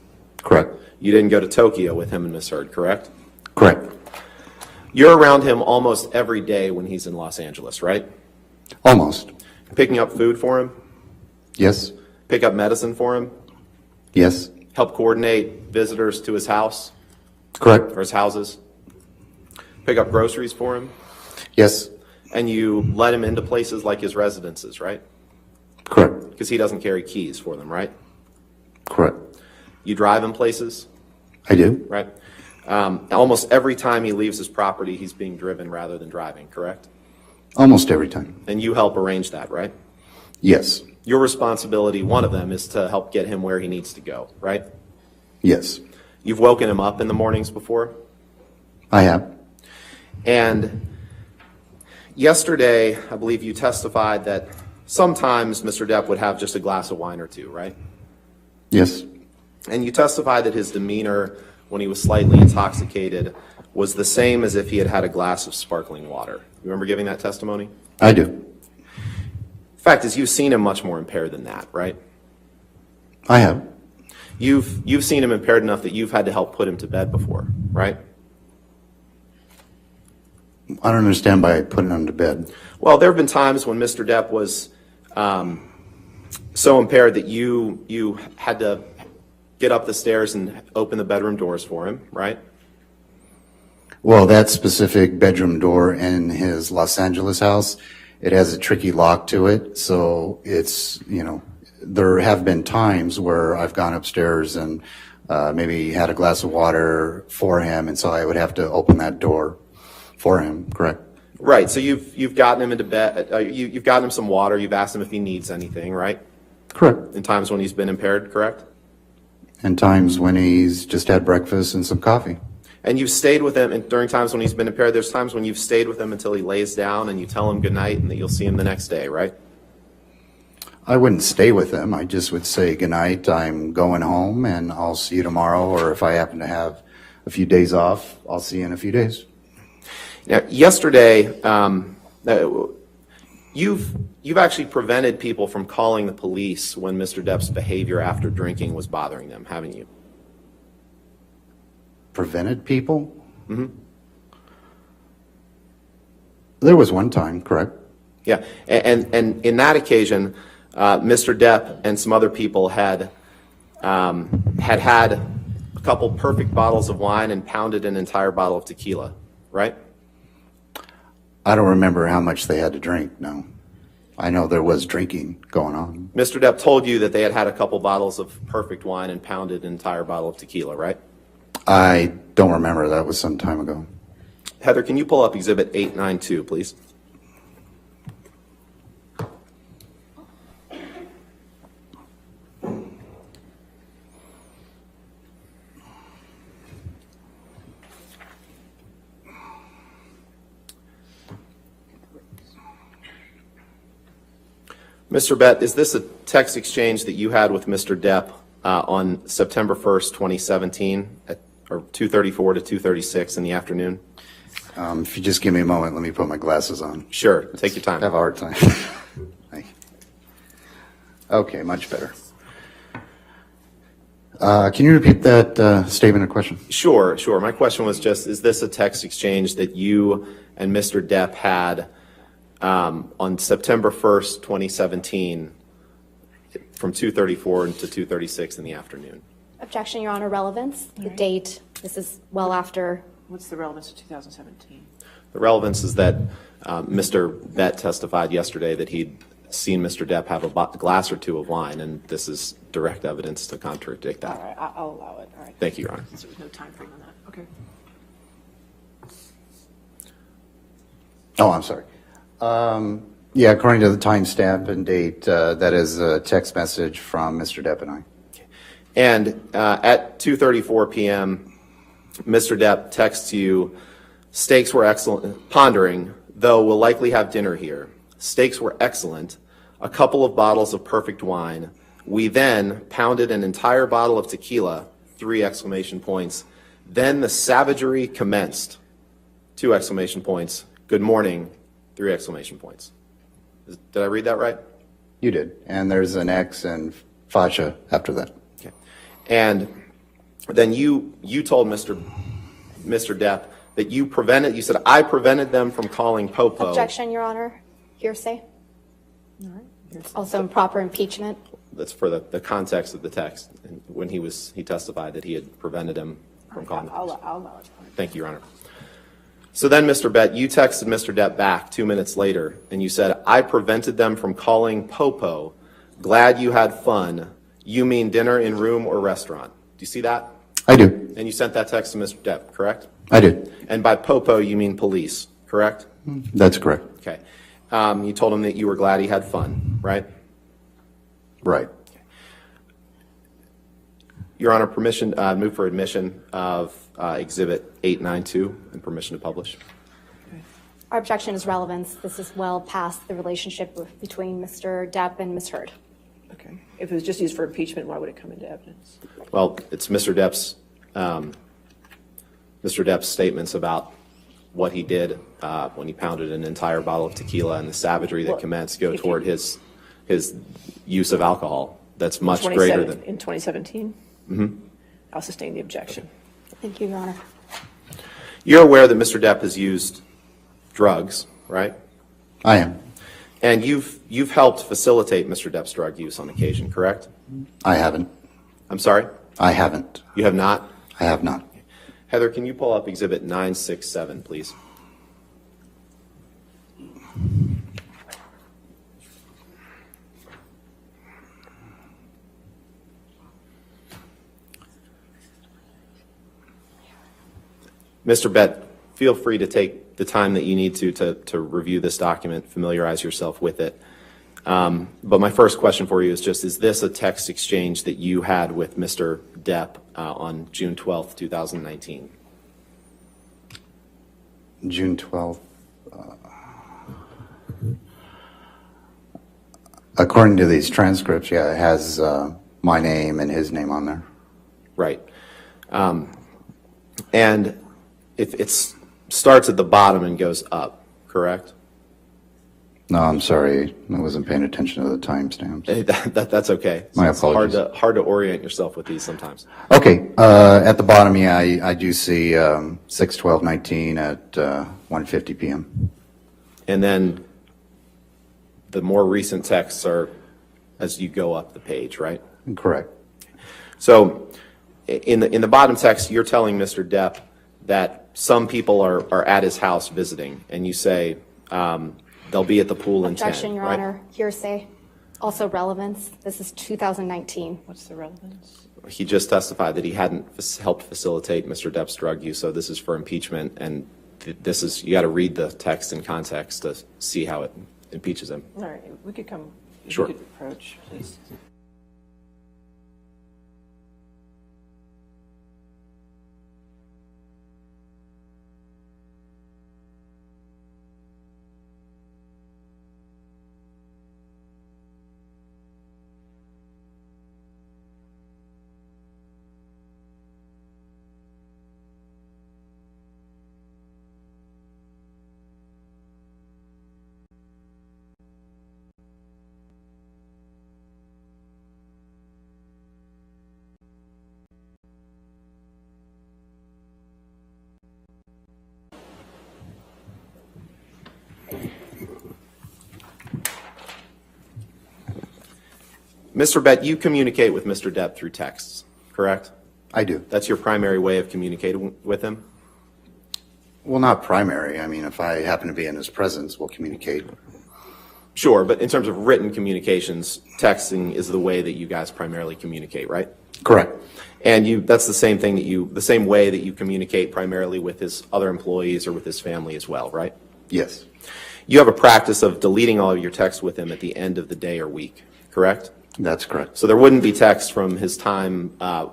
Correct. You didn't go to Tokyo with him and Miss Heard, correct? Correct. You're around him almost every day when he's in Los Angeles, right? Almost. Picking up food for him, Yes. pick up medicine for him, Yes. help coordinate visitors to his house Correct. or his houses, pick up groceries for him, Yes. and you let him into places like his residences, right? Correct. Because he doesn't carry keys for them, right? Correct. You drive him places, I do. right? Almost every time he leaves his property, he's being driven rather than driving, correct? Almost every time. And you help arrange that, right? Yes. Your responsibility, one of them, is to help get him where he needs to go, right? Yes. You've woken him up in the mornings before? I have. And yesterday, I believe you testified that sometimes Mr. Depp would have just a glass of wine or two, right? Yes. And you testified that his demeanor when he was slightly intoxicated was the same as if he had had a glass of sparkling water. You remember giving that testimony? I do. Fact is, you've seen him much more impaired than that, right? I have. You've seen him impaired enough that you've had to help put him to bed before, right? I don't understand by putting him to bed. Well, there have been times when Mr. Depp was so impaired that you had to get up the stairs and open the bedroom doors for him, right? Well, that specific bedroom door in his Los Angeles house, it has a tricky lock to it. So it's, there have been times where I've gone upstairs and maybe had a glass of water for him. And so I would have to open that door for him, correct? Right. So you've gotten him into bed. You've gotten him some water. You've asked him if he needs anything, right? Correct. In times when he's been impaired, correct? And times when he's just had breakfast and some coffee. And you've stayed with him, and during times when he's been impaired, there's times when you've stayed with him until he lays down and you tell him goodnight and that you'll see him the next day, right? I wouldn't stay with him. I just would say goodnight. I'm going home and I'll see you tomorrow. Or if I happen to have a few days off, I'll see you in a few days. Now, yesterday, you've actually prevented people from calling the police when Mr. Depp's behavior after drinking was bothering them, haven't you? Prevented people? Mm-hmm. There was one time, correct? Yeah, and in that occasion, Mr. Depp and some other people had a couple perfect bottles of wine and pounded an entire bottle of tequila, right? I don't remember how much they had to drink, no. I know there was drinking going on. Mr. Depp told you that they had had a couple bottles of perfect wine and pounded an entire bottle of tequila, right? I don't remember. That was some time ago. Heather, can you pull up Exhibit 892, please? Mr. Bett, is this a text exchange that you had with Mr. Depp on September 1st, 2017, at or 2:34 to 2:36 in the afternoon? If you just give me a moment, let me put my glasses on. Sure, take your I time. have a hard time. Thank you. Okay, much better. Can you repeat that statement or question? Sure. My question was just, is this a text exchange that you and Mr. Depp had on September 1st, 2017, from 2:34 to 2:36 in the afternoon? Objection, Your Honor. Relevance, the date, this is well after. What's the relevance of 2017? The relevance is that Mr. Bett testified yesterday that he'd seen Mr. Depp have a glass or two of wine, and this is direct evidence to contradict that. All right, I'll allow it. All right. Thank you, Your Honor. Since there was no time frame on that. Okay. Oh, I'm sorry. Yeah, according to the timestamp and date, that is a text message from Mr. Depp and I. And at 2:34 p.m., Mr. Depp texts you, steaks were excellent, pondering, though we'll likely have dinner here. Steaks were excellent, a couple of bottles of perfect wine. We then pounded an entire bottle of tequila, 3 exclamation points. Then the savagery commenced, 2 exclamation points. Good morning, 3 exclamation points. Did I read that right? You did. And there's an X and fascia after that. Okay. And then you told Mr. Depp that you said, I prevented them from calling Popo. Objection, Your Honor. Hearsay. All right. Also improper impeachment. That's for the context of the text. And when he testified that he had prevented him from calling. I'll allow it. Thank you, Your Honor. So then, Mr. Bett, you texted Mr. Depp back 2 minutes later, and you said, I prevented them from calling Popo. Glad you had fun. You mean dinner in room or restaurant. Do you see that? I do. And you sent that text to Mr. Depp, correct? I did. And by Popo, you mean police, correct? That's correct. Okay. You told him that you were glad he had fun, right? Right. Your Honor, permission, move for admission of Exhibit 892 and permission to publish. Our objection is relevance. This is well past the relationship between Mr. Depp and Ms. Heard. Okay. If it was just used for impeachment, why would it come into evidence? Well, it's Mr. Depp's statements about what he did when he pounded an entire bottle of tequila and the savagery that commenced go toward his use of alcohol. That's much greater than. In 2017? Mm-hmm. I'll sustain the objection. Thank you, Your Honor. You're aware that Mr. Depp has used drugs, right? I am. And you've helped facilitate Mr. Depp's drug use on occasion, correct? I haven't. I'm sorry? I haven't. You have not? I have not. Heather, can you pull up Exhibit 967, please? Mr. Bett, feel free to take the time that you need to review this document, familiarize yourself with it. But my first question for you is just, is this a text exchange that you had with Mr. Depp on June 12th, 2019? June 12th. According to these transcripts, yeah, it has my name and his name on there. Right. And if it starts at the bottom and goes up, correct? No, I'm sorry. I wasn't paying attention to the timestamps. That's okay. My It's apologies. hard to orient yourself with these sometimes. Okay, at the bottom, yeah, I do see 6/12/19 at 1:50 p.m. And then the more recent texts are as you go up the page, right? Correct. So in the bottom text, you're telling Mr. Depp that some people are at his house visiting, and you say, They'll be at the pool in 10, Objection, Your right? Honor. Hearsay. Also relevance. This is 2019. What's the relevance? He just testified that he hadn't helped facilitate Mr. Depp's drug use, so this is for impeachment, and this is, you got to read the text in context to see how it impeaches him. All right, we could come. Sure. We could approach, please. Mr. Bett, you communicate with Mr. Depp through texts, correct? I do. That's your primary way of communicating with him? Well, not primary. I mean, if I happen to be in his presence, we'll communicate. Sure, but in terms of written communications, texting is the way that you guys primarily communicate, right? Correct. And that's the same thing the same way that you communicate primarily with his other employees or with his family as well, right? Yes. You have a practice of deleting all of your texts with him at the end of the day or week, correct? That's correct. So there wouldn't be text from his time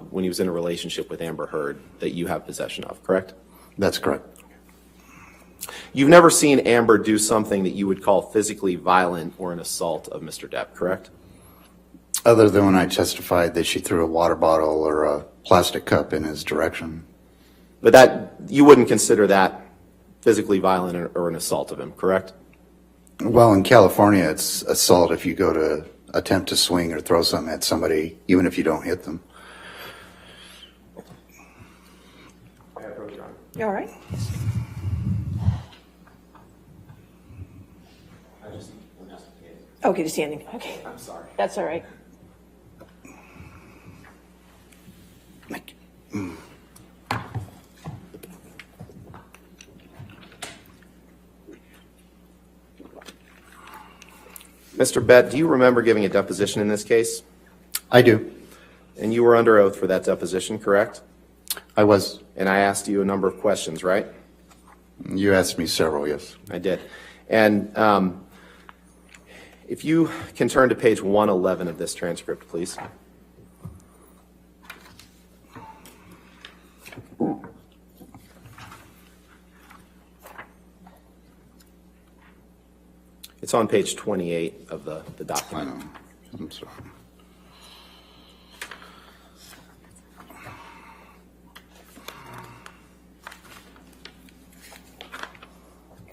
when he was in a relationship with Amber Heard that you have possession of, correct? That's correct. You've never seen Amber do something that you would call physically violent or an assault of Mr. Depp, correct? Other than when I testified that she threw a water bottle or a plastic cup in his direction. But that, you wouldn't consider that physically violent or an assault of him, correct? Well, in California, it's assault if you go to attempt to swing or throw something at somebody, even if you don't hit them. You all right? Okay, just standing. Okay. I'm sorry. That's all right. Like, Mr. Bett, do you remember giving a deposition in this case? I do. And you were under oath for that deposition, correct? I was. And I asked you a number of questions, right? You asked me several, yes. I did. And if you can turn to page 111 of this transcript, please. It's on page 28 of the I document. know. I'm sorry.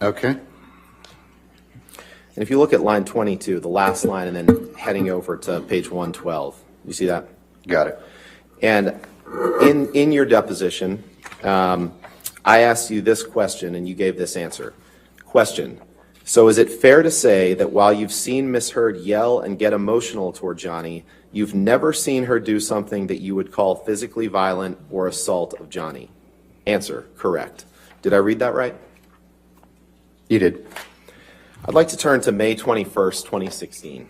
Okay. And if you look at line 22, the last line, and then heading over to page 112, you see that? Got it. And in your deposition, I asked you this question, and you gave this answer. Question: so is it fair to say that while you've seen Miss Heard yell and get emotional toward Johnny, you've never seen her do something that you would call physically violent or assault of Johnny? Answer: correct. Did I read that right? You did. I'd like to turn to May 21st, 2016.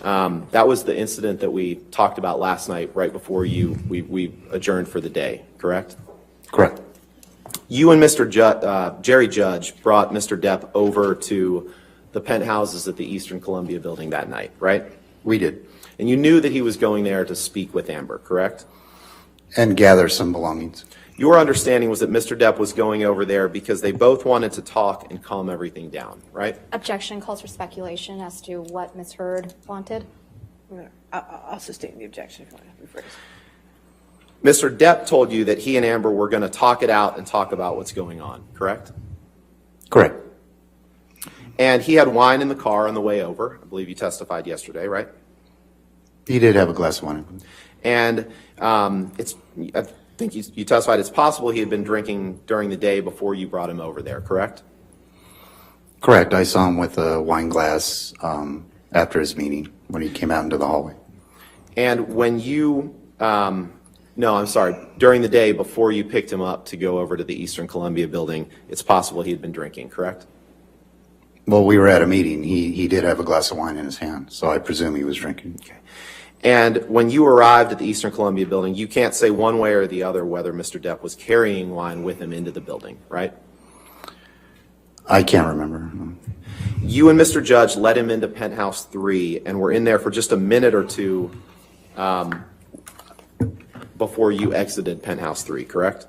That was the incident that we talked about last night, right before we adjourned for the day, correct? Correct. You and Mr. Jerry Judge brought Mr. Depp over to the penthouses at the Eastern Columbia building that night, right? We did. And you knew that he was going there to speak with Amber, correct? And gather some belongings. Your understanding was that Mr. Depp was going over there because they both wanted to talk and calm everything down, right? Objection calls for speculation as to what Ms. Heard wanted. I'll sustain the objection if you want to rephrase. Mr. Depp told you that he and Amber were going to talk it out and talk about what's going on, correct? Correct. And he had wine in the car on the way over. I believe you testified yesterday, right? He did have a glass of wine. And I think you testified it's possible he had been drinking during the day before you brought him over there, correct? Correct. I saw him with a wine glass after his meeting when he came out into the hallway. And when you, during the day before you picked him up to go over to the Eastern Columbia building, it's possible he had been drinking, correct? Well, we were at a meeting. He did have a glass of wine in his hand, so I presume he was drinking. Okay. And when you arrived at the Eastern Columbia building, you can't say one way or the other whether Mr. Depp was carrying wine with him into the building, right? I can't remember. You and Mr. Judge let him into Penthouse 3 and were in there for just a minute or two before you exited Penthouse 3, correct?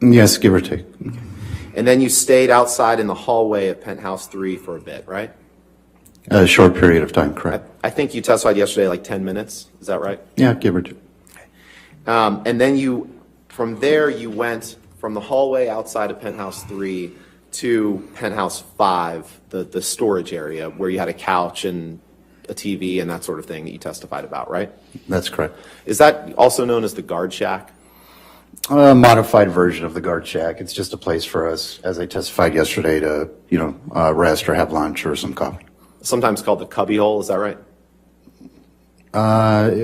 Yes, give or take. And then you stayed outside in the hallway of Penthouse 3 for a bit, right? A short period of time, correct. I think you testified yesterday like 10 minutes. Is that right? Yeah, give or take. And then from there, you went from the hallway outside of Penthouse 3 to Penthouse 5, the storage area where you had a couch and a TV and that sort of thing that you testified about, right? That's correct. Is that also known as the guard shack? A modified version of the guard shack. It's just a place for us, as I testified yesterday, to rest or have lunch or some coffee. Sometimes called the cubby hole, is that right?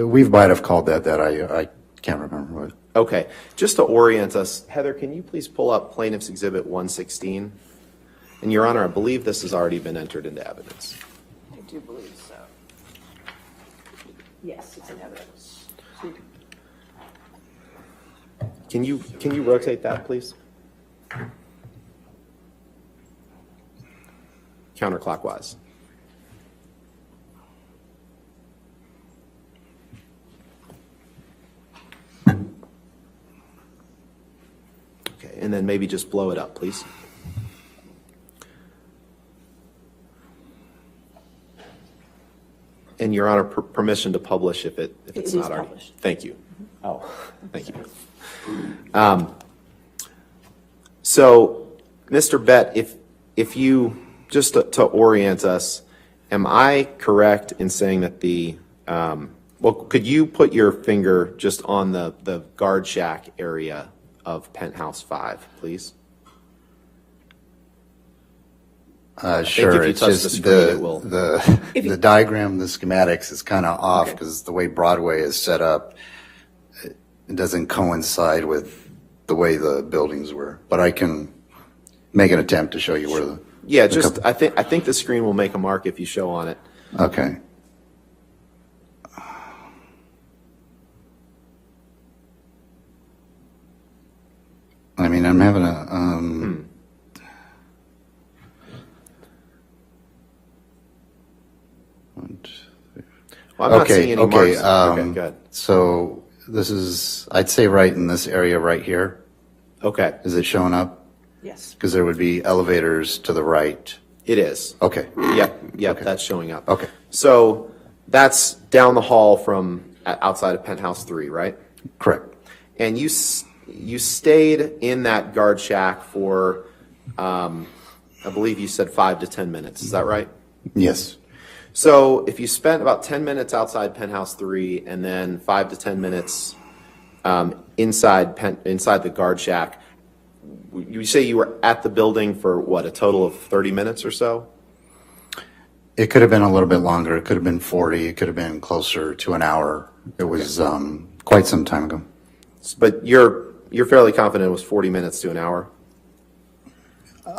We might have called that. I can't remember what. Okay, just to orient us, Heather, can you please pull up Plaintiff's Exhibit 116? And Your Honor, I believe this has already been entered into evidence. I do believe so. Yes, it's in evidence. Can you rotate that, please? Counterclockwise. Okay, and then maybe just blow it up, please. And Your Honor, permission to publish if it's It not is already. published. Thank you. Oh, thank you. So, Mr. Bett, if you, just to orient us, am I correct in saying that could you put your finger just on the guard shack area of Penthouse 5, please? Sure. if you It's touch just the screen, it will. the diagram, the schematics is kind of off because the way Broadway is set up, it doesn't coincide with the way the buildings were. But I can make an attempt to show you where the. Yeah, I think the screen will make a mark if you show on it. Okay. I mean, I'm having a. Well, I'm not seeing any marks. Okay, good. So this is, I'd say, right in this area right here. Okay, Is it showing up? Yes. Because there would be elevators to the right. it is. Okay. Yep, that's showing up. Okay. So that's down the hall from outside of Penthouse 3, right? Correct. And you stayed in that guard shack for, I believe you said 5 to 10 minutes. Is that right? Yes. So if you spent about 10 minutes outside Penthouse 3 and then 5 to 10 minutes inside the guard shack, you say you were at the building for what, a total of 30 minutes or so? It could have been a little bit longer. It could have been 40. It could have been closer to an hour. It was quite some time ago. But you're fairly confident it was 40 minutes to an hour?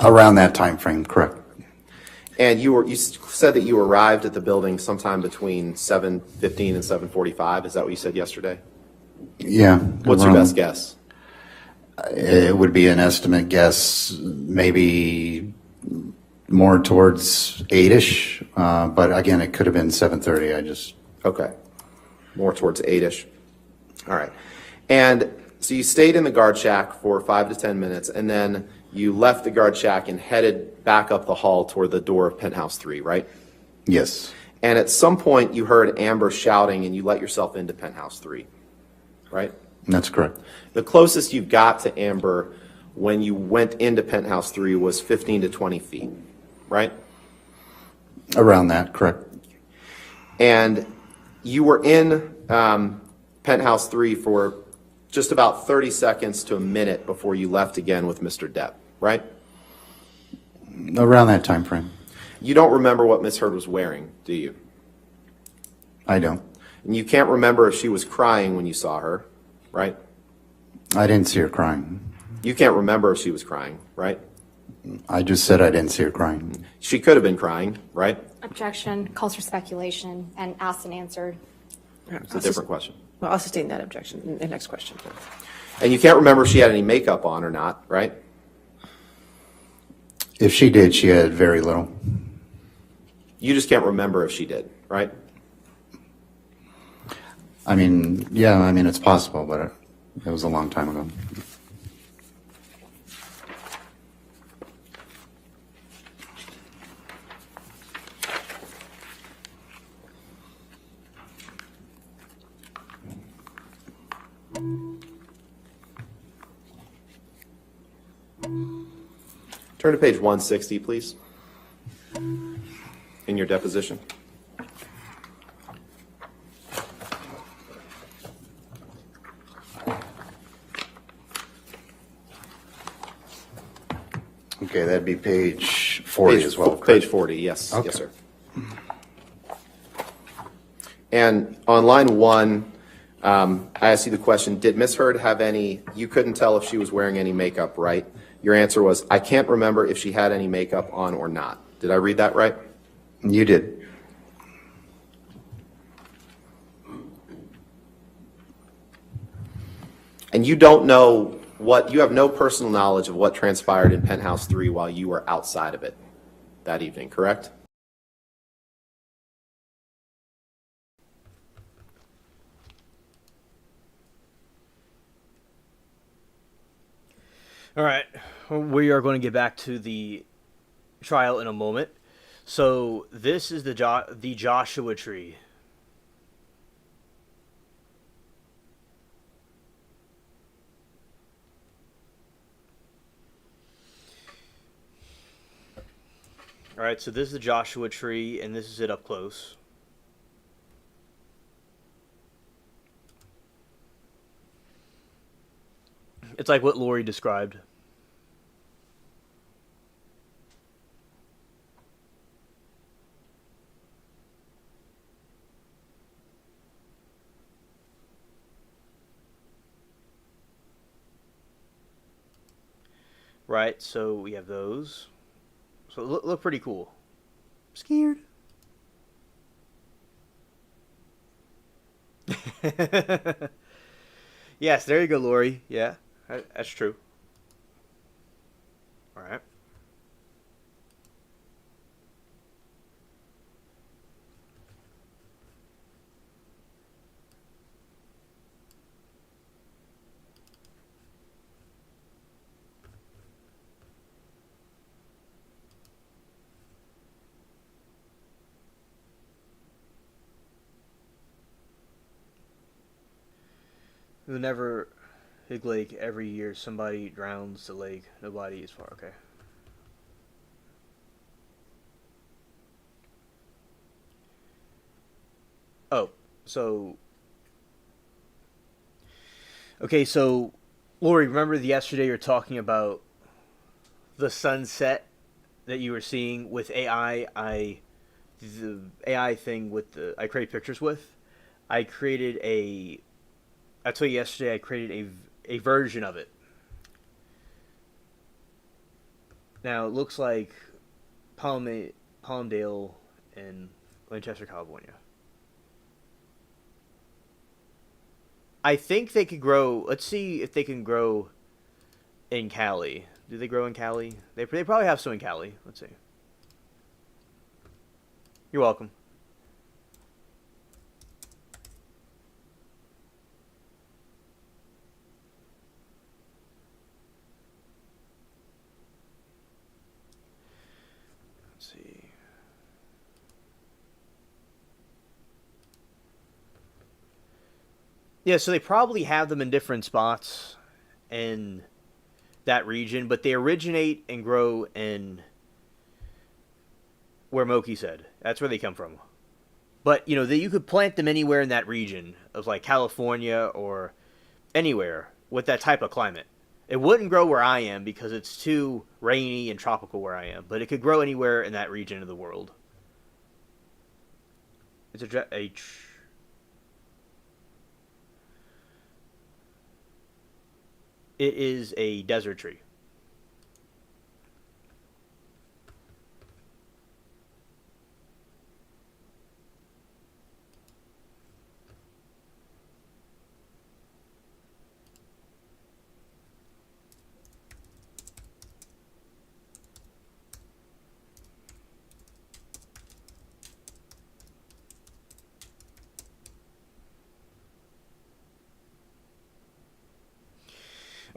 Around that time frame, correct. And you said that you arrived at the building sometime between 7:15 and 7:45. Is that what you said yesterday? Yeah. What's your best guess? It would be an estimate guess, maybe more towards 8-ish. But again, it could have been 7:30. Okay. More towards 8-ish. All right. And so you stayed in the guard shack for 5 to 10 minutes, and then you left the guard shack and headed back up the hall toward the door of Penthouse 3, right? Yes. And at some point, you heard Amber shouting, and you let yourself into Penthouse 3, right? That's correct. The closest you got to Amber when you went into Penthouse 3 was 15 to 20 feet, right? Around that, correct. And you were in Penthouse 3 for just about 30 seconds to a minute before you left again with Mr. Depp, right? Around that time frame. You don't remember what Miss Heard was wearing, do you? I don't. And you can't remember if she was crying when you saw her, right? I didn't see her crying. You can't remember if she was crying, right? I just said I didn't see her crying. She could have been crying, right? Objection, calls for speculation, and asked and answered. It's a different question. Well, I'll sustain that objection. The next question. And you can't remember if she had any makeup on or not, right? If she did, she had very little. You just can't remember if she did, right? I mean, yeah, I mean, it's possible, but it was a long time ago. Turn to page 160, please, in your deposition. Okay, that'd be page 40 as well. correct? Page 40, yes. Okay. Yes, sir. And on line 1, I asked you the question, did Miss Hurd have any, you couldn't tell if she was wearing any makeup, right? Your answer was, I can't remember if she had any makeup on or not. Did I read that right? You did. And you don't know you have no personal knowledge of what transpired in Penthouse 3 while you were outside of it that evening, correct? All right, we are going to get back to the trial in a moment. So this is the Joshua tree. All right, so this is the Joshua tree, and this is it up close. It's like what Lori described. Right, so we have those. So look pretty cool. Scared. Yes, there you go, Lori. Yeah, that's true. All right. Whenever Hig Lake, every year somebody drowns the lake. Nobody is far. Okay. Oh, so. Okay, so Lori, remember yesterday you were talking about the sunset that you were seeing with AI? The AI thing with the I create pictures with. I created a. I told you yesterday I created a version of it. Now it looks like Palmdale and Lancaster, California. I think they could grow. Let's see if they can grow in Cali. Do they grow in Cali? They probably have some in Cali. Let's see. You're welcome. Let's see. Yeah, so they probably have them in different spots in that region, but they originate and grow in where Moki said. That's where they come from. But, you know, you could plant them anywhere in that region of like California or anywhere with that type of climate. It wouldn't grow where I am because it's too rainy and tropical where I am, but it could grow anywhere in that region of the world. It's it is a desert tree.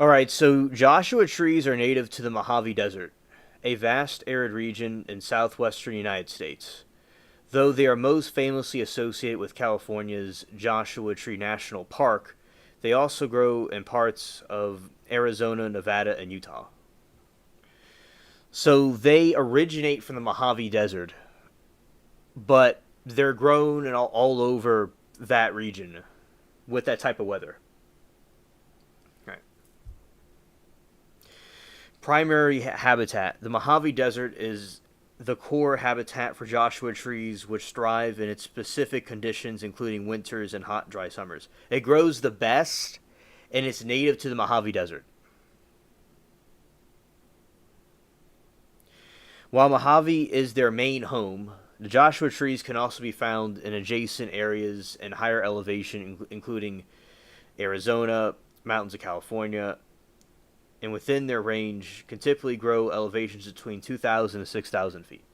All right, so Joshua trees are native to the Mojave Desert, a vast arid region in southwestern United States. Though they are most famously associated with California's Joshua Tree National Park, they also grow in parts of Arizona, Nevada, and Utah. So they originate from the Mojave Desert, but they're grown in all over that region with that type of weather. Right. Primary habitat. The Mojave Desert is the core habitat for Joshua trees, which thrive in its specific conditions, including winters and hot, dry summers. It grows the best, and it's native to the Mojave Desert. While Mojave is their main home, the Joshua trees can also be found in adjacent areas and higher elevation, including Arizona, mountains of California, and within their range can typically grow elevations between 2,000 and 6,000 feet.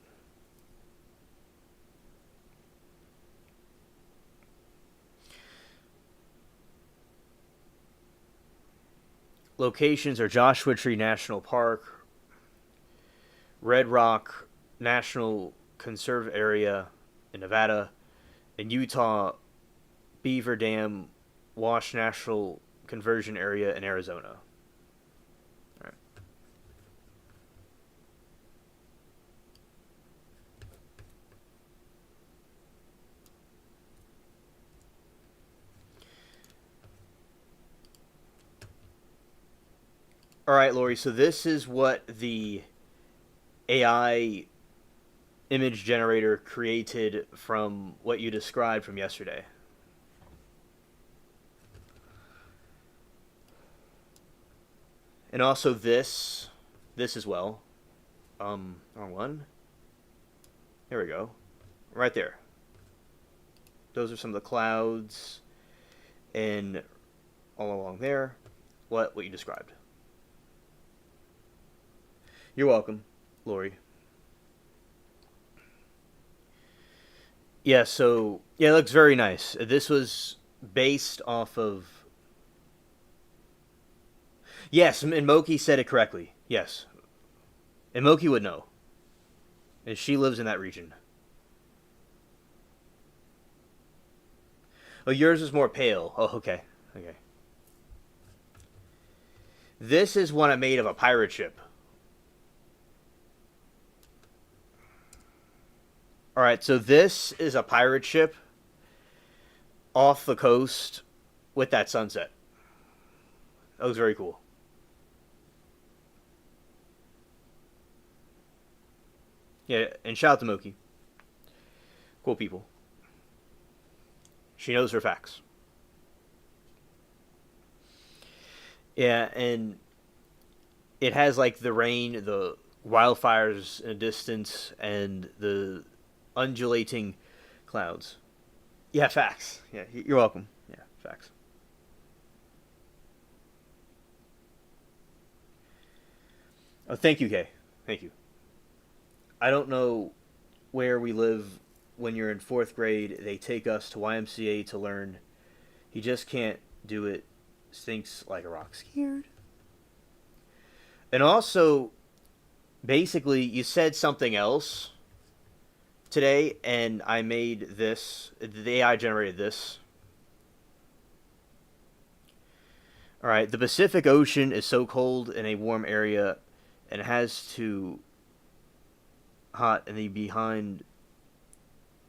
Locations are Joshua Tree National Park, Red Rock National Conserve Area in Nevada, and Utah, Beaver Dam Wash National Conversion Area in Arizona. All right, Lori, so this is what the AI image generator created from what you described from yesterday. And also this as well. Wrong one. There we go. Right there. Those are some of the clouds and all along there. What you described. You're welcome, Lori. Yeah, so, yeah, it looks very nice. This was based off of... Yes, and Moki said it correctly. Yes. And Moki would know. And she lives in that region. Oh, yours is more pale. Oh, okay. Okay. This is one I made of a pirate ship. Alright, so this is a pirate ship off the coast with that sunset. That was very cool. Yeah, and shout out to Moki. Cool people. She knows her facts. Yeah, and it has like the rain, the wildfires in the distance, and the undulating clouds. Yeah, facts. Yeah, you're welcome. Yeah, facts. Oh, thank you, Kay. Thank you. I don't know where we live when you're in 4th grade. They take us to YMCA to learn. He just can't do it. Stinks like a rock. Scared. And also, basically, you said something else today, and I made this. The AI generated this. Alright, the Pacific Ocean is so cold in a warm area, and it has to hot and the behind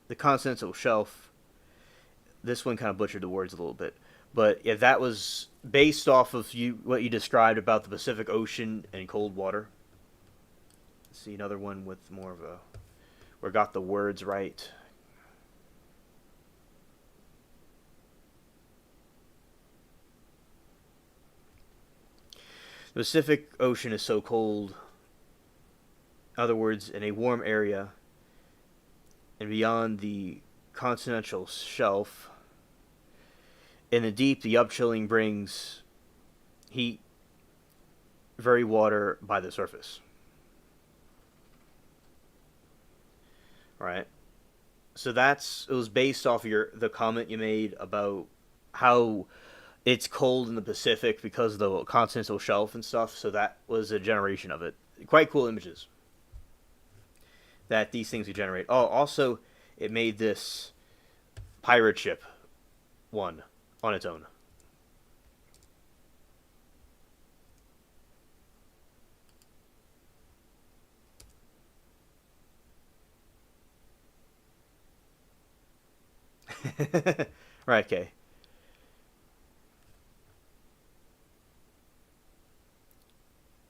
the continental shelf. This one kind of butchered the words a little bit. But yeah, that was based off of what you described about the Pacific Ocean and cold water. Let's see another one with more of a... where I got the words right. The Pacific Ocean is so cold. In other words, in a warm area and beyond the continental shelf, in the deep, the upchilling brings heat, very water by the surface. Right? So it was based off of the comment you made about how it's cold in the Pacific because of the continental shelf and stuff. So that was a generation of it. Quite cool images that these things would generate. Oh, also, it made this pirate ship one on its own. Right, okay.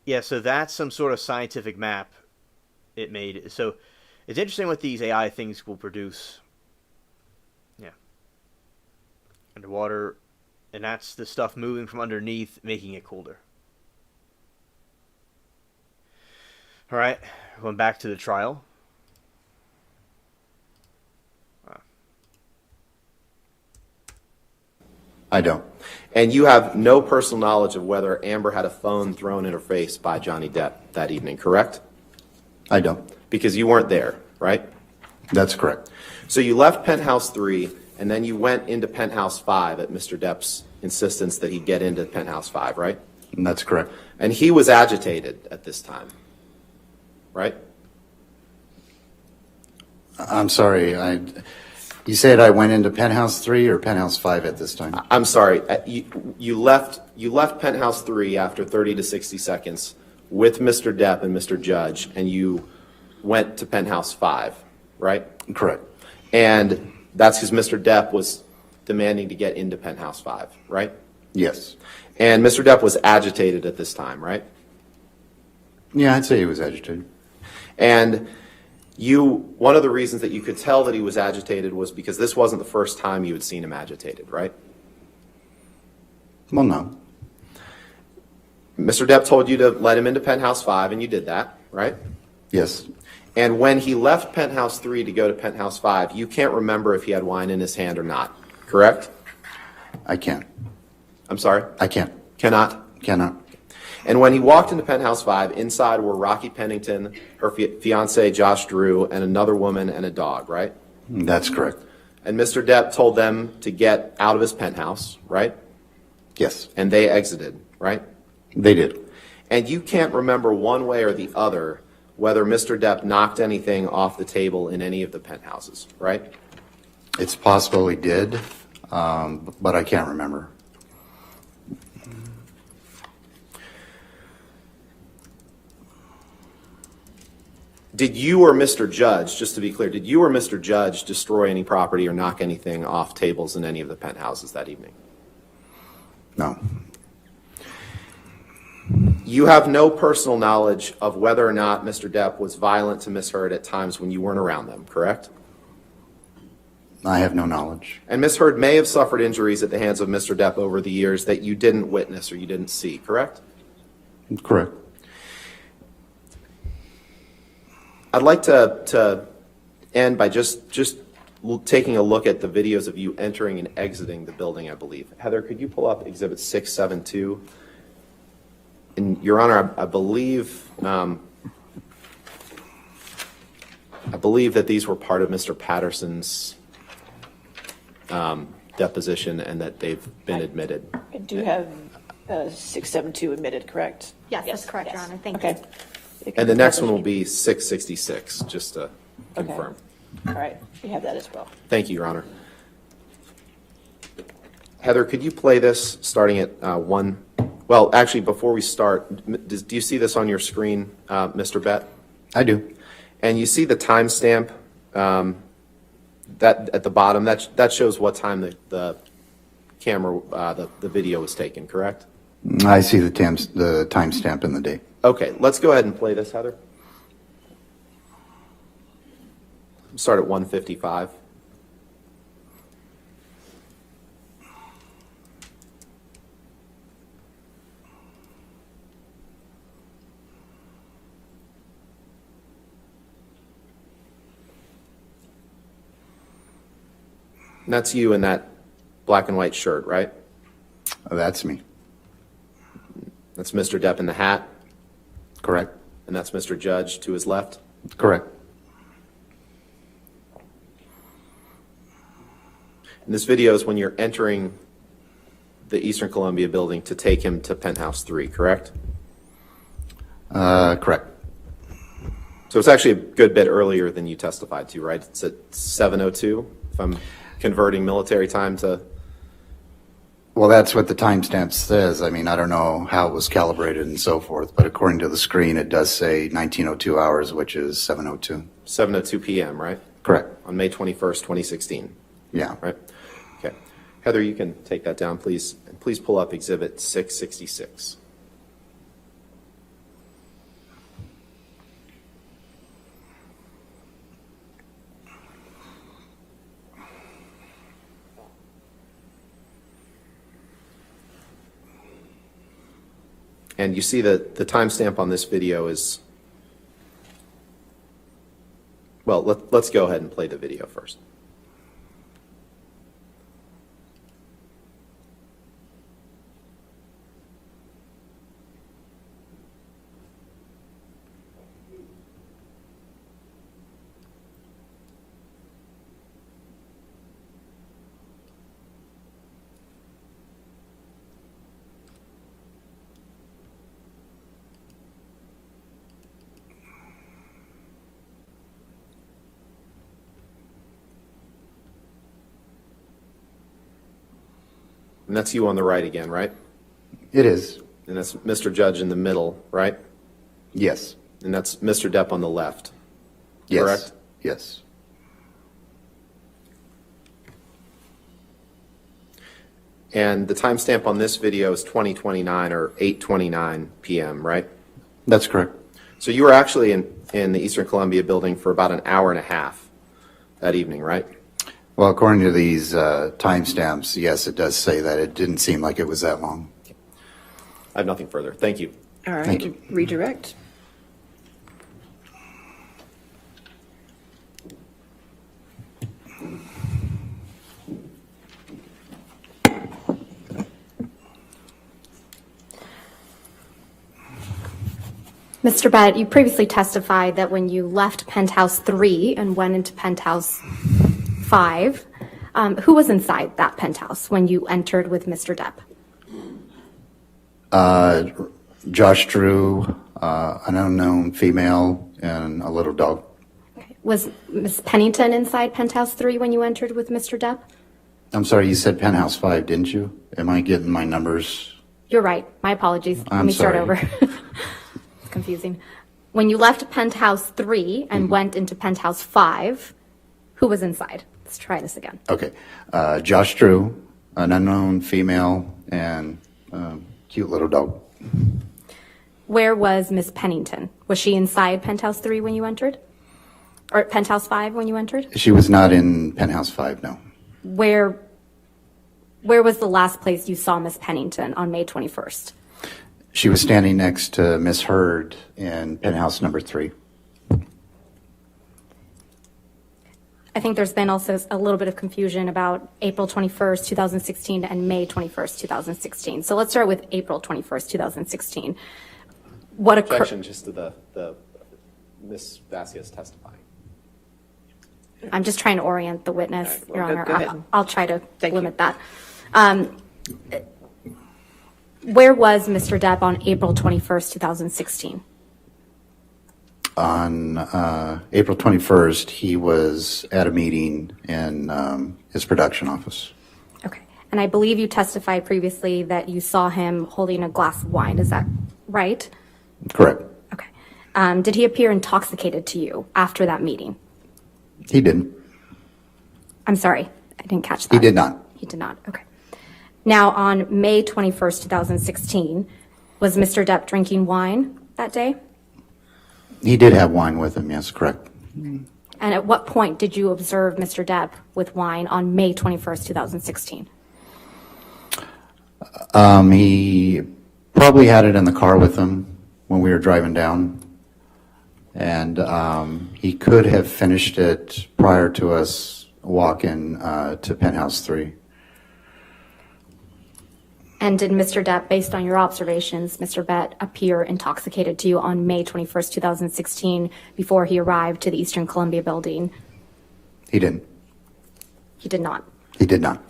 Yeah, so that's some sort of scientific map it made. So it's interesting what these AI things will produce. Yeah. Underwater, and that's the stuff moving from underneath, making it colder. All right, going back to the trial. I don't. And you have no personal knowledge of whether Amber had a phone thrown in her face by Johnny Depp that evening, correct? I don't. Because you weren't there, right? That's correct. So you left Penthouse 3, and then you went into Penthouse 5 at Mr. Depp's insistence that he get into Penthouse 5, right? That's correct. And he was agitated at this time, right? I'm sorry. You said I went into Penthouse 3 or Penthouse 5 at this time? I'm sorry. You left Penthouse 3 after 30 to 60 seconds with Mr. Depp and Mr. Judge, and you went to Penthouse 5, right? Correct. And that's because Mr. Depp was demanding to get into Penthouse 5, right? Yes. And Mr. Depp was agitated at this time, right? Yeah, I'd say he was agitated. And one of the reasons that you could tell that he was agitated was because this wasn't the first time you had seen him agitated, right? Well, no. Mr. Depp told you to let him into Penthouse 5, and you did that, right? Yes. And when he left Penthouse 3 to go to Penthouse 5, you can't remember if he had wine in his hand or not, correct? I can't. I'm sorry? I can't. Cannot? Cannot. And when he walked into Penthouse 5, inside were Rocky Pennington, her fiance Josh Drew, and another woman and a dog, right? That's correct. And Mr. Depp told them to get out of his penthouse, right? Yes. And they exited, right? They did. And you can't remember one way or the other whether Mr. Depp knocked anything off the table in any of the penthouses, right? It's possible he did, but I can't remember. Did you or Mr. Judge, just to be clear, did you or Mr. Judge destroy any property or knock anything off tables in any of the penthouses that evening? No. You have no personal knowledge of whether or not Mr. Depp was violent to Miss Heard at times when you weren't around them, correct? I have no knowledge. And Miss Heard may have suffered injuries at the hands of Mr. Depp over the years that you didn't witness or you didn't see, correct? Correct. I'd like to end by just taking a look at the videos of you entering and exiting the building, I believe. Heather, could you pull up Exhibit 672? And Your Honor, I believe that these were part of Mr. Patterson's deposition and that they've been admitted. I do have 672 admitted, correct? Yes, that's correct, Your Honor. Thank you. Okay. And the next one will be 666, just to confirm. All right, we have that as well. Thank you, Your Honor. Heather, could you play this starting at 1? Well, actually, before we start, do you see this on your screen, Mr. Bett? I do. And you see the timestamp that at the bottom? That shows what time the camera, the video was taken, correct? I see the timestamp and the date. Okay, let's go ahead and play this, Heather. Start at 1:55. And that's you in that black and white shirt, right? That's me. That's Mr. Depp in the hat, Correct. and that's Mr. Judge to his left. Correct. And this video is when you're entering the Eastern Columbia building to take him to penthouse 3, correct? Correct. So it's actually a good bit earlier than you testified to, right? It's at 7:02, if I'm converting military time to, Well, that's what the timestamp says. I mean, I don't know how it was calibrated and so forth, but according to the screen, it does say 1902 hours, which is 7:02. 7:02 p.m., right? Correct. On May 21st, 2016, Yeah. right? Okay. Heather, you can take that down, please. And please pull up Exhibit 666. And you see that the timestamp on this video is, well, let's go ahead and play the video first. And that's you on the right again, right? It is. And that's Mr. Judge in the middle, right? Yes. And that's Mr. Depp on the left, Yes. correct? Yes. And the timestamp on this video is 2029 or 8:29 p.m., right? That's correct. So you were actually in the Eastern Columbia building for about an hour and a half that evening, right? Well, according to these timestamps, yes, it does say that. It didn't seem like it was that long. I have nothing further. Thank you. All right, Thank you. redirect. Mr. Bett, you previously testified that when you left penthouse 3 and went into penthouse 5, who was inside that penthouse when you entered with Mr. Depp? Josh Drew, an unknown female, and a little dog. Was Ms. Pennington inside penthouse 3 when you entered with Mr. Depp? I'm sorry, you said penthouse 5, didn't you? Am I getting my numbers? You're right. My apologies. Let I'm me start sorry. over. It's confusing. When you left penthouse 3 and went into penthouse 5, who was inside? Let's try this again. Okay. Josh Drew, an unknown female, and cute little dog. Where was Miss Pennington? Was she inside penthouse 3 when you entered? Or penthouse 5 when you entered? She was not in penthouse 5, no. Where was the last place you saw Miss Pennington on May 21st? She was standing next to Miss Hurd in penthouse number 3. I think there's been also a little bit of confusion about April 21st, 2016 and May 21st, 2016. So let's start with April 21st, 2016. What occurred? Objection just to the Ms. Vasquez testifying. I'm just trying to orient the witness, All Your right, Honor. go ahead. I'll try to Thank you. limit that. Where was Mr. Depp on April 21st, 2016? On April 21st, he was at a meeting in his production office. Okay. And I believe you testified previously that you saw him holding a glass of wine. Is that right? Correct. Okay. Did he appear intoxicated to you after that meeting? He didn't. I'm sorry, I didn't catch that. He did not. He did not, okay. Now, on May 21st, 2016, was Mr. Depp drinking wine that day? He did have wine with him, yes, correct. And at what point did you observe Mr. Depp with wine on May 21st, 2016? He probably had it in the car with him when we were driving down. And he could have finished it prior to us walking to penthouse 3. And did Mr. Depp, based on your observations, Mr. Bett, appear intoxicated to you on May 21st, 2016 before he arrived to the Eastern Columbia building? He didn't. He did not. He did not.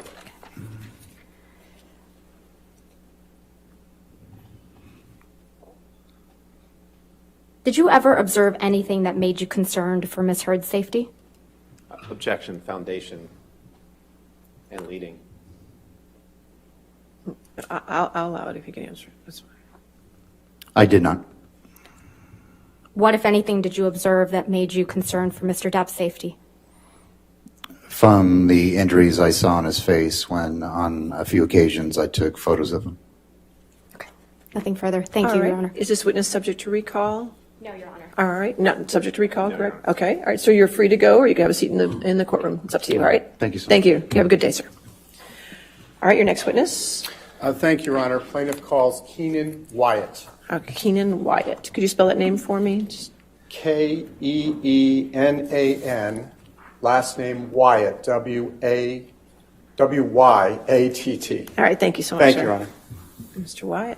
Did you ever observe anything that made you concerned for Ms. Heard's safety? Objection, foundation, and leading. I'll allow it if you can answer. That's fine. I did not. What, if anything, did you observe that made you concerned for Mr. Depp's safety? From the injuries I saw on his face when, on a few occasions, I took photos of him. Okay. Nothing further. Thank All you, right. Your Honor. Is this witness subject to recall? No, Your Honor. All right, not subject to recall, correct? Okay, all right, so you're free to go, or you can have a seat in the courtroom. It's up to you, all right? Thank you so much. Thank you. You have a good day, sir. All right, your next witness, Thank you, Your Honor. Plaintiff calls Keenan Wyatt. Keenan Wyatt. Could you spell that name for me? Keenan, last name Wyatt, Wyatt. All right, thank you so much, Thank sir. you, Your Honor. Mr. Wyatt.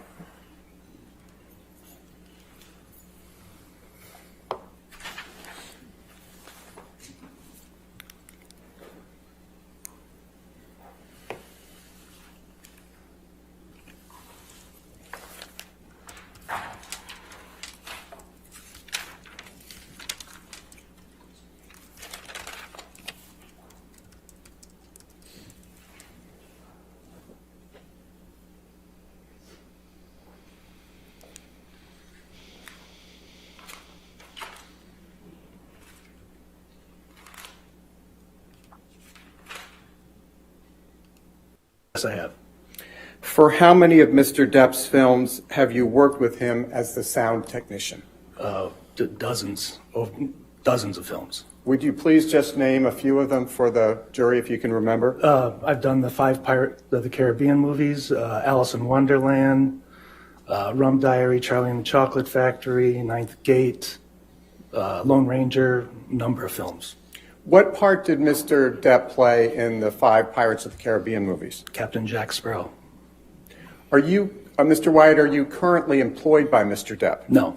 Yes, I have. For how many of Mr. Depp's films have you worked with him as the sound technician? Dozens of films. Would you please just name a few of them for the jury, if you can remember? I've done the 5 Pirates of the Caribbean movies, Alice in Wonderland, Rum Diary, Charlie and the Chocolate Factory, Ninth Gate, Lone Ranger, number of films. What part did Mr. Depp play in the 5 Pirates of the Caribbean movies? Captain Jack Sparrow. Are you, Mr. Wyatt, are you currently employed by Mr. Depp? No,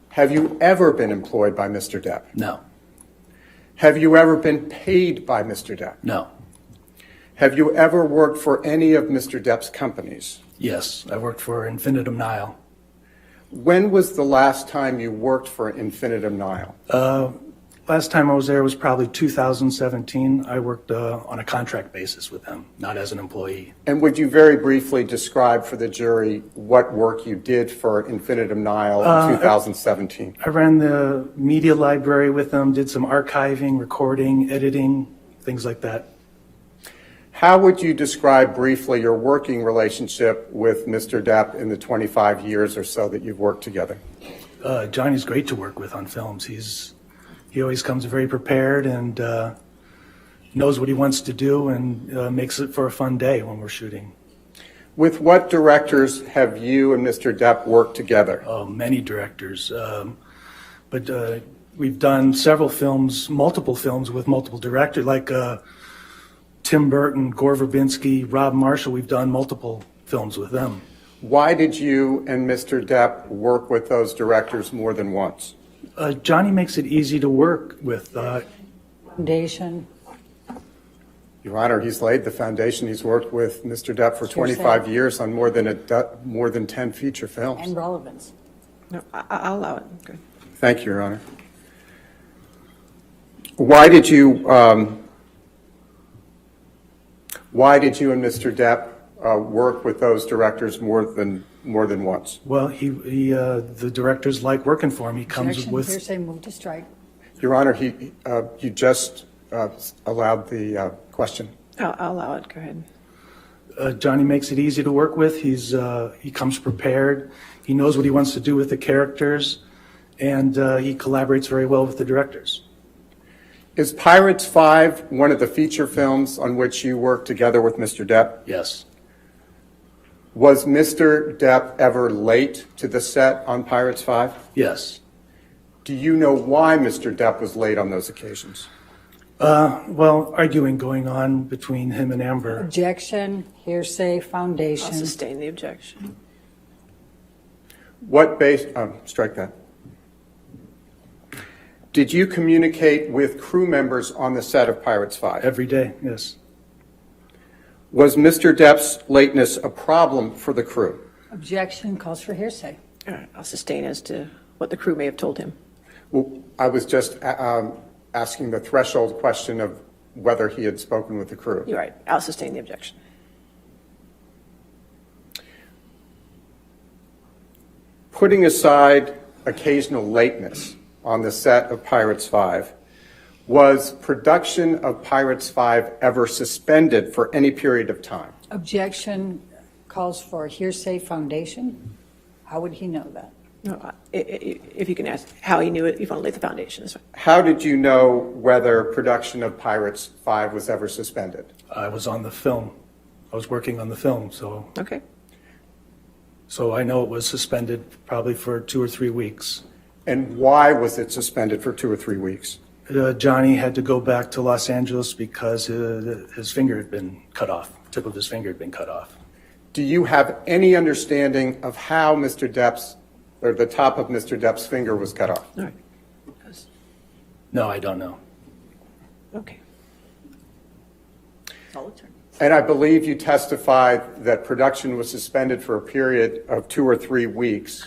Have you ever been employed by Mr. Depp? no, Have you ever been paid by Mr. Depp? no. Have you ever worked for any of Mr. Depp's companies? Yes, I worked for Infinitum Nile. When was the last time you worked for Infinitum Nile? Last time I was there was probably 2017. I worked on a contract basis with them, not as an employee. And would you very briefly describe for the jury what work you did for Infinitum Nile in 2017? I ran the media library with them, did some archiving, recording, editing, things like that. How would you describe briefly your working relationship with Mr. Depp in the 25 years or so that you've worked together? Johnny's great to work with on films. He always comes very prepared and knows what he wants to do and makes it for a fun day when we're shooting. With what directors have you and Mr. Depp worked together? Many directors. But we've done several films, multiple films with multiple directors, like Tim Burton, Gore Verbinski, Rob Marshall. We've done multiple films with them. Why did you and Mr. Depp work with those directors more than once? Johnny makes it easy to work with. Foundation. Your Honor, he's laid the foundation. He's worked with Mr. Depp for 25 years on more than 10 feature films. And relevance. No, I'll allow it. Okay. Thank you, Your Honor. Why did you and Mr. Depp work with those directors more than once? Well, the directors like working for him. He comes Objection, with. hearsay, move to strike. Your Honor, you just allowed the question. I'll allow it. Go ahead. Johnny makes it easy to work with. He comes prepared. He knows what he wants to do with the characters, and he collaborates very well with the directors. Is Pirates 5 one of the feature films on which you worked together with Mr. Depp? Yes. Was Mr. Depp ever late to the set on Pirates 5? Yes. Do you know why Mr. Depp was late on those occasions? Well, arguing going on between him and Amber. Objection, hearsay, I'll foundation. sustain the objection. Strike that. Did you communicate with crew members on the set of Pirates 5? Every day, yes. Was Mr. Depp's lateness a problem for the crew? Objection calls for hearsay. All right, I'll sustain as to what the crew may have told him. Well, I was just asking the threshold question of whether he had spoken with the crew. You're right. I'll sustain the objection. Putting aside occasional lateness on the set of Pirates 5, was production of Pirates 5 ever suspended for any period of time? Objection calls for hearsay foundation. How would he know that? No, if you can ask how he knew it, if you want to lay the foundation. That's fine. How did you know whether production of Pirates 5 was ever suspended? I was on the film. I was working on the film, so Okay. I know it was suspended probably for 2 or 3 weeks. And why was it suspended for 2 or 3 weeks? Johnny had to go back to Los Angeles because his finger had been cut off. Tip of his finger had been cut off. Do you have any understanding of how Mr. Depp's, or the top of Mr. Depp's finger was cut off? All right. No, I don't know. Okay. And I believe you testified that production was suspended for a period of 2 or 3 weeks.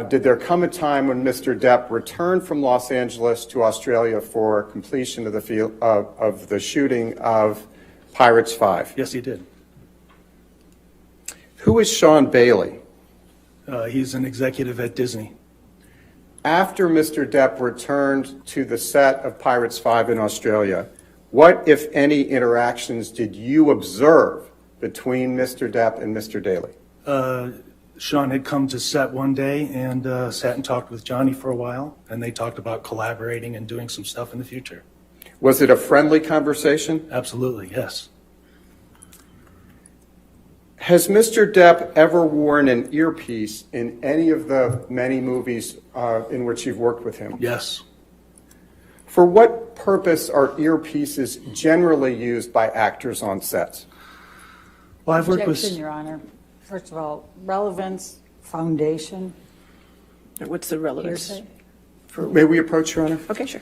Did there come a time when Mr. Depp returned from Los Angeles to Australia for completion of the shooting of Pirates 5? Yes, he did. Who is Sean Bailey? He's an executive at Disney. After Mr. Depp returned to the set of Pirates 5 in Australia, what, if any, interactions did you observe between Mr. Depp and Mr. Daly? Sean had come to set one day and sat and talked with Johnny for a while, and they talked about collaborating and doing some stuff in the future. Was it a friendly conversation? Absolutely, yes. Has Mr. Depp ever worn an earpiece in any of the many movies in which you've worked with him? Yes. For what purpose are earpieces generally used by actors on sets? Well, I've worked Objection, with... Your Honor. First of all, relevance, foundation, What's the relevance? hearsay. May we approach, Your Honor? Okay, sure.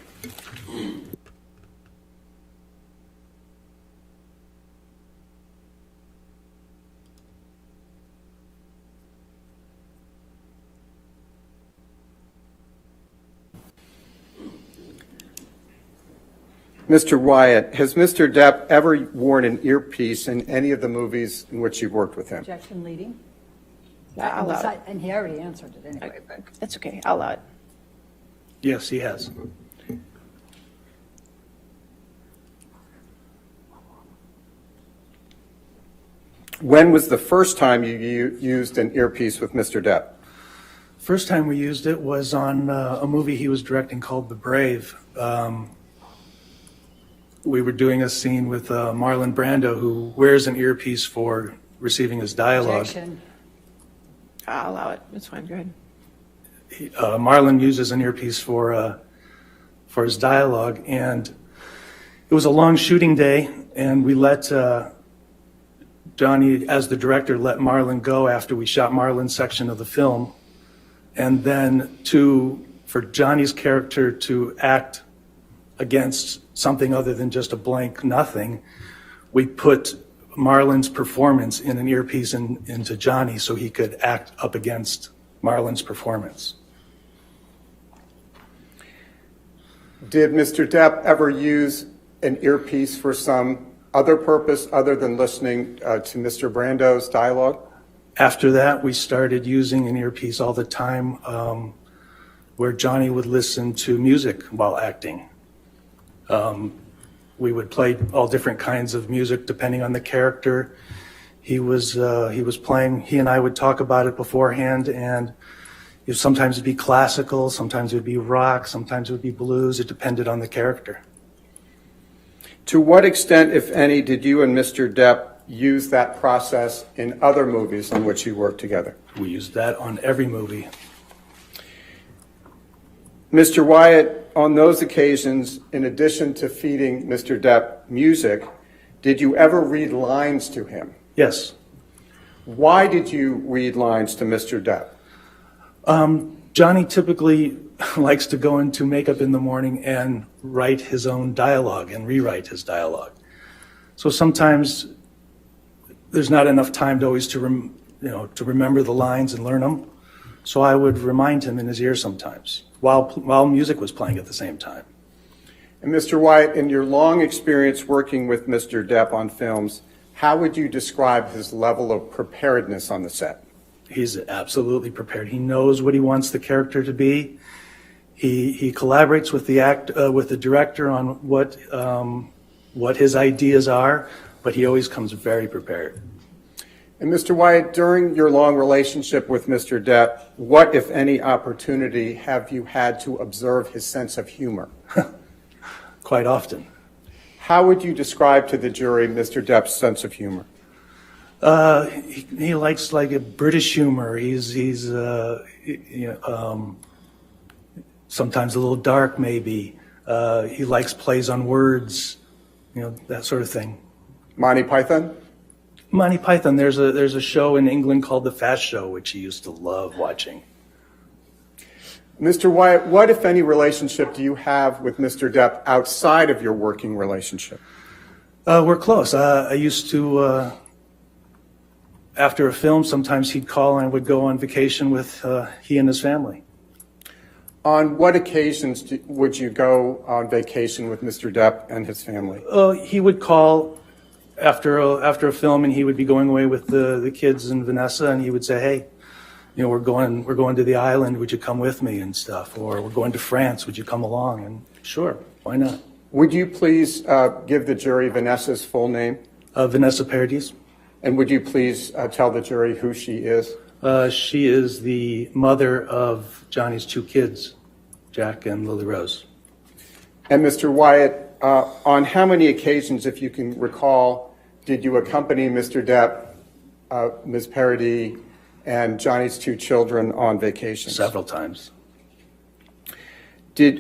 Mr. Wyatt, has Mr. Depp ever worn an earpiece in any of the movies in which you've worked with him? Objection leading. I'll allow it. And he already answered it anyway. That's okay. I'll allow it. Yes, he has. When was the first time you used an earpiece with Mr. Depp? First time we used it was on a movie he was directing called The Brave. We were doing a scene with Marlon Brando, who wears an earpiece for receiving his dialogue. Objection. I'll allow it. That's fine. Go ahead. Marlon uses an earpiece for his dialogue, and it was a long shooting day, and we let Johnny, as the director, let Marlon go after we shot Marlon's section of the film, and then for Johnny's character to act against something other than just a blank nothing, we put Marlon's performance in an earpiece into Johnny so he could act up against Marlon's performance. Did Mr. Depp ever use an earpiece for some other purpose other than listening to Mr. Brando's dialogue? After that, we started using an earpiece all the time where Johnny would listen to music while acting. We would play all different kinds of music depending on the character he was playing. He and I would talk about it beforehand, and sometimes it'd be classical, sometimes it would be rock, sometimes it would be blues. It depended on the character. To what extent, if any, did you and Mr. Depp use that process in other movies on which you worked together? We used that on every movie. Mr. Wyatt, on those occasions, in addition to feeding Mr. Depp music, did you ever read lines to him? Yes. Why did you read lines to Mr. Depp? Johnny typically likes to go into makeup in the morning and write his own dialogue and rewrite his dialogue. So sometimes there's not enough time to always to remember the lines and learn them. So I would remind him in his ear sometimes while music was playing at the same time. And Mr. Wyatt, in your long experience working with Mr. Depp on films, how would you describe his level of preparedness on the set? He's absolutely prepared. He knows what he wants the character to be. He collaborates with the director on what his ideas are, but he always comes very prepared. And Mr. Wyatt, during your long relationship with Mr. Depp, what, if any, opportunity have you had to observe his sense of humor? Quite often. How would you describe to the jury Mr. Depp's sense of humor? He likes like a British humor. He's sometimes a little dark, maybe. He likes plays on words, that sort of thing. Monty Python? Monty Python. There's a show in England called The Fast Show, which he used to love watching. Mr. Wyatt, what, if any, relationship do you have with Mr. Depp outside of your working relationship? We're close. I used to, after a film, sometimes he'd call and I would go on vacation with he and his family. On what occasions would you go on vacation with Mr. Depp and his family? He would call after a film, and he would be going away with the kids and Vanessa, and he would say, "Hey, we're going to the island. Would you come with me?" and stuff. Or, "We're going to France. Would you come along?" And sure, why not? Would you please give the jury Vanessa's full name? Vanessa Paradis. And would you please tell the jury who she is? She is the mother of Johnny's two kids, Jack and Lily Rose. And Mr. Wyatt, on how many occasions, if you can recall, did you accompany Mr. Depp, Ms. Paradis, and Johnny's two children on vacations? Several times.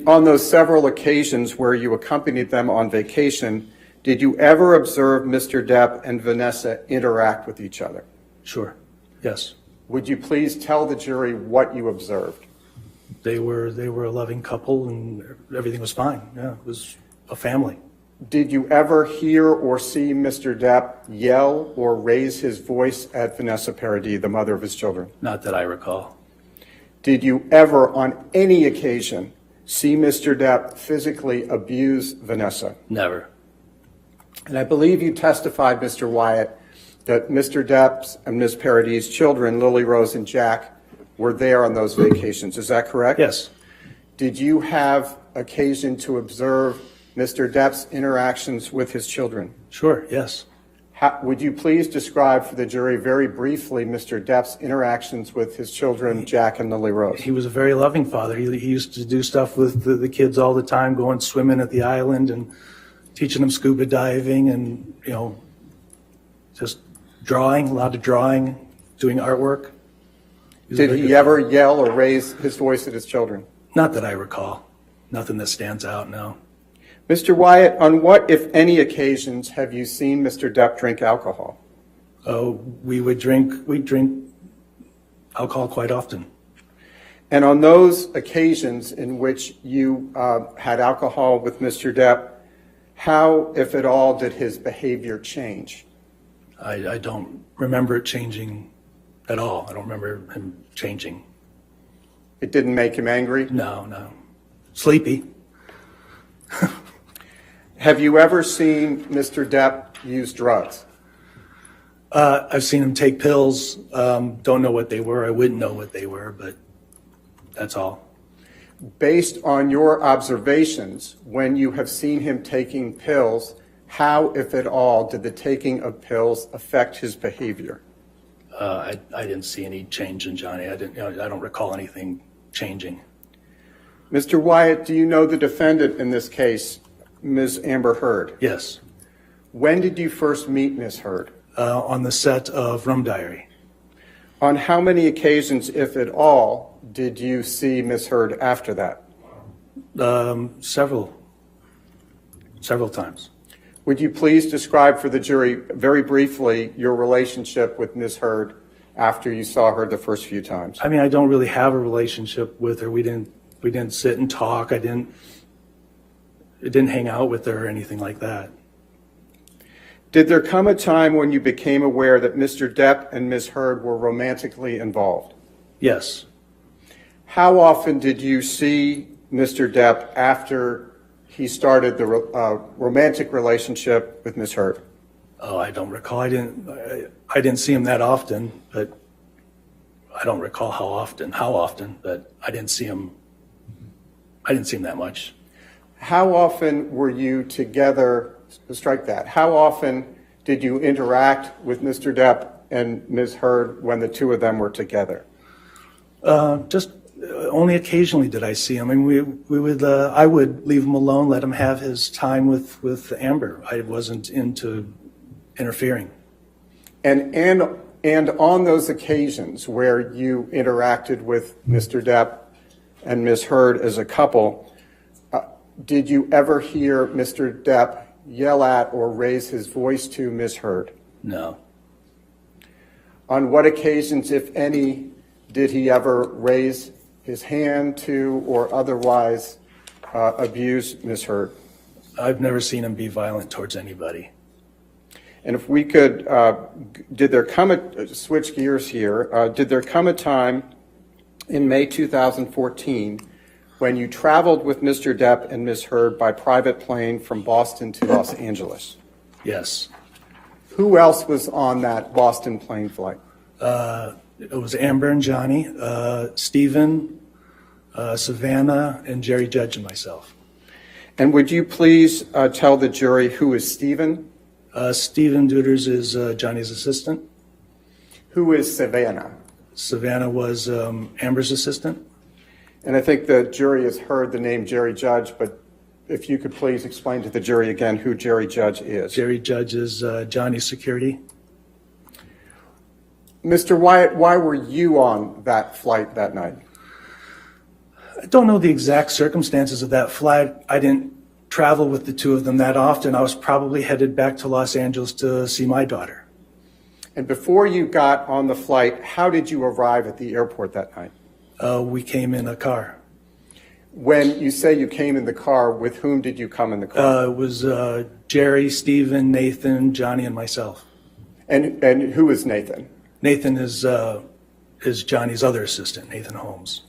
On those several occasions where you accompanied them on vacation, did you ever observe Mr. Depp and Vanessa interact with each other? Sure. Yes. Would you please tell the jury what you observed? They were a loving couple, and everything was fine. Yeah, it was a family. Did you ever hear or see Mr. Depp yell or raise his voice at Vanessa Paradis, the mother of his children? Not that I recall. Did you ever, on any occasion, see Mr. Depp physically abuse Vanessa? Never. And I believe you testified, Mr. Wyatt, that Mr. Depp's and Ms. Paradis' children, Lily Rose and Jack, were there on those vacations. Is that correct? Yes. Did you have occasion to observe Mr. Depp's interactions with his children? Sure, yes. Would you please describe for the jury very briefly Mr. Depp's interactions with his children, Jack and Lily Rose? He was a very loving father. He used to do stuff with the kids all the time, going swimming at the island and teaching them scuba diving and, just drawing, a lot of drawing, doing artwork. Did he ever yell or raise his voice at his children? Not that I recall. Nothing that stands out, no. Mr. Wyatt, on what, if any, occasions have you seen Mr. Depp drink alcohol? Oh, we'd drink alcohol quite often. And on those occasions in which you had alcohol with Mr. Depp, how, if at all, did his behavior change? I don't remember it changing at all. I don't remember him changing. It didn't make him angry? No. Sleepy. Have you ever seen Mr. Depp use drugs? I've seen him take pills. Don't know what they were. I wouldn't know what they were, but that's all. Based on your observations, when you have seen him taking pills, how, if at all, did the taking of pills affect his behavior? I didn't see any change in Johnny. I don't recall anything changing. Mr. Wyatt, do you know the defendant in this case, Ms. Amber Heard? Yes. When did you first meet Ms. Heard? On the set of Rum Diary. On how many occasions, if at all, did you see Ms. Heard after that? Several times. Would you please describe for the jury, very briefly, your relationship with Ms. Heard after you saw her the first few times? I mean, I don't really have a relationship with her. We didn't sit and talk. I didn't hang out with her or anything like that. Did there come a time when you became aware that Mr. Depp and Ms. Heard were romantically involved? Yes. How often did you see Mr. Depp after he started the romantic relationship with Ms. Heard? Oh, I don't recall. I didn't see him that often, but I don't recall how often, but I didn't see him that much. How often were you together, strike that, how often did you interact with Mr. Depp and Ms. Heard when the two of them were together? Just only occasionally did I see him. I mean, I would leave him alone, let him have his time with Amber. I wasn't into interfering. And on those occasions where you interacted with Mr. Depp and Ms. Heard as a couple, did you ever hear Mr. Depp yell at or raise his voice to Ms. Heard? No. On what occasions, if any, did he ever raise his hand to or otherwise abuse Ms. Heard? I've never seen him be violent towards anybody. And if we could, did there come switch gears here, did there come a time in May 2014 when you traveled with Mr. Depp and Ms. Heard by private plane from Boston to Los Angeles? Yes. Who else was on that Boston plane flight? It was Amber and Johnny, Stephen, Savannah, and Jerry Judge and myself. And would you please tell the jury who is Stephen? Stephen Duders is Johnny's assistant. Who is Savannah? Savannah was Amber's assistant. And I think the jury has heard the name Jerry Judge, but if you could please explain to the jury again who Jerry Judge is. Jerry Judge is Johnny's security. Mr. Wyatt, why were you on that flight that night? I don't know the exact circumstances of that flight. I didn't travel with the two of them that often. I was probably headed back to Los Angeles to see my daughter. And before you got on the flight, how did you arrive at the airport that night? We came in a car. When you say you came in the car, with whom did you come in the car? It was Jerry, Stephen, Nathan, Johnny, and myself. And who is Nathan? Nathan is Johnny's other assistant, Nathan Holmes.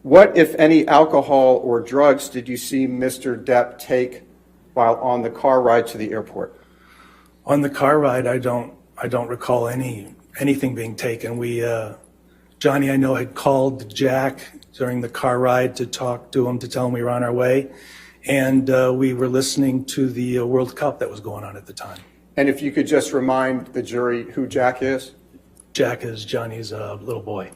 What, if any, alcohol or drugs did you see Mr. Depp take while on the car ride to the airport? On the car ride, I don't recall anything being taken. Johnny, I know, had called Jack during the car ride to talk to him, to tell him we were on our way, and we were listening to the World Cup that was going on at the time. And if you could just remind the jury who Jack is? Jack is Johnny's little boy.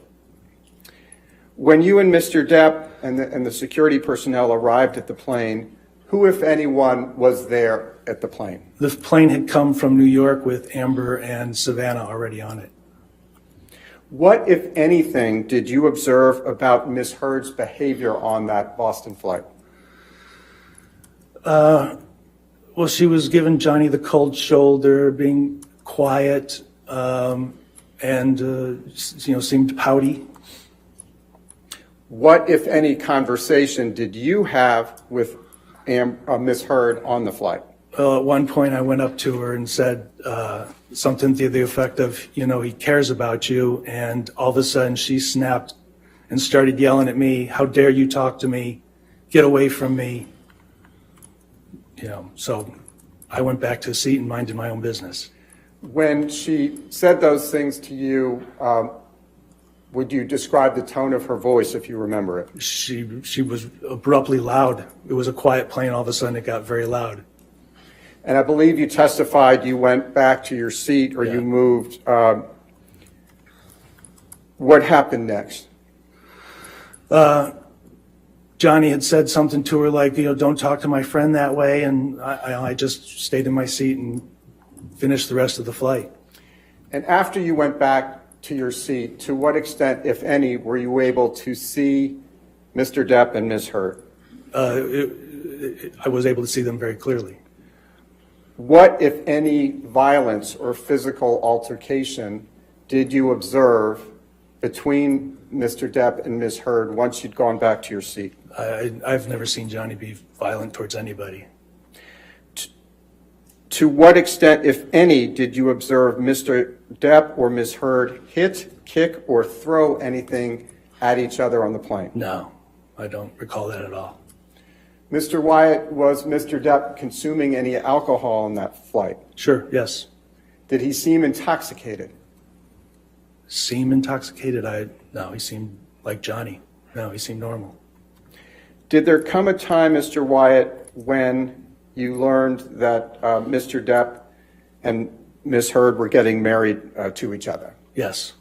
When you and Mr. Depp and the security personnel arrived at the plane, who, if anyone, was there at the plane? The plane had come from New York with Amber and Savannah already on it. What, if anything, did you observe about Ms. Heard's behavior on that Boston flight? Well, she was giving Johnny the cold shoulder, being quiet, and seemed pouty. What, if any, conversation did you have with Ms. Heard on the flight? Well, at one point I went up to her and said something to the effect of, he cares about you, and all of a sudden she snapped and started yelling at me, "How dare you talk to me? Get away from me." So I went back to the seat and minded my own business. When she said those things to you, would you describe the tone of her voice if you remember it? She was abruptly loud. It was a quiet plane. All of a sudden it got very loud. And I believe you testified you went back to your seat or you moved. What happened next? Johnny had said something to her like, "Don't talk to my friend that way," and I just stayed in my seat and finished the rest of the flight. And after you went back to your seat, to what extent, if any, were you able to see Mr. Depp and Ms. Heard? I was able to see them very clearly. What, if any, violence or physical altercation did you observe between Mr. Depp and Ms. Heard once you'd gone back to your seat? I've never seen Johnny be violent towards anybody. To what extent, if any, did you observe Mr. Depp or Ms. Heard hit, kick, or throw anything at each other on the plane? No, I don't recall that at all. Mr. Wyatt, was Mr. Depp consuming any alcohol on that flight? Sure, yes. Did he seem intoxicated? Seem intoxicated? No, he seemed like Johnny. No, he seemed normal. Did there come a time, Mr. Wyatt, when you learned that Mr. Depp and Ms. Heard were getting married to each other? Yes.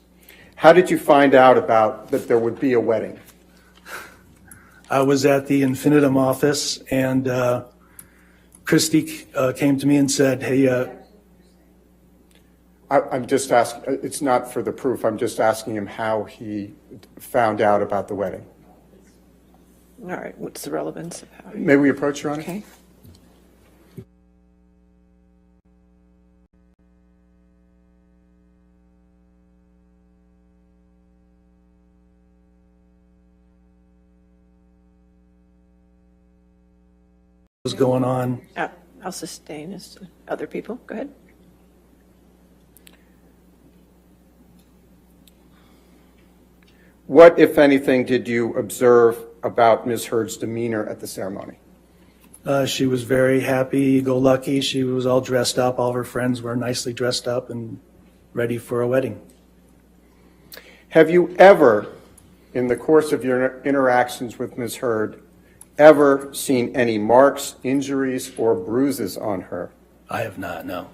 How did you find out about that there would be a wedding? I was at the Infinitum office, and Christy came to me and said, hey, I'm just asking, it's not for the proof, I'm just asking him how he found out about the wedding. All right, what's the relevance of how? May we approach, Your Honor? Okay. was going on. I'll sustain as to other people. Go ahead. What, if anything, did you observe about Ms. Heard's demeanor at the ceremony? She was very happy-go-lucky. She was all dressed up. All of her friends were nicely dressed up and ready for a wedding. Have you ever, in the course of your interactions with Ms. Heard, ever seen any marks, injuries, or bruises on her? I have not, no.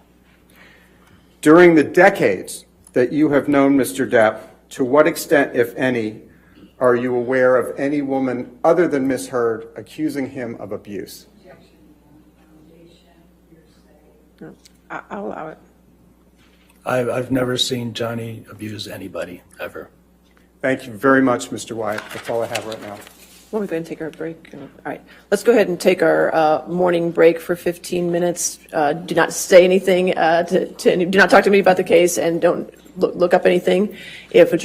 During the decades that you have known Mr. Depp, to what extent, if any, are you aware of any woman other than Ms. Heard accusing him of abuse? I'll allow it. I've never seen Johnny abuse anybody, ever. Thank you very much, Mr. Wyatt. That's all I have right now. Well, we're going to take our break. All right, let's go ahead and take our morning break for 15 minutes. Do not say anything, do not talk to me about the case, and don't look up anything. If a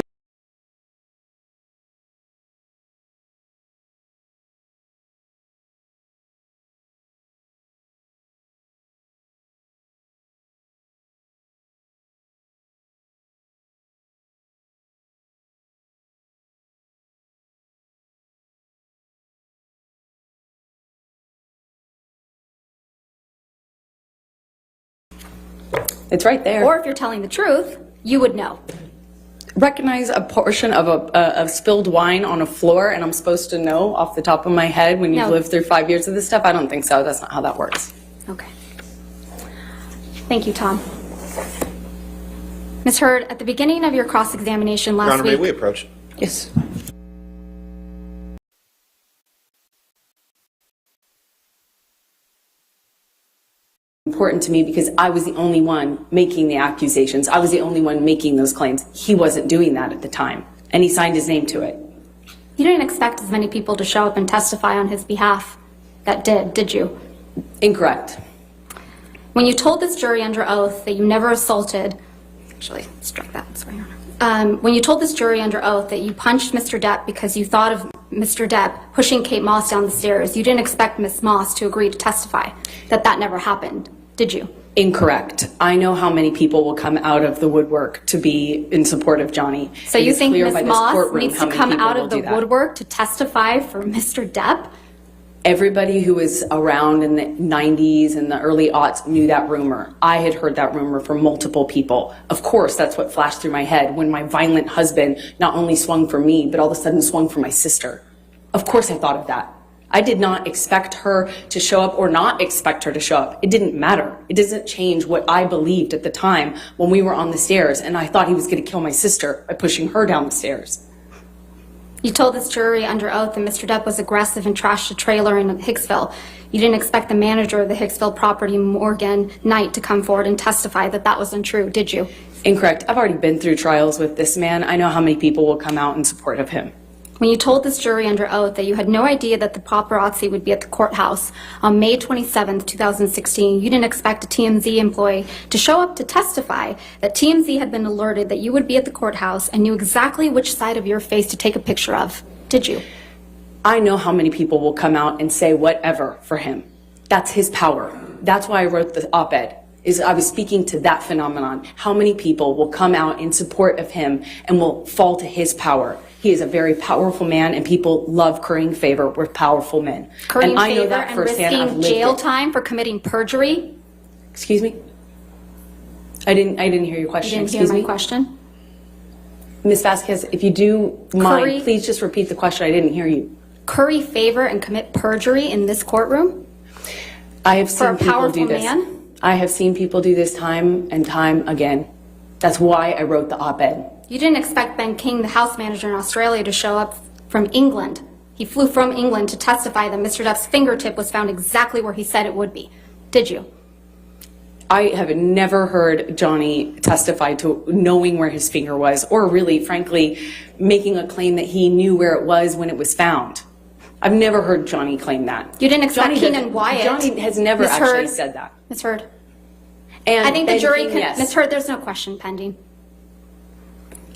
It's right there. Or if you're telling the truth, you would know. Recognize a portion of of spilled wine on a floor, and I'm supposed to know off the top of my head when you've No. lived through 5 years of this stuff? I don't think so. That's not how that works. Okay. Thank you, Tom. Ms. Heard, at the beginning of your cross-examination Your last Honor, may week... we approach? yes. Important to me because I was the only one making the accusations. I was the only one making those claims. He wasn't doing that at the time, and he signed his name to it. You didn't expect as many people to show up and testify on his behalf that did you? Incorrect. When you told this jury under oath that you never assaulted... Actually, strike that, sorry, Your Honor. When you told this jury under oath that you punched Mr. Depp because you thought of Mr. Depp pushing Kate Moss down the stairs, you didn't expect Ms. Moss to agree to testify that never happened, did you? Incorrect. I know how many people will come out of the woodwork to be in support of Johnny. So It you is think clear Ms. by this Moss courtroom needs how to many come people out will of the do that. woodwork to testify for Mr. Depp? Everybody who was around in the 90s and the early aughts knew that rumor. I had heard that rumor from multiple people. Of course, that's what flashed through my head when my violent husband not only swung for me, but all of a sudden swung for my sister. Of course I thought of that. I did not expect her to show up or not expect her to show up. It didn't matter. It doesn't change what I believed at the time when we were on the stairs and I thought he was going to kill my sister by pushing her down the stairs. You told this jury under oath that Mr. Depp was aggressive and trashed a trailer in Hicksville. You didn't expect the manager of the Hicksville property, Morgan Knight, to come forward and testify that was untrue, did you? Incorrect. I've already been through trials with this man. I know how many people will come out in support of him. When you told this jury under oath that you had no idea that the paparazzi would be at the courthouse on May 27th, 2016, you didn't expect a TMZ employee to show up to testify that TMZ had been alerted that you would be at the courthouse and knew exactly which side of your face to take a picture of, did you? I know how many people will come out and say whatever for him. That's his power. That's why I wrote the op-ed. I was speaking to that phenomenon. How many people will come out in support of him and will fall to his power? He is a very powerful man, and people love currying favor with powerful men. Currying and I know favor that and firsthand. I've risking lived jail it. time for committing perjury? Excuse me? I didn't hear your You question. didn't hear Excuse my me? question? Ms. Vasquez, if you do mind, Curry- please just repeat the question. I didn't hear you. Curry favor and commit perjury in this courtroom? I have For a seen people do powerful this. man? I have seen people do this time and time again. That's why I wrote the op-ed. You didn't expect Ben King, the House manager in Australia, to show up from England. He flew from England to testify that Mr. Depp's fingertip was found exactly where he said it would be. Did you? I have never heard Johnny testify to knowing where his finger was, or really, frankly, making a claim that he knew where it was when it was found. I've never heard Johnny claim that. You didn't expect Johnny Keenan doesn't- Wyatt. Johnny has never Ms. actually Heard. said that. Ms. Heard. And I think the Ben jury King, can, yes. Ms. Heard, there's no question pending.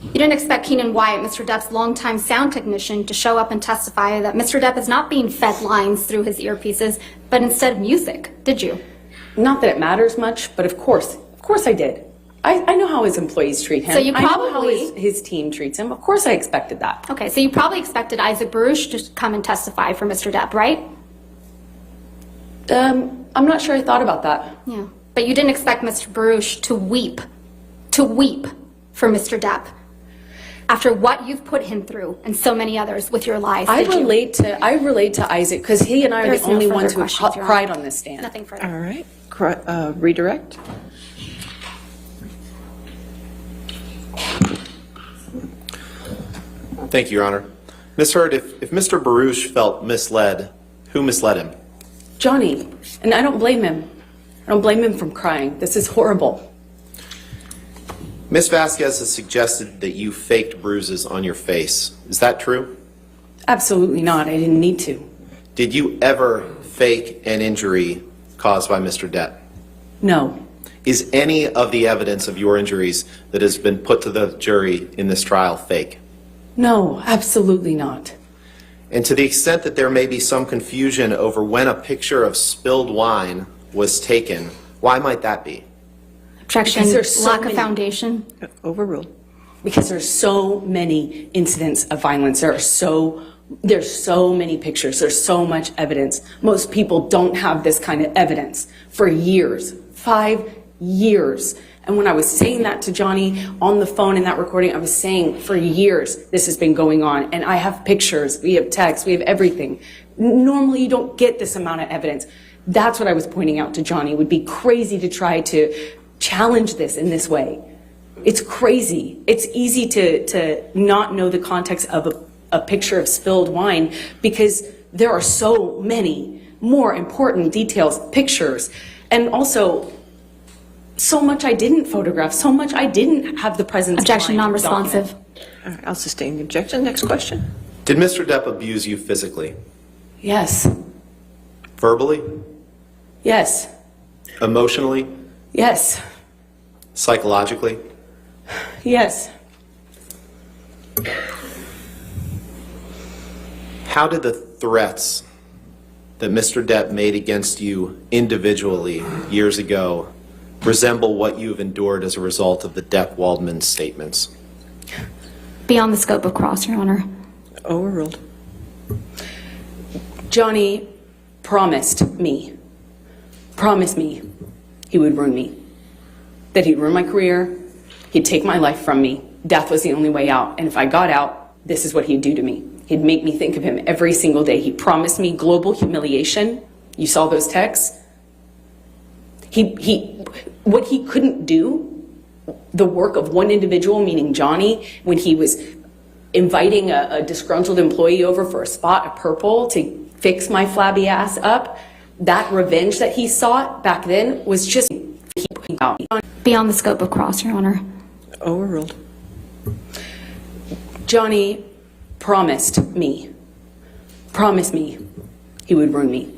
You didn't expect Keenan Wyatt, Mr. Depp's longtime sound technician, to show up and testify that Mr. Depp is not being fed lines through his earpieces, but instead music, did you? Not that it matters much, but of course I did. I know how his employees treat him. So you I know how probably- his team treats him. Of course I expected that. Okay, so you probably expected Isaac Baruch to come and testify for Mr. Depp, right? I'm not sure I thought about that. Yeah. But you didn't expect Mr. Baruch to weep for Mr. Depp after what you've put him through and so many others with your lies. I did you? relate to Isaac because he and I are There's the no only further ones who questions, Your cried Honor. on this stand. Nothing further. All right. Redirect. Thank you, Your Honor. Ms. Heard, if Mr. Baruch felt misled, who misled him? Johnny, and I don't blame him. I don't blame him from crying. This is horrible. Ms. Vasquez has suggested that you faked bruises on your face. Is that true? Absolutely not. I didn't need to. Did you ever fake an injury caused by Mr. Depp? No. Is any of the evidence of your injuries that has been put to the jury in this trial fake? No, absolutely not. And to the extent that there may be some confusion over when a picture of spilled wine was taken, why might that be? Objection, Because there's so lack of many- foundation. Overruled. Because there's so many incidents of violence. There's so many pictures. There's so much evidence. Most people don't have this kind of evidence for years, 5 years. And when I was saying that to Johnny on the phone in that recording, I was saying for years this has been going on. And I have pictures, we have texts, we have everything. Normally you don't get this amount of evidence. That's what I was pointing out to Johnny. It would be crazy to try to challenge this in this way. It's crazy. It's easy to not know the context of a picture of spilled wine because there are so many more important details, pictures, and also so much I didn't photograph, so much I didn't have the presence of Objection, mind to non-responsive. document. All right, I'll sustain the objection. Next question. Did Mr. Depp abuse you physically? Yes, Verbally? yes, Emotionally? yes, Psychologically? yes. How did the threats that Mr. Depp made against you individually years ago resemble what you've endured as a result of the Depp-Waldman statements? Beyond the scope of cross, Your Honor. Overruled. Johnny promised me he would ruin me, that he'd ruin my career, he'd take my life from me. Death was the only way out, and if I got out, this is what he'd do to me. He'd make me think of him every single day. He promised me global humiliation. You saw those texts. What he couldn't do, the work of one individual, meaning Johnny, when he was inviting a disgruntled employee over for a spot of purple to fix my flabby ass up, that revenge that he sought back then was just Beyond the scope of cross, Your Honor. Overruled. Johnny promised me he would ruin me,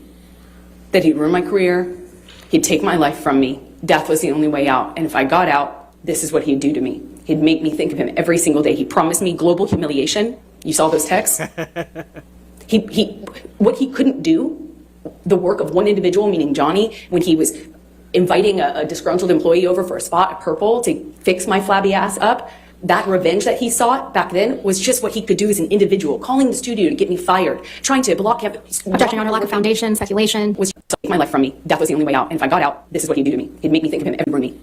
that he'd ruin my career, he'd take my life from me. Death was the only way out, and if I got out, this is what he'd do to me. He'd make me think of him every single day. He promised me global humiliation. You saw those texts. What he couldn't do, the work of one individual, meaning Johnny, when he was inviting a disgruntled employee over for a spot of purple to fix my flabby ass up, that revenge that he sought back then was just what he could do as an individual, calling the studio to get me fired, trying to block Objection, Your Honor, lack of foundation, speculation. was to take my life from me. Death was the only way out. And if I got out, this is what he'd do to me. He'd make me think of him every me.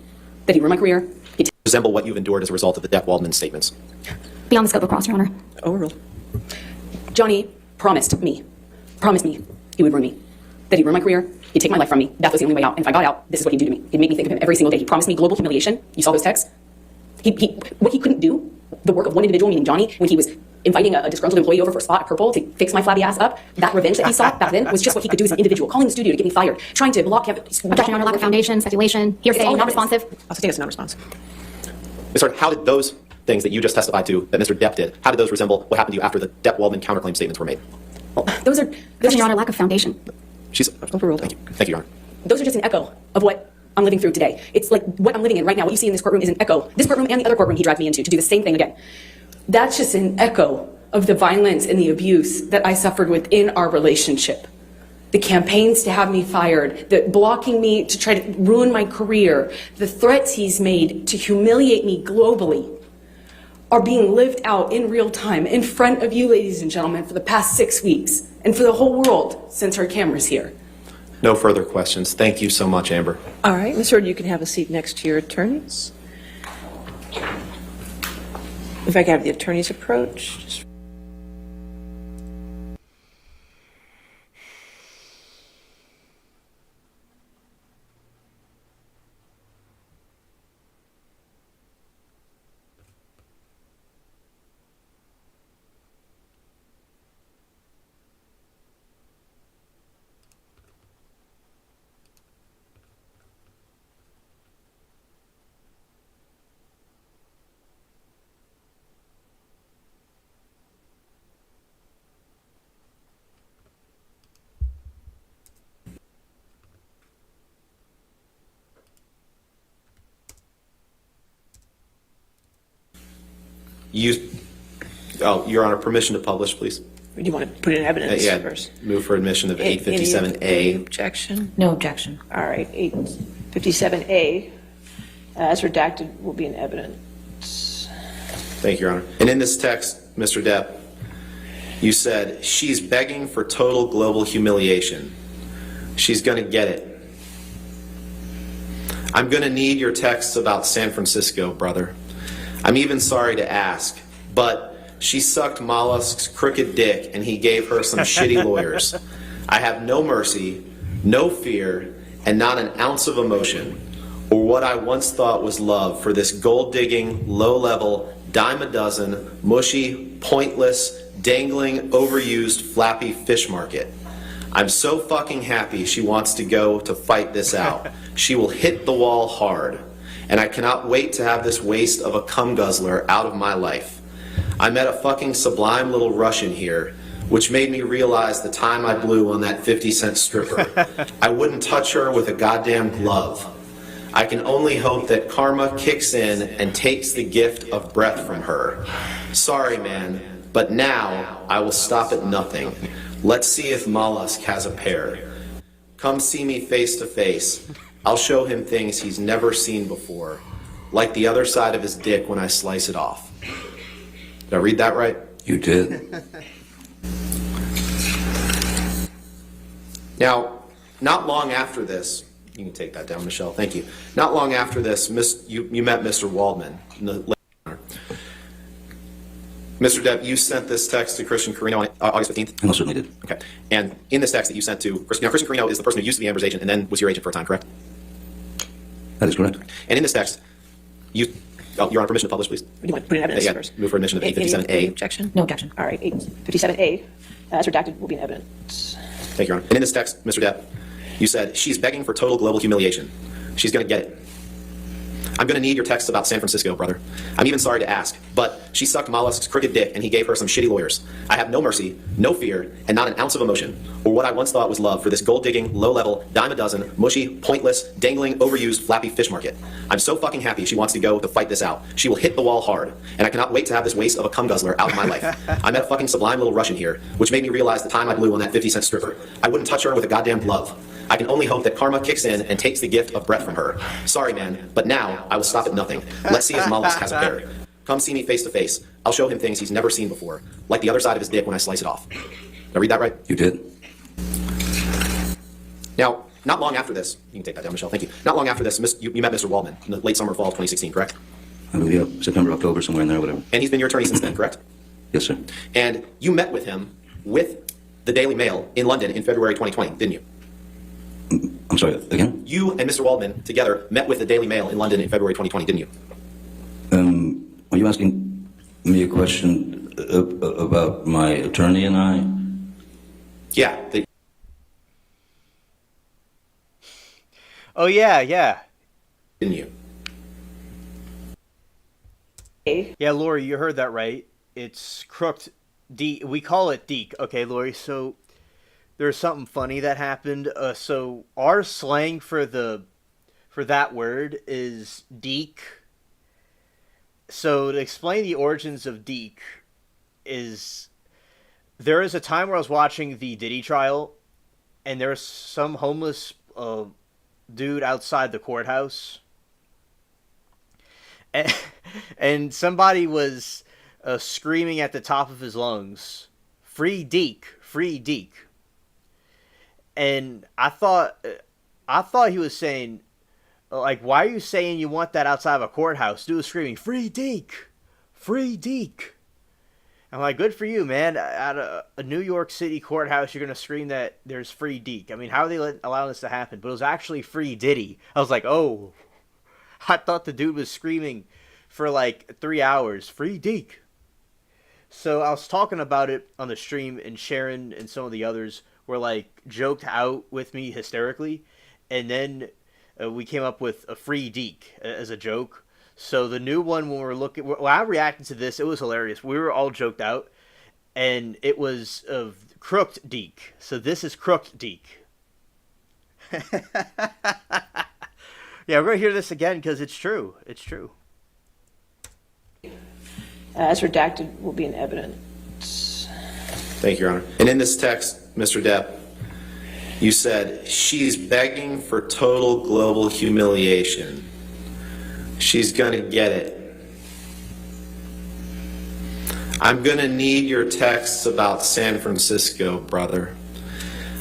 That he'd ruin my career. He'd Resemble what you've endured as a result of the Depp Waldman statements. Beyond the scope of cross, Your Honor. Overruled. Johnny promised me he would ruin me. That he'd ruin my career. He'd take my life from me. Death was the only way out. And if I got out, this is what he'd do to me. He'd make me think of him every single day. He promised me global humiliation. You saw those texts? What he couldn't do, the work of one individual, meaning Johnny, when he was inviting a disgruntled employee over for a spot of purple to fix my flabby ass up, that revenge that he sought back then was just what he could do as an individual, calling the studio to get me fired, trying to block Objection, Your Honor, lack of foundation, speculation, hearsay, all not responsive. I'll take it as non-responsive. Ms. Hurd, how did those things that you just testified to that Mr. Depp did, how did those resemble what happened to you after the Depp Waldman counterclaim statements were made? Those are Objection, Your Honor, lack of foundation. She's overruled. Thank you. Thank you, Your Honor. those are just an echo of what I'm living through today. It's like what I'm living in right now. What you see in this courtroom is an echo. This courtroom and the other courtroom he dragged me into to do the same thing again. That's just an echo of the violence and the abuse that I suffered within our relationship. The campaigns to have me fired, the blocking me to try to ruin my career, the threats he's made to humiliate me globally are being lived out in real time in front of you, ladies and gentlemen, for the past 6 weeks and for the whole world since our camera's here. No further questions. Thank you so much, Amber. All right, Ms. Hurd, you can have a seat next to your attorneys. If I could have the attorneys approach. Just Your Honor, permission to publish, please. do you want to put in evidence first? Move for admission of Any 857A. objection? No objection. All right, 857A, as redacted, will be in evidence. Thank you, Your Honor. And in this text, Mr. Depp, you said, she's begging for total global humiliation. She's going to get it. I'm going to need your texts about San Francisco, brother. I'm even sorry to ask, but she sucked Mollusk's crooked dick and he gave her some shitty lawyers. I have no mercy, no fear, and not an ounce of emotion, or what I once thought was love for this gold-digging, low-level, dime-a-dozen, mushy, pointless, dangling, overused, flappy fish market. I'm so fucking happy she wants to go to fight this out. She will hit the wall hard. And I cannot wait to have this waste of a cum guzzler out of my life. I met a fucking sublime little Russian here, which made me realize the time I blew on that 50-cent stripper. I wouldn't touch her with a goddamn glove. I can only hope that karma kicks in and takes the gift of breath from her. Sorry, man, but now I will stop at nothing. Let's see if Mollusk has a pair. Come see me face to face. I'll show him things he's never seen before, like the other side of his dick when I slice it off. Did I read that right? You did. Now, not long after this, you can take that down, Michelle, thank you. Not long after this, you met Mr. Waldman. Mr. Depp, you sent this text to Christian Carino on August 15th? I most certainly did. Okay. And in this text that you sent to Christian, now Christian Carino is the person who used to be Amber's agent and then was your agent for a time, correct? That is correct. And in this text, Your Honor, permission to publish, please. Do you want to put in evidence first? Move for admission of Any 857A. objection? No objection. All right, 857A, as redacted, will be in evidence. Thank you, Your Honor. And in this text, Mr. Depp, you said, she's begging for total global humiliation. She's going to get it. I'm going to need your texts about San Francisco, brother. I'm even sorry to ask, but she sucked Mollusk's crooked dick and he gave her some shitty lawyers. I have no mercy, no fear, and not an ounce of emotion, or what I once thought was love for this gold-digging, low-level, dime-a-dozen, mushy, pointless, dangling, overused, flappy fish market. I'm so fucking happy she wants to go to fight this out. She will hit the wall hard, and I cannot wait to have this waste of a cum guzzler out of my life. I met a fucking sublime little Russian here, which made me realize the time I blew on that 50-cent stripper. I wouldn't touch her with a goddamn glove. I can only hope that karma kicks in and takes the gift of breath from her. Sorry, man, but now I will stop at nothing. Let's see if mollusk has a pair. Come see me face to face. I'll show him things he's never seen before, like the other side of his dick when I slice it off. Did I read that right? You did. Now, not long after this, you can take that down, Michelle, thank you. Not long after this, you met Mr. Waldman in the late summer, fall of 2016, correct? I believe, yeah, September, October, somewhere in there, whatever. And he's been your attorney since then, correct? Yes, sir. And you met with him with the Daily Mail in London in February 2020, didn't you? I'm sorry, again? You and Mr. Waldman together met with the Daily Mail in London in February 2020, didn't you? Are you asking me a question about my attorney and I? Yeah. Oh, yeah. Didn't you? Yeah, Lori, you heard that right. It's crooked D. We call it Deke. Okay, Lori, so there's something funny that happened. So our slang for that word is Deke. So to explain the origins of Deke is there is a time where I was watching the Diddy trial, and there's some homeless dude outside the courthouse, and somebody was screaming at the top of his lungs, "Free Deke, free Deke," and I thought he was saying, like, why are you saying you want that outside of a courthouse? Dude was screaming, "Free Deke! Free Deke!" I'm like, good for you, man. At a New York City courthouse, you're going to scream that there's free Deke. I mean, how are they allowing this to happen? But it was actually free Diddy. I was like, oh. I thought the dude was screaming for like 3 hours. Free Deke. So I was talking about it on the stream, and Sharon and some of the others were like joked out with me hysterically. And then we came up with a free Deke as a joke. So the new one, when we're looking, when I reacted to this, it was hilarious. We were all joked out, and it was of crooked Deke. So this is crooked Deke. Yeah, we're going to hear this again because it's true. It's true. As redacted will be in evidence. Thank you, Your Honor. And in this text, Mr. Depp, you said, she's begging for total global humiliation. She's going to get it. I'm going to need your texts about San Francisco, brother.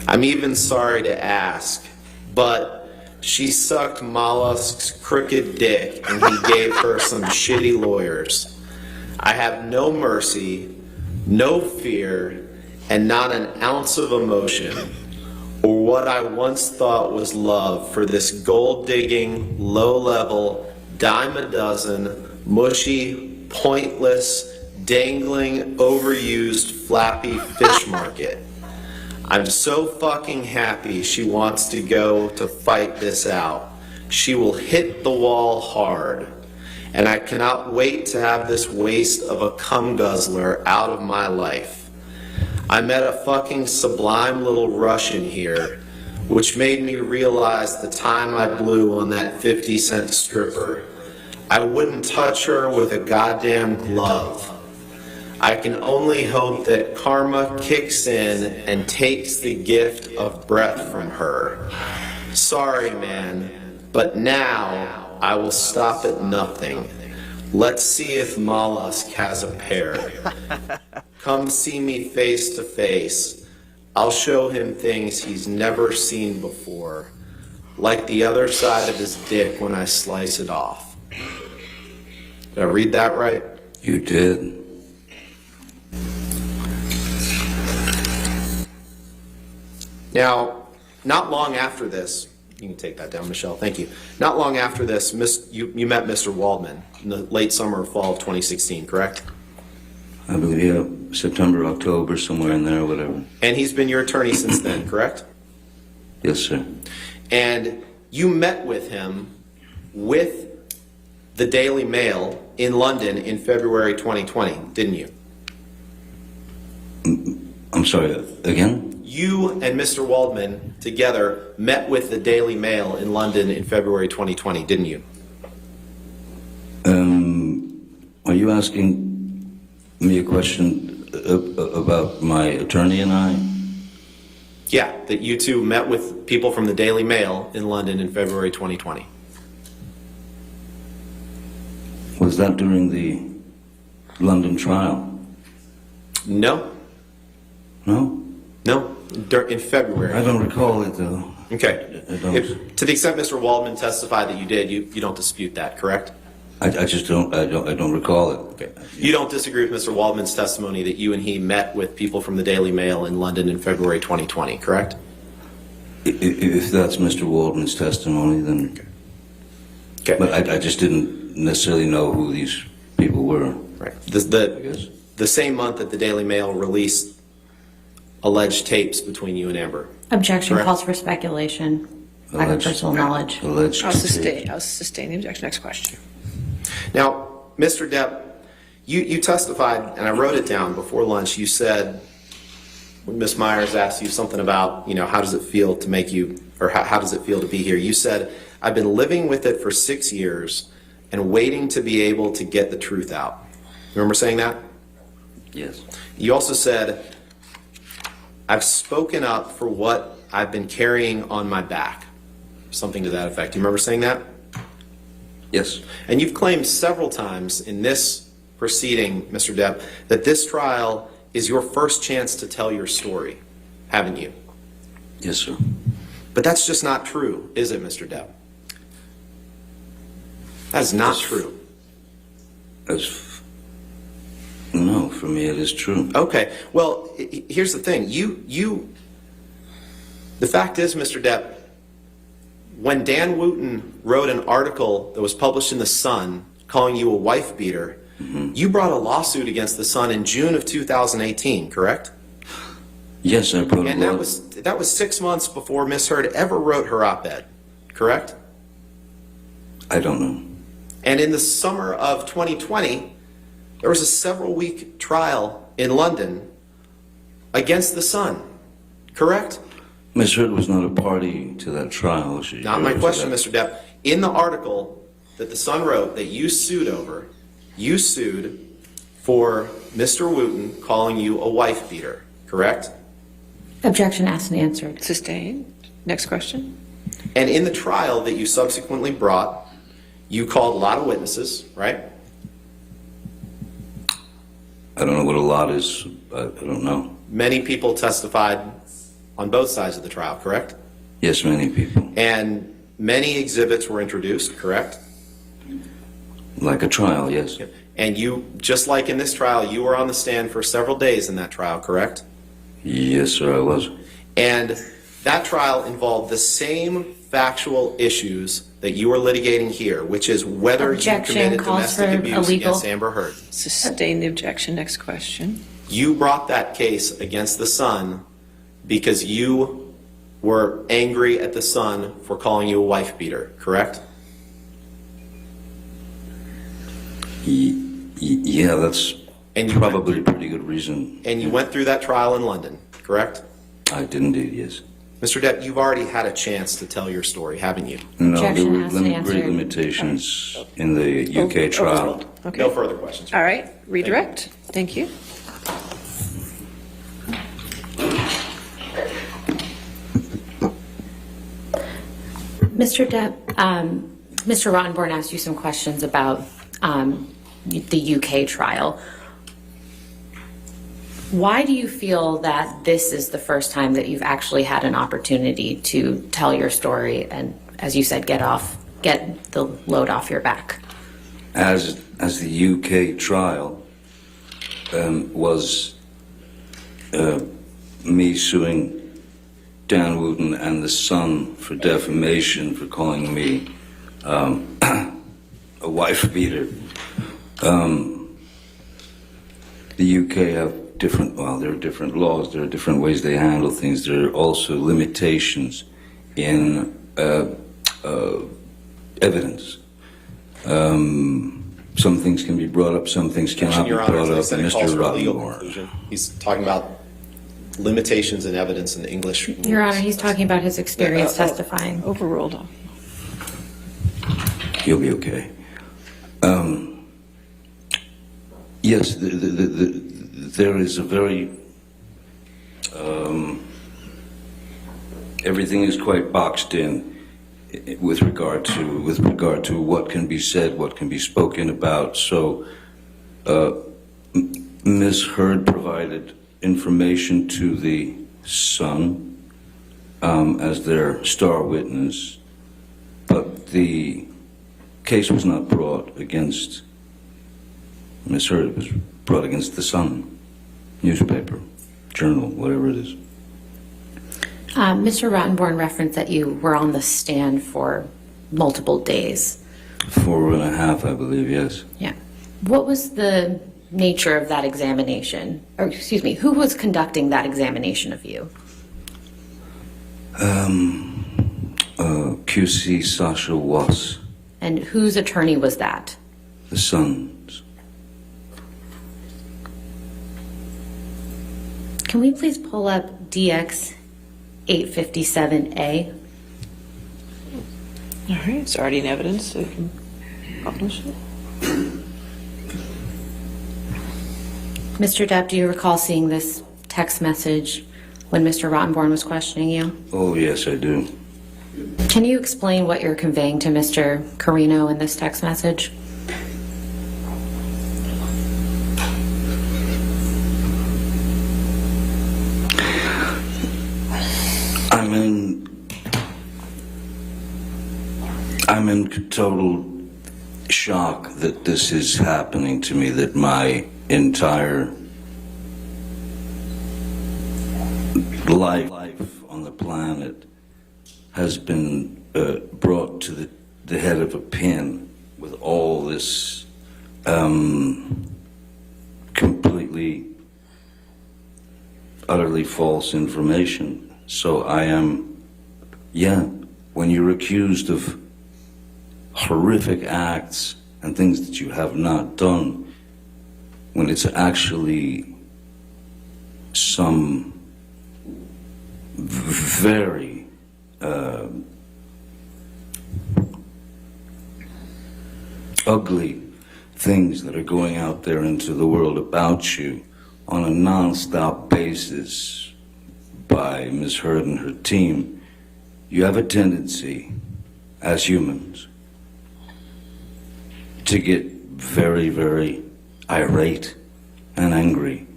I'm even sorry to ask, but she sucked Mollusk's crooked dick and he gave her some shitty lawyers. I have no mercy, no fear, and not an ounce of emotion or what I once thought was love for this gold-digging, low-level, dime-a-dozen, mushy, pointless, dangling, overused, flappy fish market. I'm so fucking happy she wants to go to fight this out. She will hit the wall hard. And I cannot wait to have this waste of a cum guzzler out of my life. I met a fucking sublime little Russian here, which made me realize the time I blew on that 50-cent stripper. I wouldn't touch her with a goddamn glove. I can only hope that karma kicks in and takes the gift of breath from her. Sorry, man, but now I will stop at nothing. Let's see if Mollusk has a pair. Come see me face to face. I'll show him things he's never seen before, like the other side of his dick when I slice it off. Did I read that right? You did. Now, not long after this, you can take that down, Michelle, thank you. Not long after this, you met Mr. Waldman in the late summer or fall of 2016, correct? I believe, yeah, September, October, somewhere in there, whatever. And he's been your attorney since then, correct? Yes, sir. And you met with him with the Daily Mail in London in February 2020, didn't you? I'm sorry, again? You and Mr. Waldman together met with the Daily Mail in London in February 2020, didn't you? Are you asking me a question about my attorney and I? Yeah, that you two met with people from the Daily Mail in London in February 2020. Was that during the London trial? No, No? no, in February. I don't recall it, though. Okay. I don't. To the extent Mr. Waldman testified that you did, you don't dispute that, correct? I just don't, I don't recall it. Okay. You don't disagree with Mr. Waldman's testimony that you and he met with people from the Daily Mail in London in February 2020, correct? If that's Mr. Waldman's testimony, then... Okay. But I just didn't necessarily know who these people were. Right. I guess. The same month that the Daily Mail released alleged tapes between you and Amber. Objection Correct. calls for speculation, lack of Alleged- personal knowledge. Alleged. I'll sustain the objection. Next question. Now, Mr. Depp, you testified, and I wrote it down before lunch. You said, when Ms. Myers asked you something about, how does it feel to make you, or how does it feel to be here? You said, I've been living with it for 6 years and waiting to be able to get the truth out. Remember saying that? Yes. You also said, I've spoken up for what I've been carrying on my back. Something to that effect. Do you remember saying that? Yes. And you've claimed several times in this proceeding, Mr. Depp, that this trial is your first chance to tell your story, haven't you? Yes, sir. But that's just not true, is it, Mr. Depp? That is not true. No, for me it is true. Okay, well, here's the thing. The fact is, Mr. Depp, when Dan Wooten wrote an article that was published in The Sun calling you a wife beater, you brought a lawsuit against The Sun in June of 2018, correct? Yes, I brought And that was 6 months before Miss Heard ever wrote her op-ed, correct? I don't know. And in the summer of 2020, there was a several-week trial in London against The Sun, correct? Ms. Heard was not a party to that trial. Not my question, Mr. Depp. In the article that The Sun wrote that you sued over, you sued for Mr. Wooten calling you a wife beater, correct? Objection asked and answered. Sustained. Next question. And in the trial that you subsequently brought, you called a lot of witnesses, right? I don't know what a lot is. I don't know. Many people testified on both sides of the trial, correct? Yes, many people. And many exhibits were introduced, correct? Like a trial, yes. And you, just like in this trial, you were on the stand for several days in that trial, correct? Yes, sir, I was. And that trial involved the same factual issues that you are litigating here, which is whether Objection you committed calls domestic for abuse illegal. against Amber Heard. Sustain the objection. Next question. You brought that case against The Sun because you were angry at The Sun for calling you a wife beater, correct? Yeah, that's And you probably a pretty good reason. And you went through that trial in London, correct? I did indeed, yes. Mr. Depp, you've already had a chance to tell your story, haven't you? No, there Objection were asked and great answered. limitations in the UK trial. Overruled. Okay. No further questions. All right. Redirect. Thank you. Mr. Depp, Mr. Rottenborn asked you some questions about the UK trial. Why do you feel that this is the first time that you've actually had an opportunity to tell your story and, as you said, get the load off your back? As the UK trial was me suing Dan Wooten and The Sun for defamation for calling me a wife beater. The UK have there are different laws, there are different ways they handle things. There are also limitations in evidence. Some things can be brought up, some things cannot be Your Honor, brought up. as I said, it calls Mr. for a legal Rottenborn. conclusion. He's talking about limitations in evidence in the English. Your Honor, he's talking about his experience testifying. Overruled. You'll be okay. Yes, there is a very everything is quite boxed in with regard to what can be said, what can be spoken about. So Ms. Heard provided information to the Sun as their star witness, but the case was not brought against Ms. Heard. It was brought against the Sun newspaper, journal, whatever it is. Mr. Rottenborn referenced that you were on the stand for multiple days. 4.5, I believe, yes. Yeah. What was the nature of that examination? Or, excuse me, who was conducting that examination of you? QC Sasha Was, And whose attorney was that? the Sun's. Can we please pull up DX 857A? All right, it's already in evidence, so we can publish it. Mr. Depp, do you recall seeing this text message when Mr. Rottenborn was questioning you? Oh, yes, I do. Can you explain what you're conveying to Mr. Carino in this text message? I'm in total shock that this is happening to me, that my entire life on the planet has been brought to the head of a pin with all this completely, utterly false information. So I am, when you're accused of horrific acts and things that you have not done, when it's actually some very ugly things that are going out there into the world about you on a non-stop basis by Ms. Heard and her team, you have a tendency as humans to get very, very irate and angry,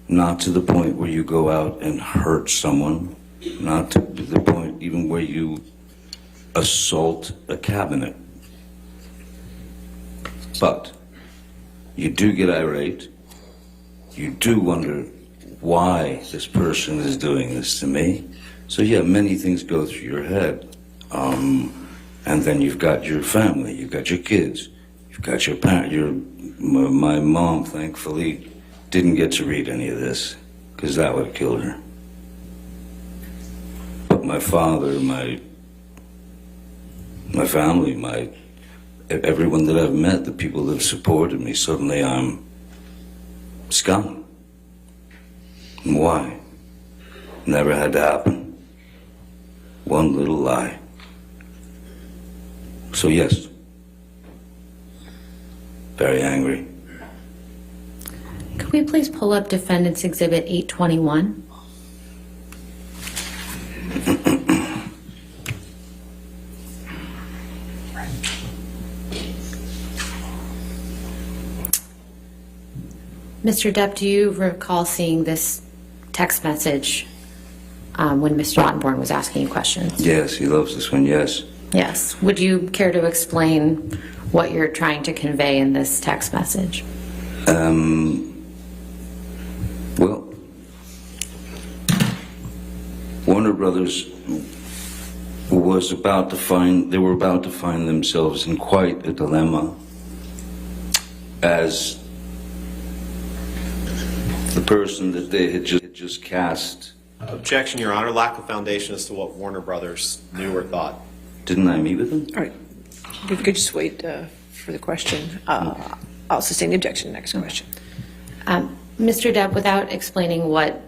not to the point where you go out and hurt someone, not to the point even where you assault a cabinet. But you do get irate, you do wonder why this person is doing this to me. So many things go through your head. And then you've got your family, you've got your kids, you've got your parents. My mom, thankfully, didn't get to read any of this, because that would have killed her. But my father, my family, everyone that I've met, the people that have supported me, suddenly I'm scum. And why? Never had to happen. One little lie. So yes, very angry. Could we please pull up Defendant's Exhibit 821? Mr. Depp, do you recall seeing this text message when Mr. Rottenborn was asking you questions? Yes, he loves this one, yes. Yes. Would you care to explain what you're trying to convey in this text message? Well, Warner Brothers were about to find themselves in quite a dilemma as the person that they had just cast. Objection, Your Honor. Lack of foundation as to what Warner Brothers knew or thought. Didn't I meet with them? All right, if you could just wait for the question. I'll sustain the objection. Next question. Mr. Depp, without explaining what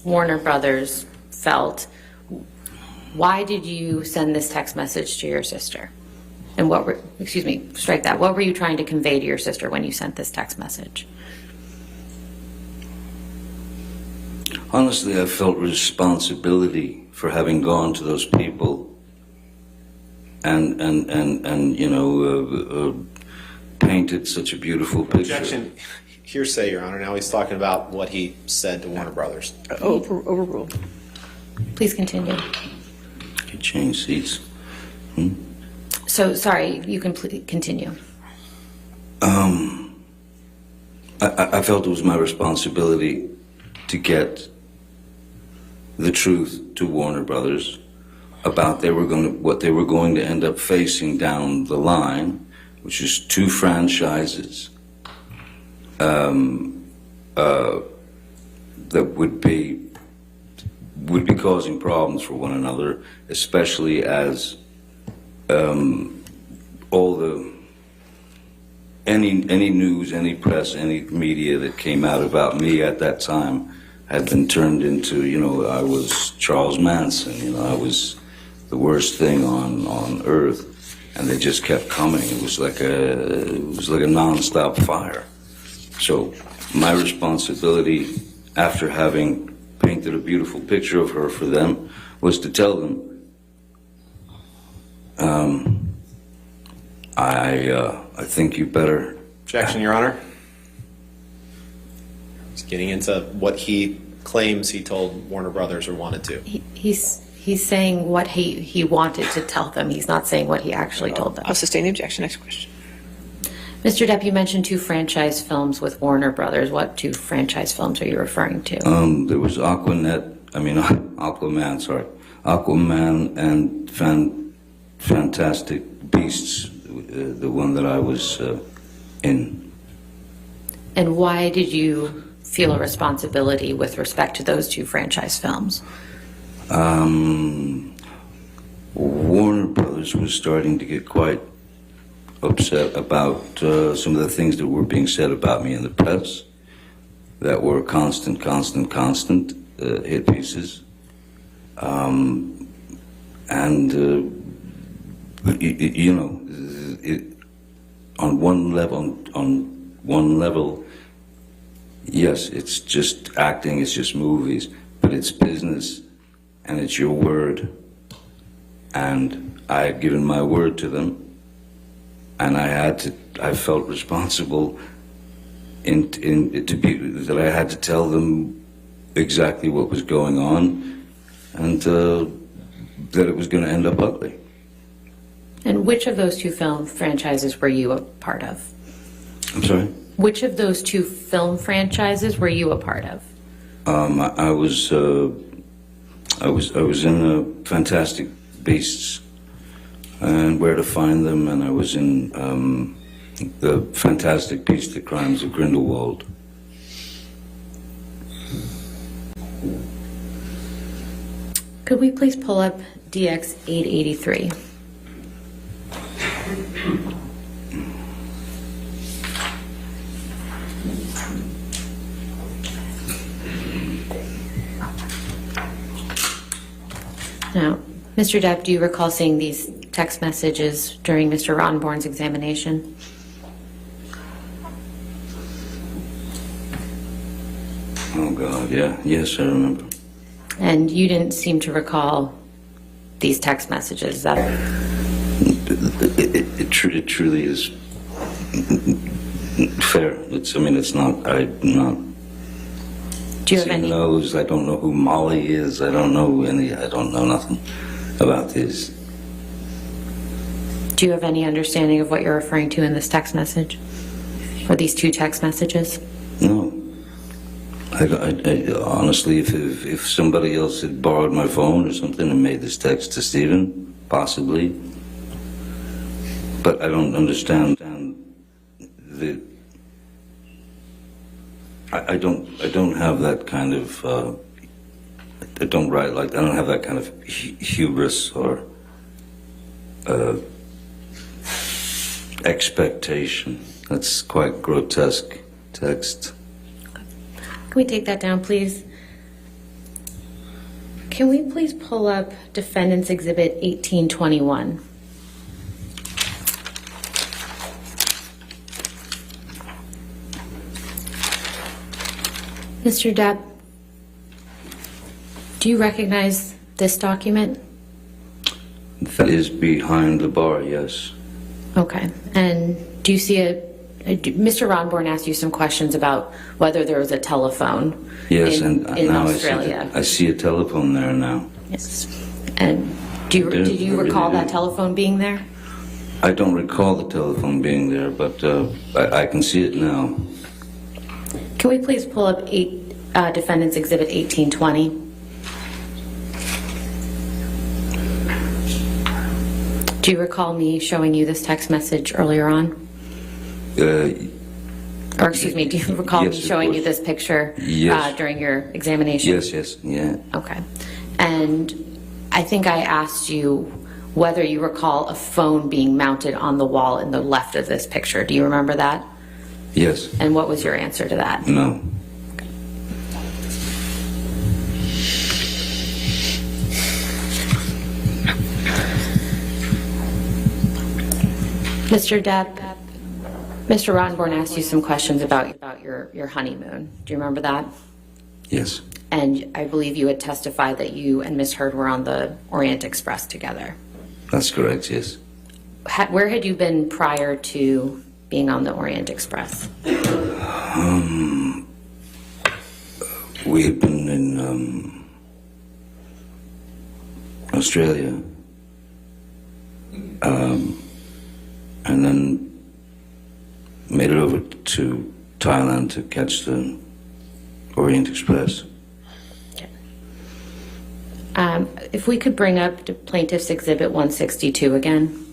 Warner Brothers felt, why did you send this text message to your sister? And what were you trying to convey to your sister when you sent this text message? Honestly, I felt responsibility for having gone to those people and painted such a beautiful picture. Objection. Hearsay, Your Honor. Now he's talking about what he said to Warner Brothers. Overruled. Please continue. You change seats. So, sorry, you can continue. I felt it was my responsibility to get the truth to Warner Brothers about what they were going to end up facing down the line, which is 2 franchises that would be causing problems for one another, especially as any news, any press, any media that came out about me at that time had been turned into, I was Charles Manson, I was the worst thing on earth, and they just kept coming. It was like a nonstop fire. So my responsibility, after having painted a beautiful picture of her for them, was to tell them, I think you better. Objection, Your Honor. He's getting into what he claims he told Warner Brothers or wanted to. He's saying what he wanted to tell them. He's not saying what he actually told them. I'll sustain the objection. Next question. Mr. Depp, you mentioned 2 franchise films with Warner Brothers. What 2 franchise films are you referring to? There was Aquaman and Fantastic Beasts, the one that I was in. And why did you feel a responsibility with respect to those 2 franchise films? Warner Brothers was starting to get quite upset about some of the things that were being said about me in the press that were constant hit pieces. On one level, yes, it's just acting, it's just movies, but it's business, and it's your word. And I had given my word to them, and I felt responsible that I had to tell them exactly what was going on, and that it was going to end up ugly. And which of those 2 film franchises were you a part of? I'm sorry? Which of those 2 film franchises were you a part of? I was in Fantastic Beasts and Where to Find Them, and I was in the Fantastic Beasts: The Crimes of Grindelwald. Could we please pull up DX 883? Now, Mr. Depp, do you recall seeing these text messages during Mr. Rottenborn's examination? Oh, God, yeah. Yes, I remember. And you didn't seem to recall these text messages, is that It truly is fair. It's not, I'm not. Do you have any? Knows, I don't know who Molly is. I don't know nothing about this. Do you have any understanding of what you're referring to in this text message? Or these 2 text messages? No. I honestly, if somebody else had borrowed my phone or something and made this text to Stephen, possibly. But I don't understand the. I don't have that kind of. I don't write like I don't have that kind of hubris or expectation. That's quite grotesque text. Can we take that down, please? Can we please pull up Defendant's Exhibit 1821? Mr. Depp, do you recognize this document? That is behind the bar, yes. Okay. And do you see Mr. Ronborn asked you some questions about whether there was a telephone Yes, in and now Australia. I see a telephone there now. Yes. And did you There recall really that is. telephone being there? I don't recall the telephone being there, but I can see it now. Can we please pull up Defendant's Exhibit 1820? Do you recall me showing you this text message earlier on? Or excuse me, do you recall Yes, me of showing you course. this picture Yes. during your examination? Yes, yeah. Okay. And I think I asked you whether you recall a phone being mounted on the wall in the left of this picture. Do you remember that? Yes, And what was your answer to that? no. Mr. Depp, Mr. Rottenborn asked you some questions about your honeymoon. Do you remember that? Yes, And I believe you had testified that you and Miss Heard were on the Orient Express together. that's correct, yes. Where had you been prior to being on the Orient Express? We had been in Australia, and then made it over to Thailand to catch the Orient Express. If we could bring up the Plaintiff's Exhibit 162 again.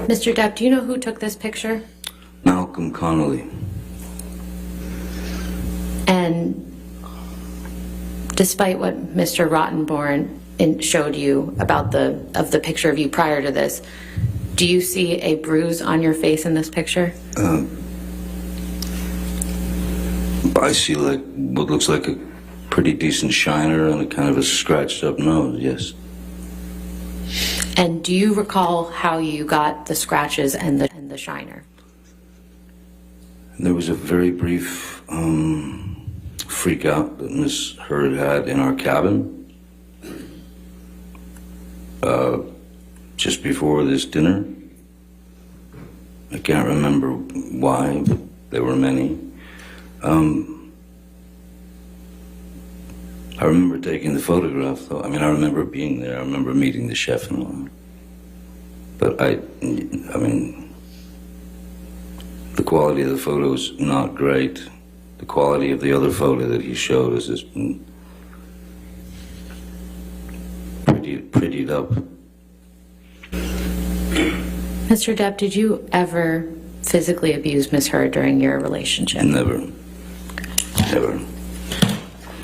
Mr. Depp, do you know who took this picture? Malcolm Connolly. And despite what Mr. Rottenborn showed you about the picture of you prior to this, do you see a bruise on your face in this picture? I see like what looks like a pretty decent shiner and a kind of a scratched up nose, yes. And do you recall how you got the scratches and the shiner? There was a very brief freak out that Miss Heard had in our cabin just before this dinner. I can't remember why, but there were many. I remember taking the photograph, though. I mean, I remember being there. I remember meeting the chef and all. But I mean, the quality of the photo is not great. The quality of the other photo that he showed us has been prettied up. Mr. Depp, did you ever physically abuse Miss Heard during your relationship? Never. Never.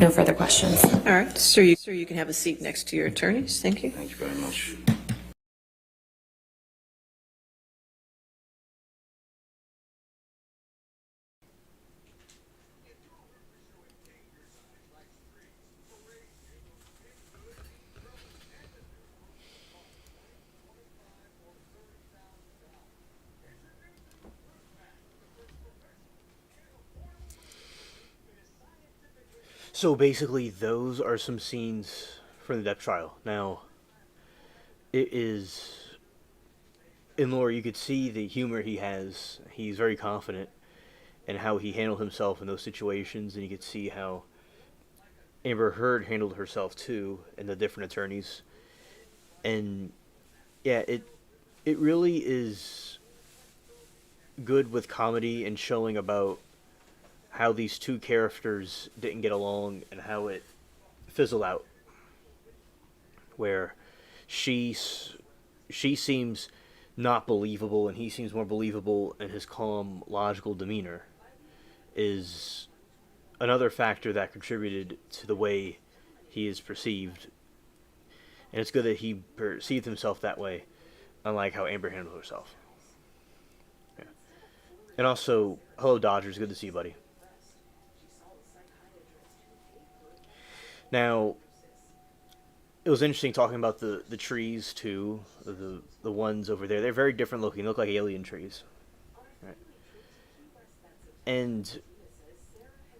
No further questions. All right, sir, you can have a seat next to your attorneys. Thank you. Thank you very much. So basically, those are some scenes from the Depp trial. Now, it is, in lore, you could see the humor he has. He's very confident in how he handled himself in those situations, and you could see how Amber Heard handled herself too, and the different attorneys. And yeah, it really is good with comedy and showing about how these two characters didn't get along and how it fizzled out. Where she seems not believable and he seems more believable, and his calm, logical demeanor is another factor that contributed to the way he is perceived. And it's good that he perceived himself that way, unlike how Amber handled herself. Yeah. And also, hello Dodgers, good to see you, buddy. Now, it was interesting talking about the trees too. The ones over there, they're very different looking. They look like alien trees. Right. And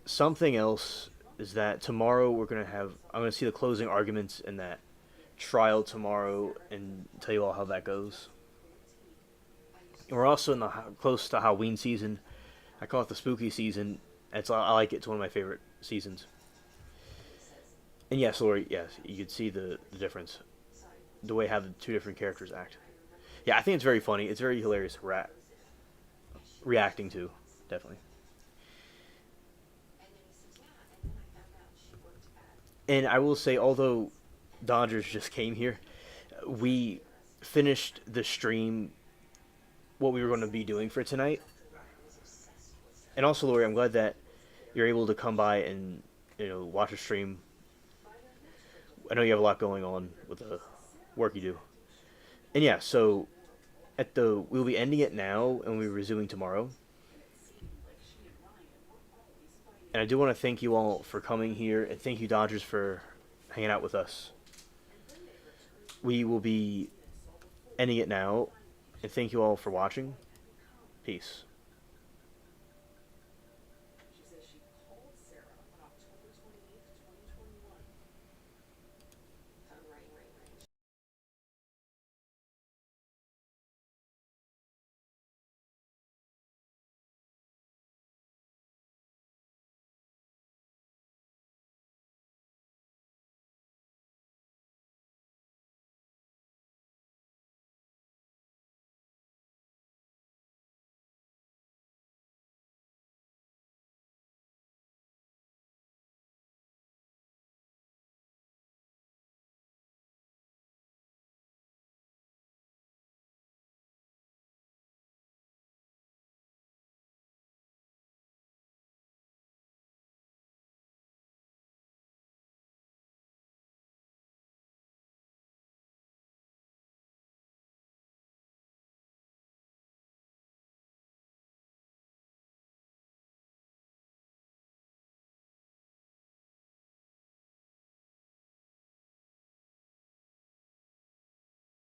something else is that tomorrow I'm gonna see the closing arguments in that trial tomorrow and tell you all how that goes. And we're also in the close to Halloween season. I call it the spooky season. I like it. It's one of my favorite seasons. And yes, Lori, yes, you could see the difference, the way how the two different characters act. Yeah, I think it's very funny. It's very hilarious reacting to, definitely. And I will say, although Dodgers just came here, we finished the stream, what we were going to be doing for tonight. And also, Lori, I'm glad that you're able to come by and watch a stream. I know you have a lot going on with the work you do. And yeah, so we'll be ending it now and we'll be resuming tomorrow. And I do want to thank you all for coming here, and thank you, Dodgers, for hanging out with us. We will be ending it now, and thank you all for watching. Peace.